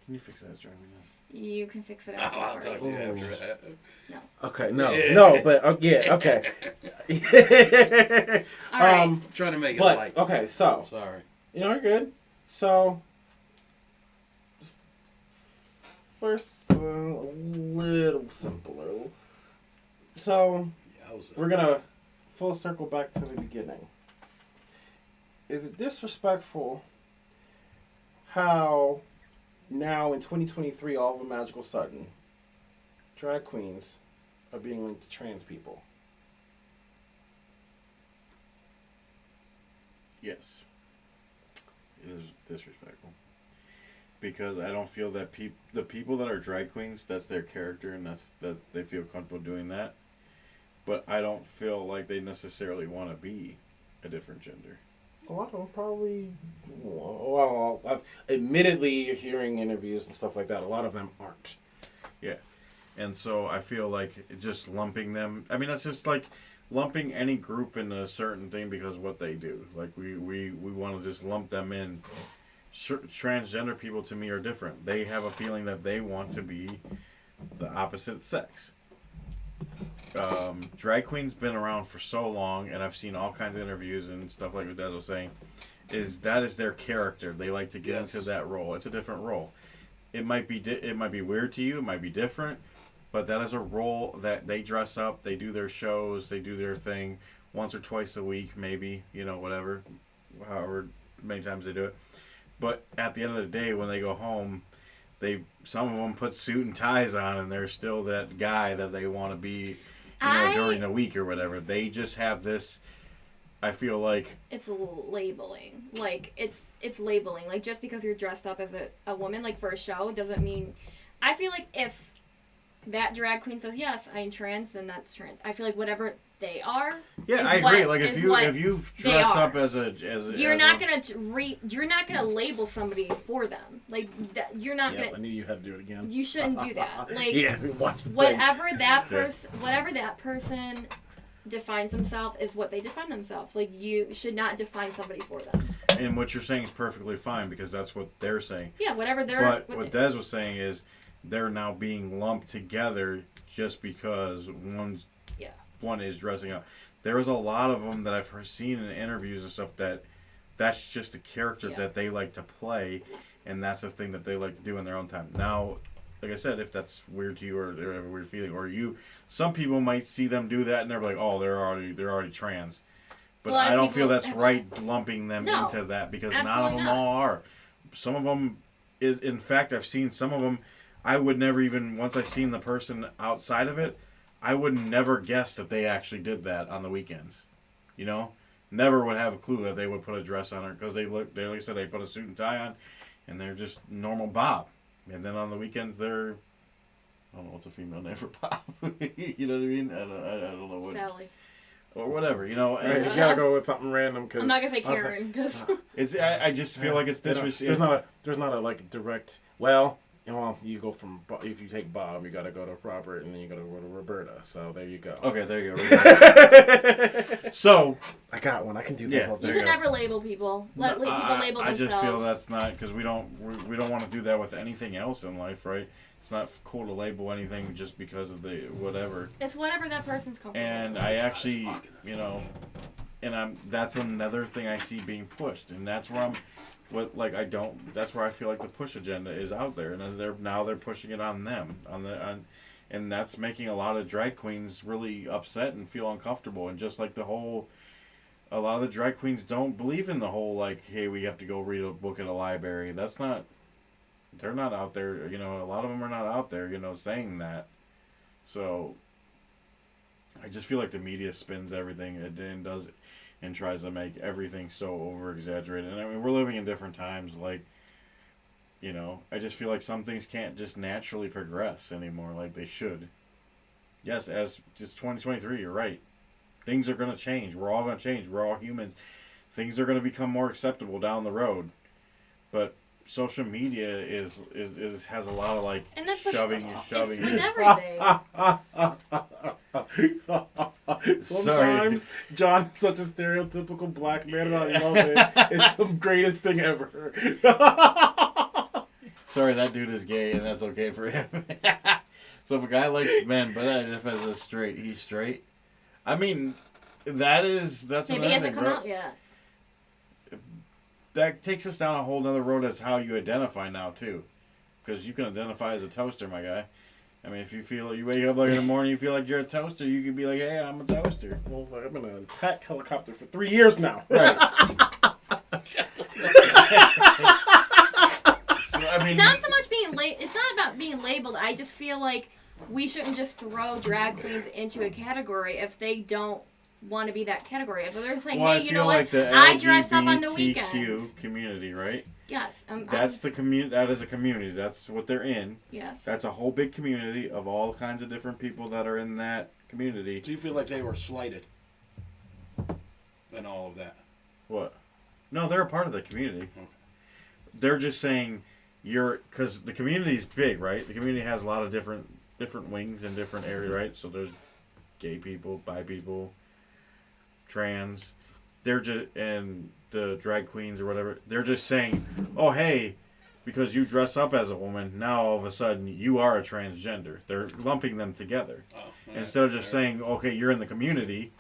Can you fix that? It's driving me nuts. You can fix it Oh, after. I'll talk to you Ooh. after that. okay, no, Yeah. no, but yeah, okay. All right. I'm trying to make it But light. okay, so Sorry. you're good. So first, a little simpler. So Yeah, I was. we're gonna full circle back to the beginning. Is it disrespectful how now in 2023, all of a magical sudden, drag queens are being linked to trans people? Yes. It is disrespectful. Because I don't feel that the people that are drag queens, that's their character and that they feel comfortable doing that. But I don't feel like they necessarily want to be a different gender. A lot of them probably, well, admittedly, you're hearing interviews and stuff like that. A lot of them aren't. Yeah. And so I feel like just lumping them, I mean, that's just like lumping any group in a certain thing because of what they do. Like we want to just lump them in. Transgender people to me are different. They have a feeling that they want to be the opposite sex. Drag queen's been around for so long, and I've seen all kinds of interviews and stuff like what Des was saying. That is their character. They like to get Yes. into that role. It's a different role. It might be weird to you. It might be different, but that is a role that they dress up. They do their shows. They do their thing once or twice a week, maybe, whatever, however many times they do it. But at the end of the day, when they go home, some of them put suit and ties on, and they're still that guy that they want to be, during the week or whatever. They just have this. I feel like It's a little labeling. Like it's labeling. Like just because you're dressed up as a woman, like for a show, doesn't mean. I feel like if that drag queen says yes, I'm trans, then that's trans. I feel like whatever they are. yeah, is I agree. what- Like is if you what they dress are. up as a You're not gonna label somebody for them. Like that, you're not Yeah, I gonna. knew you had to do it again. You shouldn't do that. Like Yeah, watch the thing. whatever that person defines themselves is what they define themselves. Like you should not define somebody for them. And what you're saying is perfectly fine because that's what they're saying. Yeah, whatever they're. But what Des was saying is they're now being lumped together just because one is dressing up. There is a lot of them that I've seen in interviews and stuff that's just a character that they like to play, and that's the thing that they like to do in their own time. Now, like I said, if that's weird to you or they have a weird feeling, or some people might see them do that and they're like, oh, they're already trans. But A lot of I don't people feel that's have- right lumping them No, into that because not of absolutely them not. all are. Some of them is, in fact, I've seen some of them. I would never even, once I seen the person outside of it, I would never guess that they actually did that on the weekends. Never would have a clue that they would put a dress on her because like I said, they put a suit and tie on, and they're just normal Bob. And then on the weekends, they're, I don't know what's a female name for Bob. You know what I mean? I don't know what. Sally. Or whatever, Right, and you gotta go with something random because I'm not gonna say Karen because it's. I just feel like it's there's disrespectful. not a like direct. Well, Well, you go from if you take Bob, you gotta go to Robert, and then you gotta go to Roberta. So there you go. Okay, there you go. So I got one. I can do this Yeah. all You day. should never label people. Let people label I themselves. just feel that's not because we don't want to do that with anything else in life, right? It's not cool to label anything just because of the whatever. It's whatever that person's comfortable And with. I actually, that's another thing I see being pushed, and that's where that's where I feel like the push agenda is out there, and they're pushing it on them, and that's making a lot of drag queens really upset and feel uncomfortable, and just like a lot of the drag queens don't believe in the whole like, hey, we have to go read a book at a library. They're not out there, a lot of them are not out there, saying that. So I just feel like the media spins everything and does it and tries to make everything so over exaggerated. And I mean, we're living in different times. Like, I just feel like some things can't just naturally progress anymore like they should. Yes, as it's 2023, you're right. Things are going to change. We're all going to change. We're all humans. Things are going to become more acceptable down the road. But social media has a lot of like And that's shoving. It's with everything. Sometimes John's such a stereotypical black man, and I love it. It's the greatest thing ever. Sorry, that dude is gay, and that's okay for him. So if a guy likes men, but if as a straight, he's straight. I mean, that's Maybe another he hasn't thing, come bro. out yet. That takes us down a whole nother road as how you identify now too, because you can identify as a toaster, my guy. I mean, if you wake up like in the morning, you feel like you're a toaster, you could be like, hey, I'm a toaster. Well, I've been an attack helicopter for 3 years now. Right. So, I mean, Not so much being it's not about being labeled. I just feel like we shouldn't just throw drag queens into a category if they don't want to be that category. If they're saying, well, hey, I you feel know like what? the I dress up on the LGBTQ weekends. community, right? Yes. That's the community. That is a community. That's what they're in. Yes. That's a whole big community of all kinds of different people that are in that community. Do you feel like they were slighted in all of that? What? No, they're a part of the community. They're just saying because the community is big, right? The community has a lot of different wings in different areas, right? So there's gay people, bi people, trans. And the drag queens or whatever. They're just saying, oh, hey, because you dress up as a woman, now all of a sudden you are a transgender. They're lumping them together. Oh, Instead of just saying, okay, you're in the community,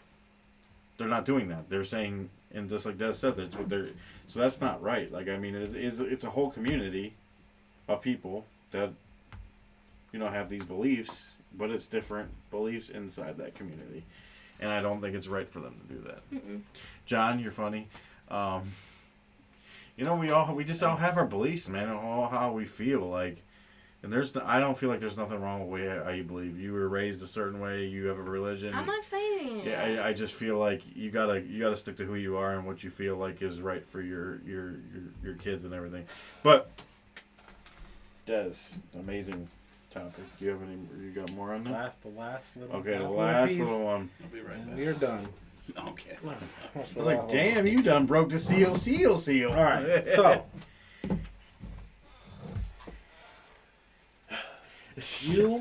they're not doing that. They're saying, and just like Des said, that's what they're. So that's not right. Like, I mean, it's a whole community of people that, have these beliefs, but it's different beliefs inside that community. And I don't think it's right for them to do that. Mm-mm. John, you're funny. We just all have our beliefs, man, and all how we feel. Like, and I don't feel like there's nothing wrong with how you believe. You were raised a certain way. You have a religion. I'm not saying. Yeah, I just feel like you gotta stick to who you are and what you feel like is right for your kids and everything. But Des, amazing topic. Do you have any? You got more on that? The last little. Okay, the last last piece, little one. I'll be right and back. we're done. Okay. I was like, damn, you done broke the seal. All right, so you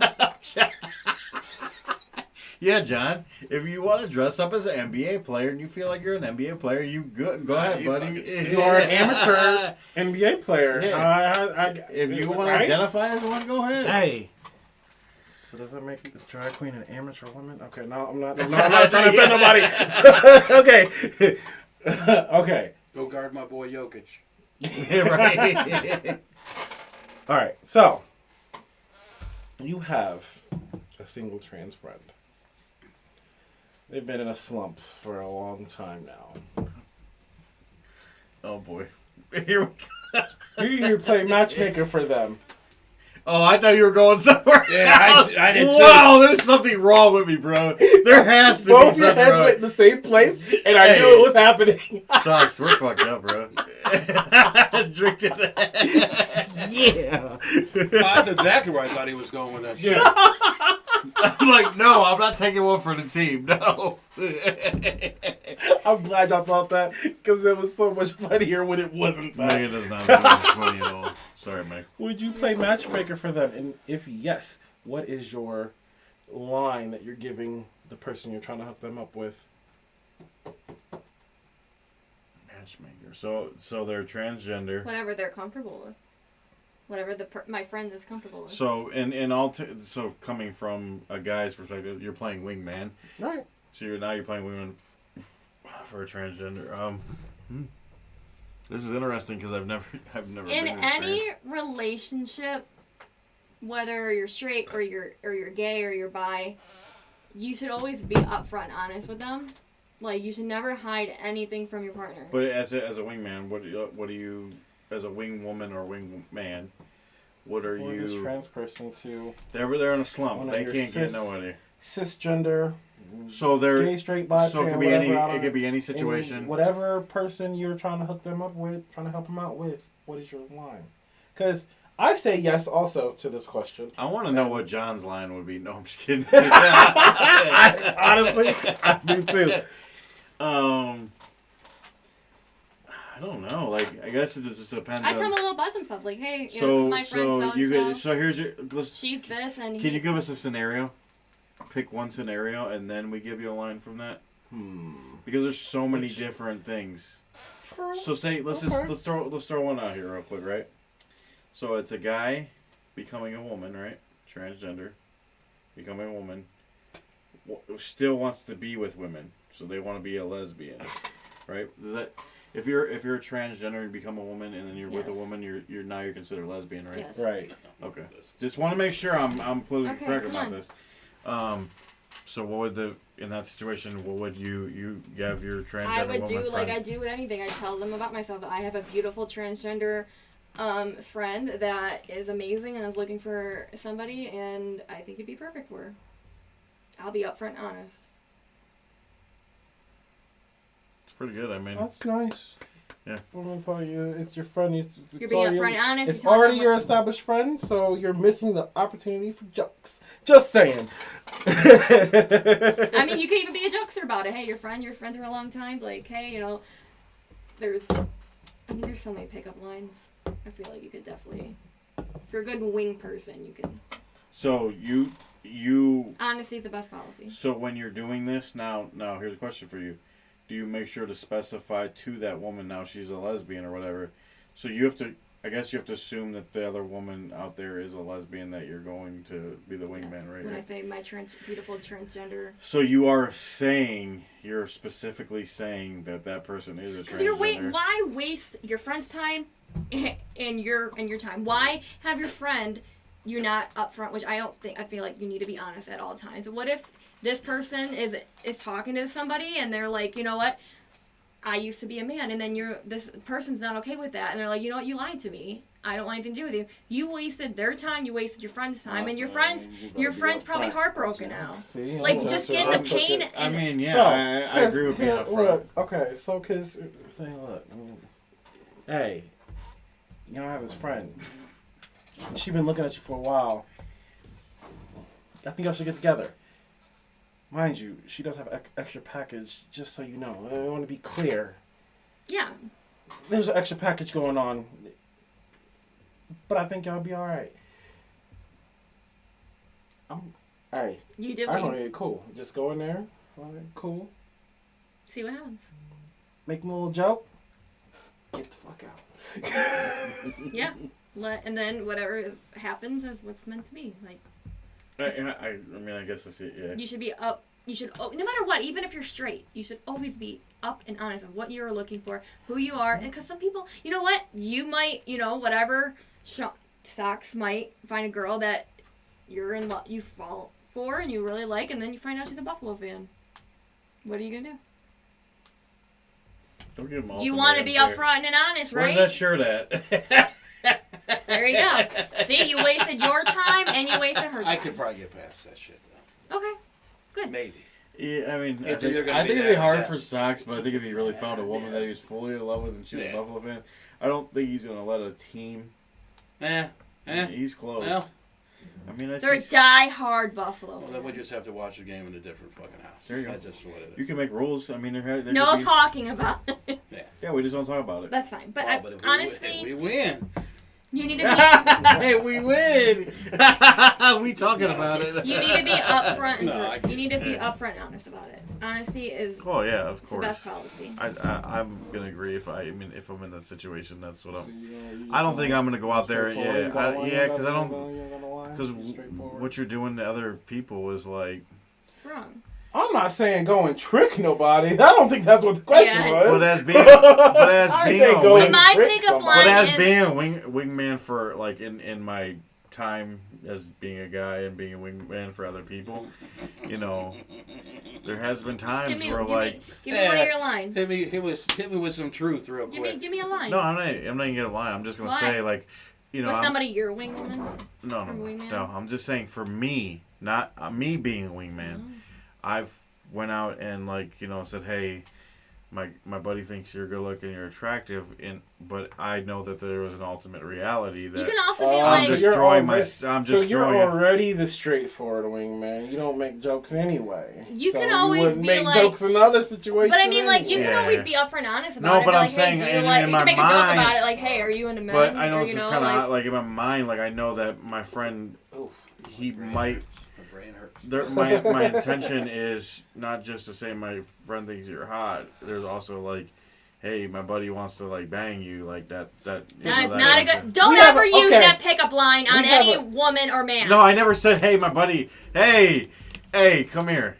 Yeah, John. If you want to dress up as an NBA player and you feel like you're an NBA player, you go ahead, you buddy. fucking- you are an amateur NBA player. Yeah. If you want to right? identify as one, go ahead. Hey. So does that make a drag queen an amateur woman? Okay, no, I'm not trying to offend nobody. Okay. Okay. Go guard my boy Jokic. Right. All right. So you have a single trans friend. They've been in a slump for a long time now. Oh boy. Here we go. You play matchmaker for them. Oh, I thought you were going somewhere. Yeah, I did too. Wow, there's something wrong with me, bro. There has to Both be your something heads wrong. went in the same place, and I Hey. knew it was happening. Sucks. We're fucked up, bro. Drink to that. Yeah. That's exactly where I thought he was going with that shit. I'm like, no, I'm not taking one for the team. No. I'm glad y'all thought that because it was so much funnier when it wasn't that. Megan does not think that's funny at all. Sorry, Meg. Would you play matchmaker for them? And if yes, what is your line that you're giving the person you're trying to hook them up with? Matchmaker. So they're transgender. Whatever they're comfortable with. Whatever my friend is comfortable with. So so coming from a guy's perspective, you're playing wingman. Right. So you're playing wingman for a transgender. This is interesting because I've never In been any experienced. relationship, whether you're straight or you're gay or you're bi, you should always be upfront and honest with them. Like, you should never hide anything from your partner. But as a wingman, what do you as a wing woman or wing man? What are For you? this trans person to They're in a slump. One of They your can't get nobody. cisgender, So they're gay, straight, bi, so it pan, could be whatever, any. I don't It could be any know. situation. Whatever person you're trying to hook them up with, trying to help them out with, what is your line? Because I say yes also to this question. I want to know what John's line would be. No, I'm just kidding. Honestly, I do too. I don't know. Like, I guess it just depends. I tell them on... a little about themselves. Like, hey, this So is my friend so you so-and-so. get, so here's your. She's this and Can you give us a scenario? Pick one scenario, and then we give you a line from that. Because there's so many different things. So say let's throw one out here real quick, right? So it's a guy becoming a woman, right? Transgender, becoming a woman, still wants to be with women, so they want to be a lesbian, right? Does that if you're a transgender and become a woman and then you're with a Yes. woman, you're now you're considered lesbian, right? Yes. Right. Okay. Just want to make sure I'm politically Okay, correct come about on. this. So what would in that situation, what would you have your transgender I would woman do like friend? I do with anything. I tell them about myself. I have a beautiful transgender friend that is amazing and is looking for somebody, and I think it'd be perfect for her. I'll be upfront and honest. It's pretty good. I mean, That's nice. Yeah. I'm gonna tell you, it's your friend. It's You're being already- upfront and honest. It's you're telling already them your established friend, so you're missing the opportunity for jokes. Just saying. I mean, you could even be a jokester about it. Hey, you're friends for a long time. Like, hey, there's so many pickup lines. I feel like you could definitely, if you're a good wing person, you can. so you Honesty is the best policy. so when you're doing this now here's a question for you. Do you make sure to specify to that woman now she's a lesbian or whatever? So you have to, I guess you have to assume that the other woman out there is a lesbian that you're going to be the wingman, Yes. right? When I say my beautiful transgender. So you're specifically saying that person is a Because transgender. why waste your friend's time and your time? Why have your friend you're not upfront? Which I feel like you need to be honest at all times. What if this person is talking to somebody and they're like, you know what? I used to be a man, and then this person's not okay with that, and they're like, you know what? You lied to me. I don't want anything to do with you. You wasted their time. You wasted your friend's time, and your friend's probably heartbroken now. See, Like, so- just so get I the took pain it- and I mean, yeah, So, I agree with being here, upfront. look, okay, so because look, I mean, hey, you don't have his friend. She been looking at you for a while. I think y'all should get together. Mind you, she does have extra package. Just so you know, I want to be clear. yeah. There's an extra package going on, but I think y'all be all right. Hey, You did I what don't you need cool. Just go in there, all right, cool. see what happens. Make me a little joke. Get the fuck out. Yeah. And then whatever happens is what's meant to be. Like, I mean, I guess I see it, yeah. you should be up. You should, no matter what, even if you're straight, you should always be up and honest of what you're looking for, who you are. And because some people, you know what? You might, whatever, Socks might find a girl that you're in love, you fall for and you really like, and then you find out she's a Buffalo fan. What are you going to do? Don't give them You want to be upfront and honest, Where's right? that shirt at? There you go. See, you wasted your time and you wasted her time. I could probably get past that shit though. Okay. Good. Maybe. Yeah, I mean, It's either gonna I be think it'd that be or hard that. for Sox, but I think if he really found a woman that he was fully in love with and she was a Yeah. Buffalo fan, I don't think he's gonna let a team. He's close. Well, I mean, that's They're just, die-hard Buffalo Well, then we fans. just have to watch the game in a different fucking house. There you go. That's just what it is. you can make rules. I mean, there No could be- talking about it. Yeah, we just don't talk about it. That's fine. But, Well, but if honestly, we win. you need to be Hey, we win. We talking about it. you need to be upfront and No, I you need to be upfront and honest about it. Honesty is Oh yeah, of the course. best policy. I'm gonna agree if I'm in that situation. That's what So I'm. you just I don't think I'm gonna go out there. straightforward, you gotta lie, you Because I gotta- don't. you gotta lie, Because be straightforward. what you're doing to other people is like. It's wrong. I'm not saying go and trick nobody. I don't think that's what the question Yeah. was. But as being, but as I being ain't a going wing, to My trick pickup somebody. line- but as is- being a wingman for like in my time as being a guy and being a wingman for other people, you know, there has been times Give me, where give like. me, give me one of your lines. Hit me with some truth real Give quick. me a line. No, I'm not gonna lie. I'm just gonna Why? say like, you know, Was I'm- somebody your wing woman? no, or wingman? no. I'm just saying for me, not me being a wingman. Oh. I've went out and like, you know, said, hey, my buddy thinks you're good looking, you're attractive, but I know that there was an ultimate reality that You can also be Oh, like, so just you're destroying my. already- I'm So just you're destroying. already the straightforward wingman. You don't make jokes anyway. You so can always wouldn't be make like- jokes in other situations. but I mean, like, you anyway. can Yeah. always be upfront and honest No, about it. but Be I'm like, saying hey, do in- you like? in You my can make a joke mind- about it, like, hey, are you into men? But I know Or, it's you just know, kind like, of like in my mind, like I know that my friend, Oof, he my brain might. hurts. My brain hurts. My intention is not just to say my friend thinks you're hot. There's also like, hey, my buddy wants to like bang you, like that. You That know, is that not a kind of good. Don't We have ever a- use okay. that pickup line on We have any a- woman or man. No, I never said, hey, my buddy. Hey, come here.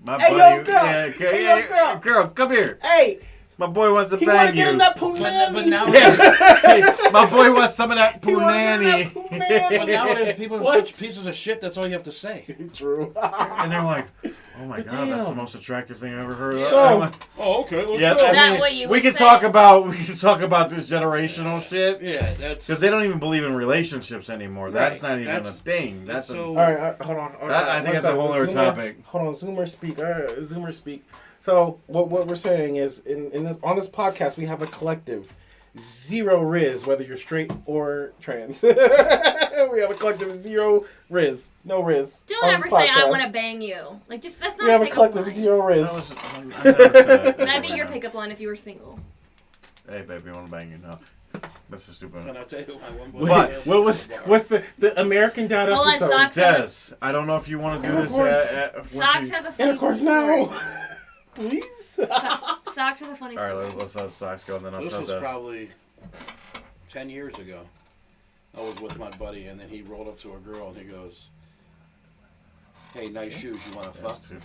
My Hey, yo, buddy. girl. Yeah, Hey, yo, girl. come here. Hey, My boy wants to he want to bang get you. in that punani. But now, Hey, my boy wants some of that He wanna get in that punani. punani. but nowadays people are What? such pieces of shit. That's all you have to say. True. And they're like, oh my god, that's the Damn. most attractive thing I've ever heard of. So- I'm like, Oh, okay. Let's yeah, go. I that mean, what you we would can say? talk about this generational shit. Yeah, that's Because they don't even believe in relationships anymore. That's Right. not even That's- a thing. That's so- All right, hold on. I think that's a whole other topic. Hold on, Zoomer speak. All right, Zoomer speak. So what we're saying is, in this on this podcast, we have a collective, zero Riz, whether you're straight or trans. We have a collective of zero Riz, no Riz. Don't on ever this say I podcast. want to bang you. Like, just that's not We have a pickup collective line. zero Riz. I never said that. That'd be your pickup line if you were single. Hey, baby, I want to bang you now. That's a stupid And one. I'll tell you my one boy. What what's the American Dad Hold on, episode? Socks. Des, I don't know if you want to do And of this course- once Socks you- has a funny And of course story. now, please. Socks has a funny All story. right, let's have Socks go, and then I'll This tell was Des. probably 10 years ago. I was with my buddy, and then he rolled up to a girl, and he goes, "Hey, nice shoes. You want to fuck?" That's too-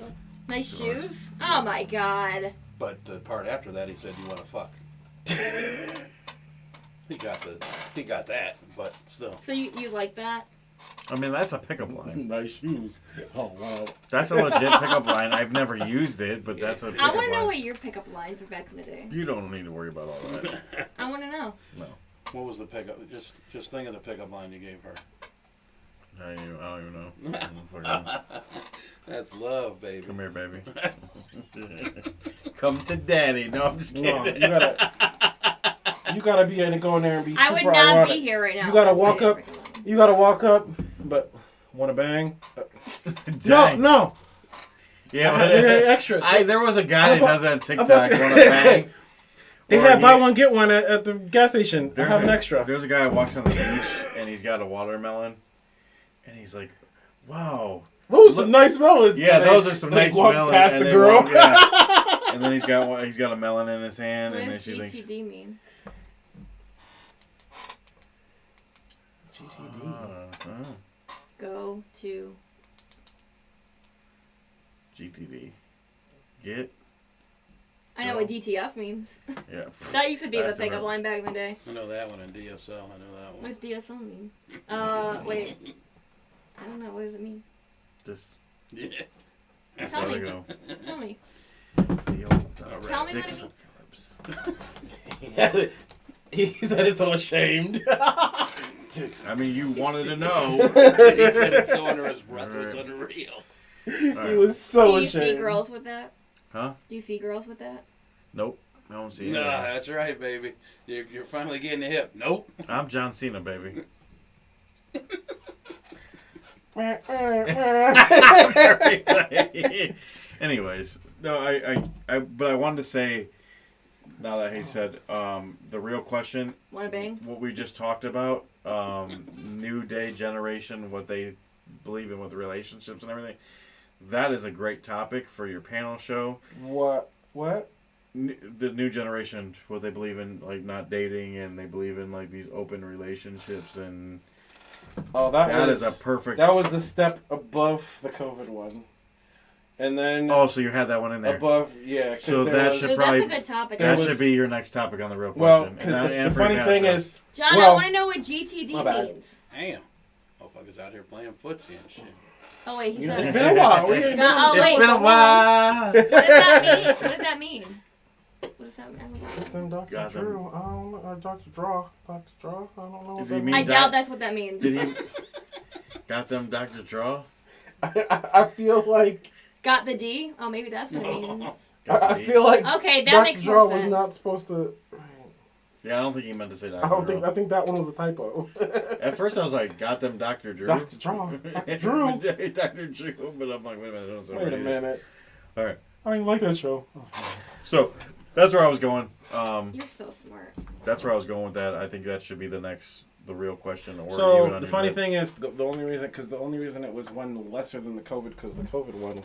Nice shoes. Oh my god. But the part after that, he said, "You want to fuck?" He got that, but still. So you like that? I mean, that's a pickup line. Nice shoes. Oh wow. That's a legit pickup line. I've never used it, but that's a pickup I want to know line. what your pickup lines were back in the day. You don't need to worry about all that. I want to know. No. What was the pickup? Just think of the pickup line you gave her. I don't even know. I don't fucking know. That's love, baby. Come here, baby. Come to daddy. No, I'm just No, kidding. you gotta be able to go in there and be. I would super not ironic. be here right now. You gotta if that's walk my up. pickup line. You gotta walk up, but want to bang? Dang. No. Yeah, Extra. there was a guy that does that on about TikTok. to- Want to bang? They Or have he- buy one get one at the gas station. I There's have an extra. There's a guy who walks on the beach and he's got a watermelon, and he's like, "Wow, Those are some nice melons. yeah, And those they- are some they nice walk melons." past and the they girl. walk- yeah. And then he's got a melon in his hand, What and then does she thinks GTD mean? Go to. GTD. Get I know what DTF means. yeah. That used to be the That's the pickup word. line back in the day. I know that one in DSL. I know that one. What does DSL mean? Wait. I don't know. What does it mean? Just Yeah. that's Tell how me. to go. Tell me. The old Tell me what it Dixon means. Phillips. He said it's so ashamed. I mean, you wanted to know. He said it so under his breath. It was Alright. unreal. He was so Do you ashamed. see girls with that? Huh? Do you see girls with that? Nope. I don't see it. Nah, that's right, baby. You're finally getting the hip. Nope. I'm John Cena, baby. Anyways, no, but I wanted to say, now that he said, the real question, Wanna bang? what we just talked about, new day generation, what they believe in with relationships and everything. That is a great topic for your panel show. What? The new generation, what they believe in, like not dating, and they believe in like these open relationships, and Oh, that is a perfect. That was the step above the COVID one, and then Oh, so you had that one in there. above, yeah. 'cause So there that was- should So probably- that's a good topic. There That was- should be your next topic on the real Well, question. because And the for your funny panel thing show. is, John, well- I want to know what GTD My bad. means. Damn. Motherfuckers out here playing footsie and shit. Oh wait, he you know, said. it's been a while. We ain't No, oh, been- wait. It's been a while. What does that mean? What does that mean? What does that mean? Then Dr. Got them. Drew, I don't know, or Dr. Draw, I don't know what Does that he means. mean I that- doubt that's what that means. Did he got them Dr. Draw? I feel like Got the D? Oh, maybe that's what it means. I feel like Okay, that Dr. makes Draw more was sense. not supposed to. Yeah, I don't think he meant to say Dr. I don't Draw. think that one was a typo. At first, I was like, "Got them, Dr. Drew." Dr. Draw, Dr. Drew. Dr. Drew. But I'm like, wait a minute. Don't say Wait a right. minute, All right. I don't even like that show. So that's where I was going. You're so smart. That's where I was going with that. I think that should be the real question. Or So even on the your funny list. thing is, the only reason it was one lesser than the COVID, because the COVID one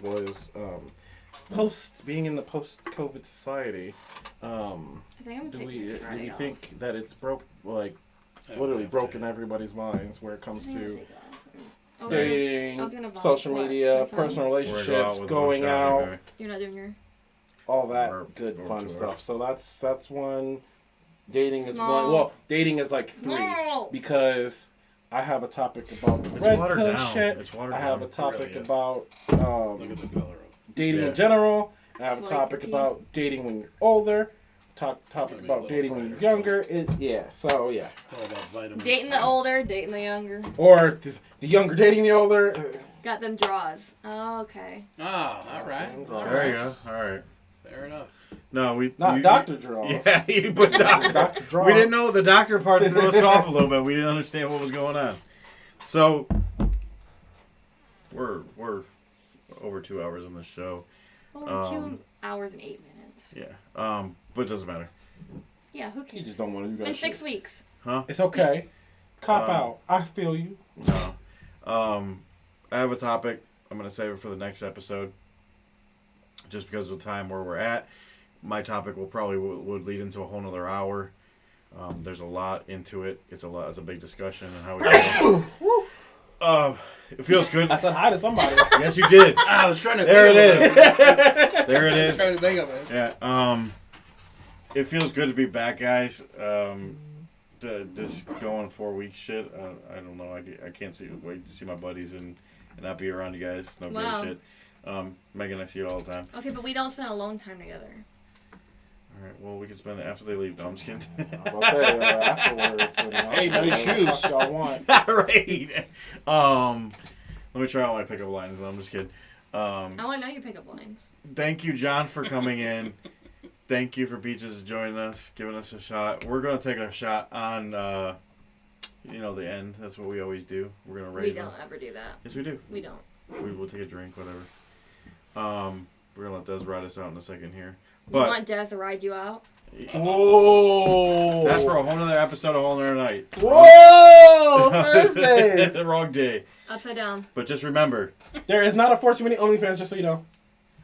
was being in the post-COVID society. I think I'm Do taking we this do Friday we off. think that it's literally Yeah, broken everybody's minds where it I comes think I'm to gonna take it off. Oh, dating, I was gonna social what? media, My phone? personal We're gonna go relationships, with going one shot out, anyway. You're not doing your. all that Or good going fun to stuff. ours. So that's one. Dating is Small. one. Well, dating is like three Small. because I have a topic about the It's red watered pill down. shit. It's watered I have a down. topic It really is. about Look at the color of dating Yeah. in general. I have It's a like topic pee. about dating when you're older. Topic Maybe a about little dating when you're brighter, younger. So yeah. It's all about vitamins. Dating the older, dating the younger. Or the younger dating the older. Got them draws. Oh, okay. Ah, all right. All There right. you go. All right. Fair enough. No, we Not you- Dr. Draws. Yeah, you put doctor. Dr. Draw. We didn't know the doctor part threw us off a little bit. We didn't understand what was going on. So we're over 2 hours on the show. Over 2 hours and 8 minutes. Yeah. But it doesn't matter. Yeah, who You cares? just don't want to do It's that been shit. 6 weeks. It's okay. Cop Um, out. I feel you. No. I have a topic. I'm gonna save it for the next episode. Just because of the time where we're at. My topic will probably would lead into a whole nother hour. There's a lot into it. It's a big discussion and how we go. It feels good. I said hi to somebody. Yes, you did. I was trying to There it think of is. There it I was is. trying to think of it. Yeah. It feels good to be back, guys. This going 4 weeks shit. I don't know. I can't wait to see my buddies and not be around you guys. No Wow. great shit. Megan, I see you all the time. Okay, but we don't spend a long time together. All right. Well, we can spend it after they leave. No, I'm just kidding. I'll say afterwards. And Hey, nice shoes. What y'all want? All right. Let me try all my pickup lines. No, I'm just kidding. I want to know your pickup lines. Thank you, John, for coming in. Thank you for Peaches joining us, giving us a shot. We're gonna take a shot on, the end. That's what we always do. We're gonna We raise don't them. ever do that. Yes, we do. We don't. We will take a drink, whatever. We're gonna let Des ride us out in a second here. You But want Des to ride you out? Whoa! that's for a whole nother episode, a whole nother night. Whoa! Thursdays. Wrong day. Upside down. But just remember, There is not a 14-minute OnlyFans, just so you know.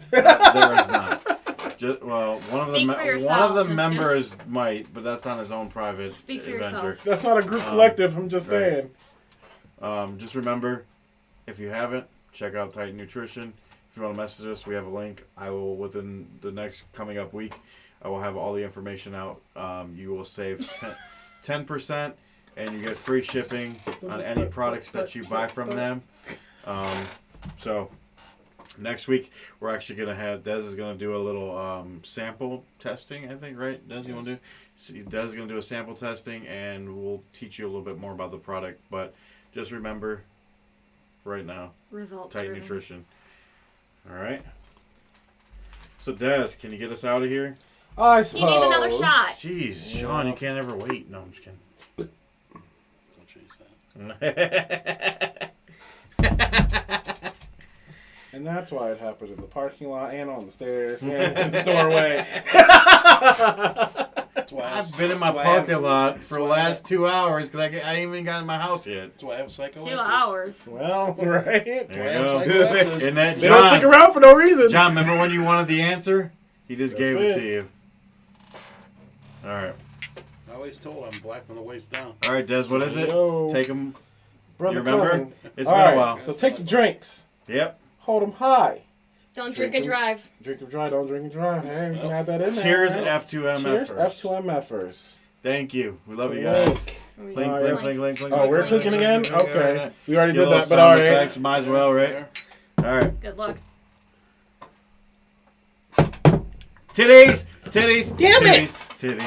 there is not. One of Speak for the yourself, Jessica. members might, but that's on his own private Speak for adventure. yourself. That's not a group collective. I'm just right. saying. Just remember, if you haven't, check out Titan Nutrition. If you want to message us, we have a link. I will, within the next coming up week, I will have all the information out. You will save 10%, and you get free shipping on any products that you buy from them. So next week, we're actually going to have, Des is going to do a little sample testing, I think, right? Des, you want to do? Des is going to do a sample testing, and we'll teach you a little bit more about the product. But just remember, right now, Results. Titan driven. Nutrition. All right. So Des, can you get us out of here? I He suppose. needs another shot. Jeez, Sean, you can't ever wait. No, I'm just kidding. That's what she said. That's why it happened in the parking lot and on the stairs and in the doorway. That's why I've been in my that's why I have- parking lot for the that's why I last 2 hours because I ain't even got in my house yet. That's why I have psycho 2 lenses. hours. Well, right. There Why I you have go. psycho lenses. And that They don't stick John, around for no reason. John, remember when you wanted the answer? He just That's gave it it. to you. All right. I always told I'm black from the waist down. All right, Des, what is it? Yo. Take them. Brother, You remember? cousin. It's All been right, a while. So take your drinks. Yep. Hold them high. Don't Drink drink and them. drive. Drink them dry. Don't drink and drive. Hey, you can add that in there. Cheers, right? F2MF. Cheers, first. F2MFers. Thank you. We love you guys. Link. Clink, Oh, clink, yeah. clink, clink, clink. Oh, we're Clinking clicking again? Clink, clink, Okay. clink. We already Get a did little that, but sound all right. effects. Might as well, right? All right. Good luck. Titties. Damn it!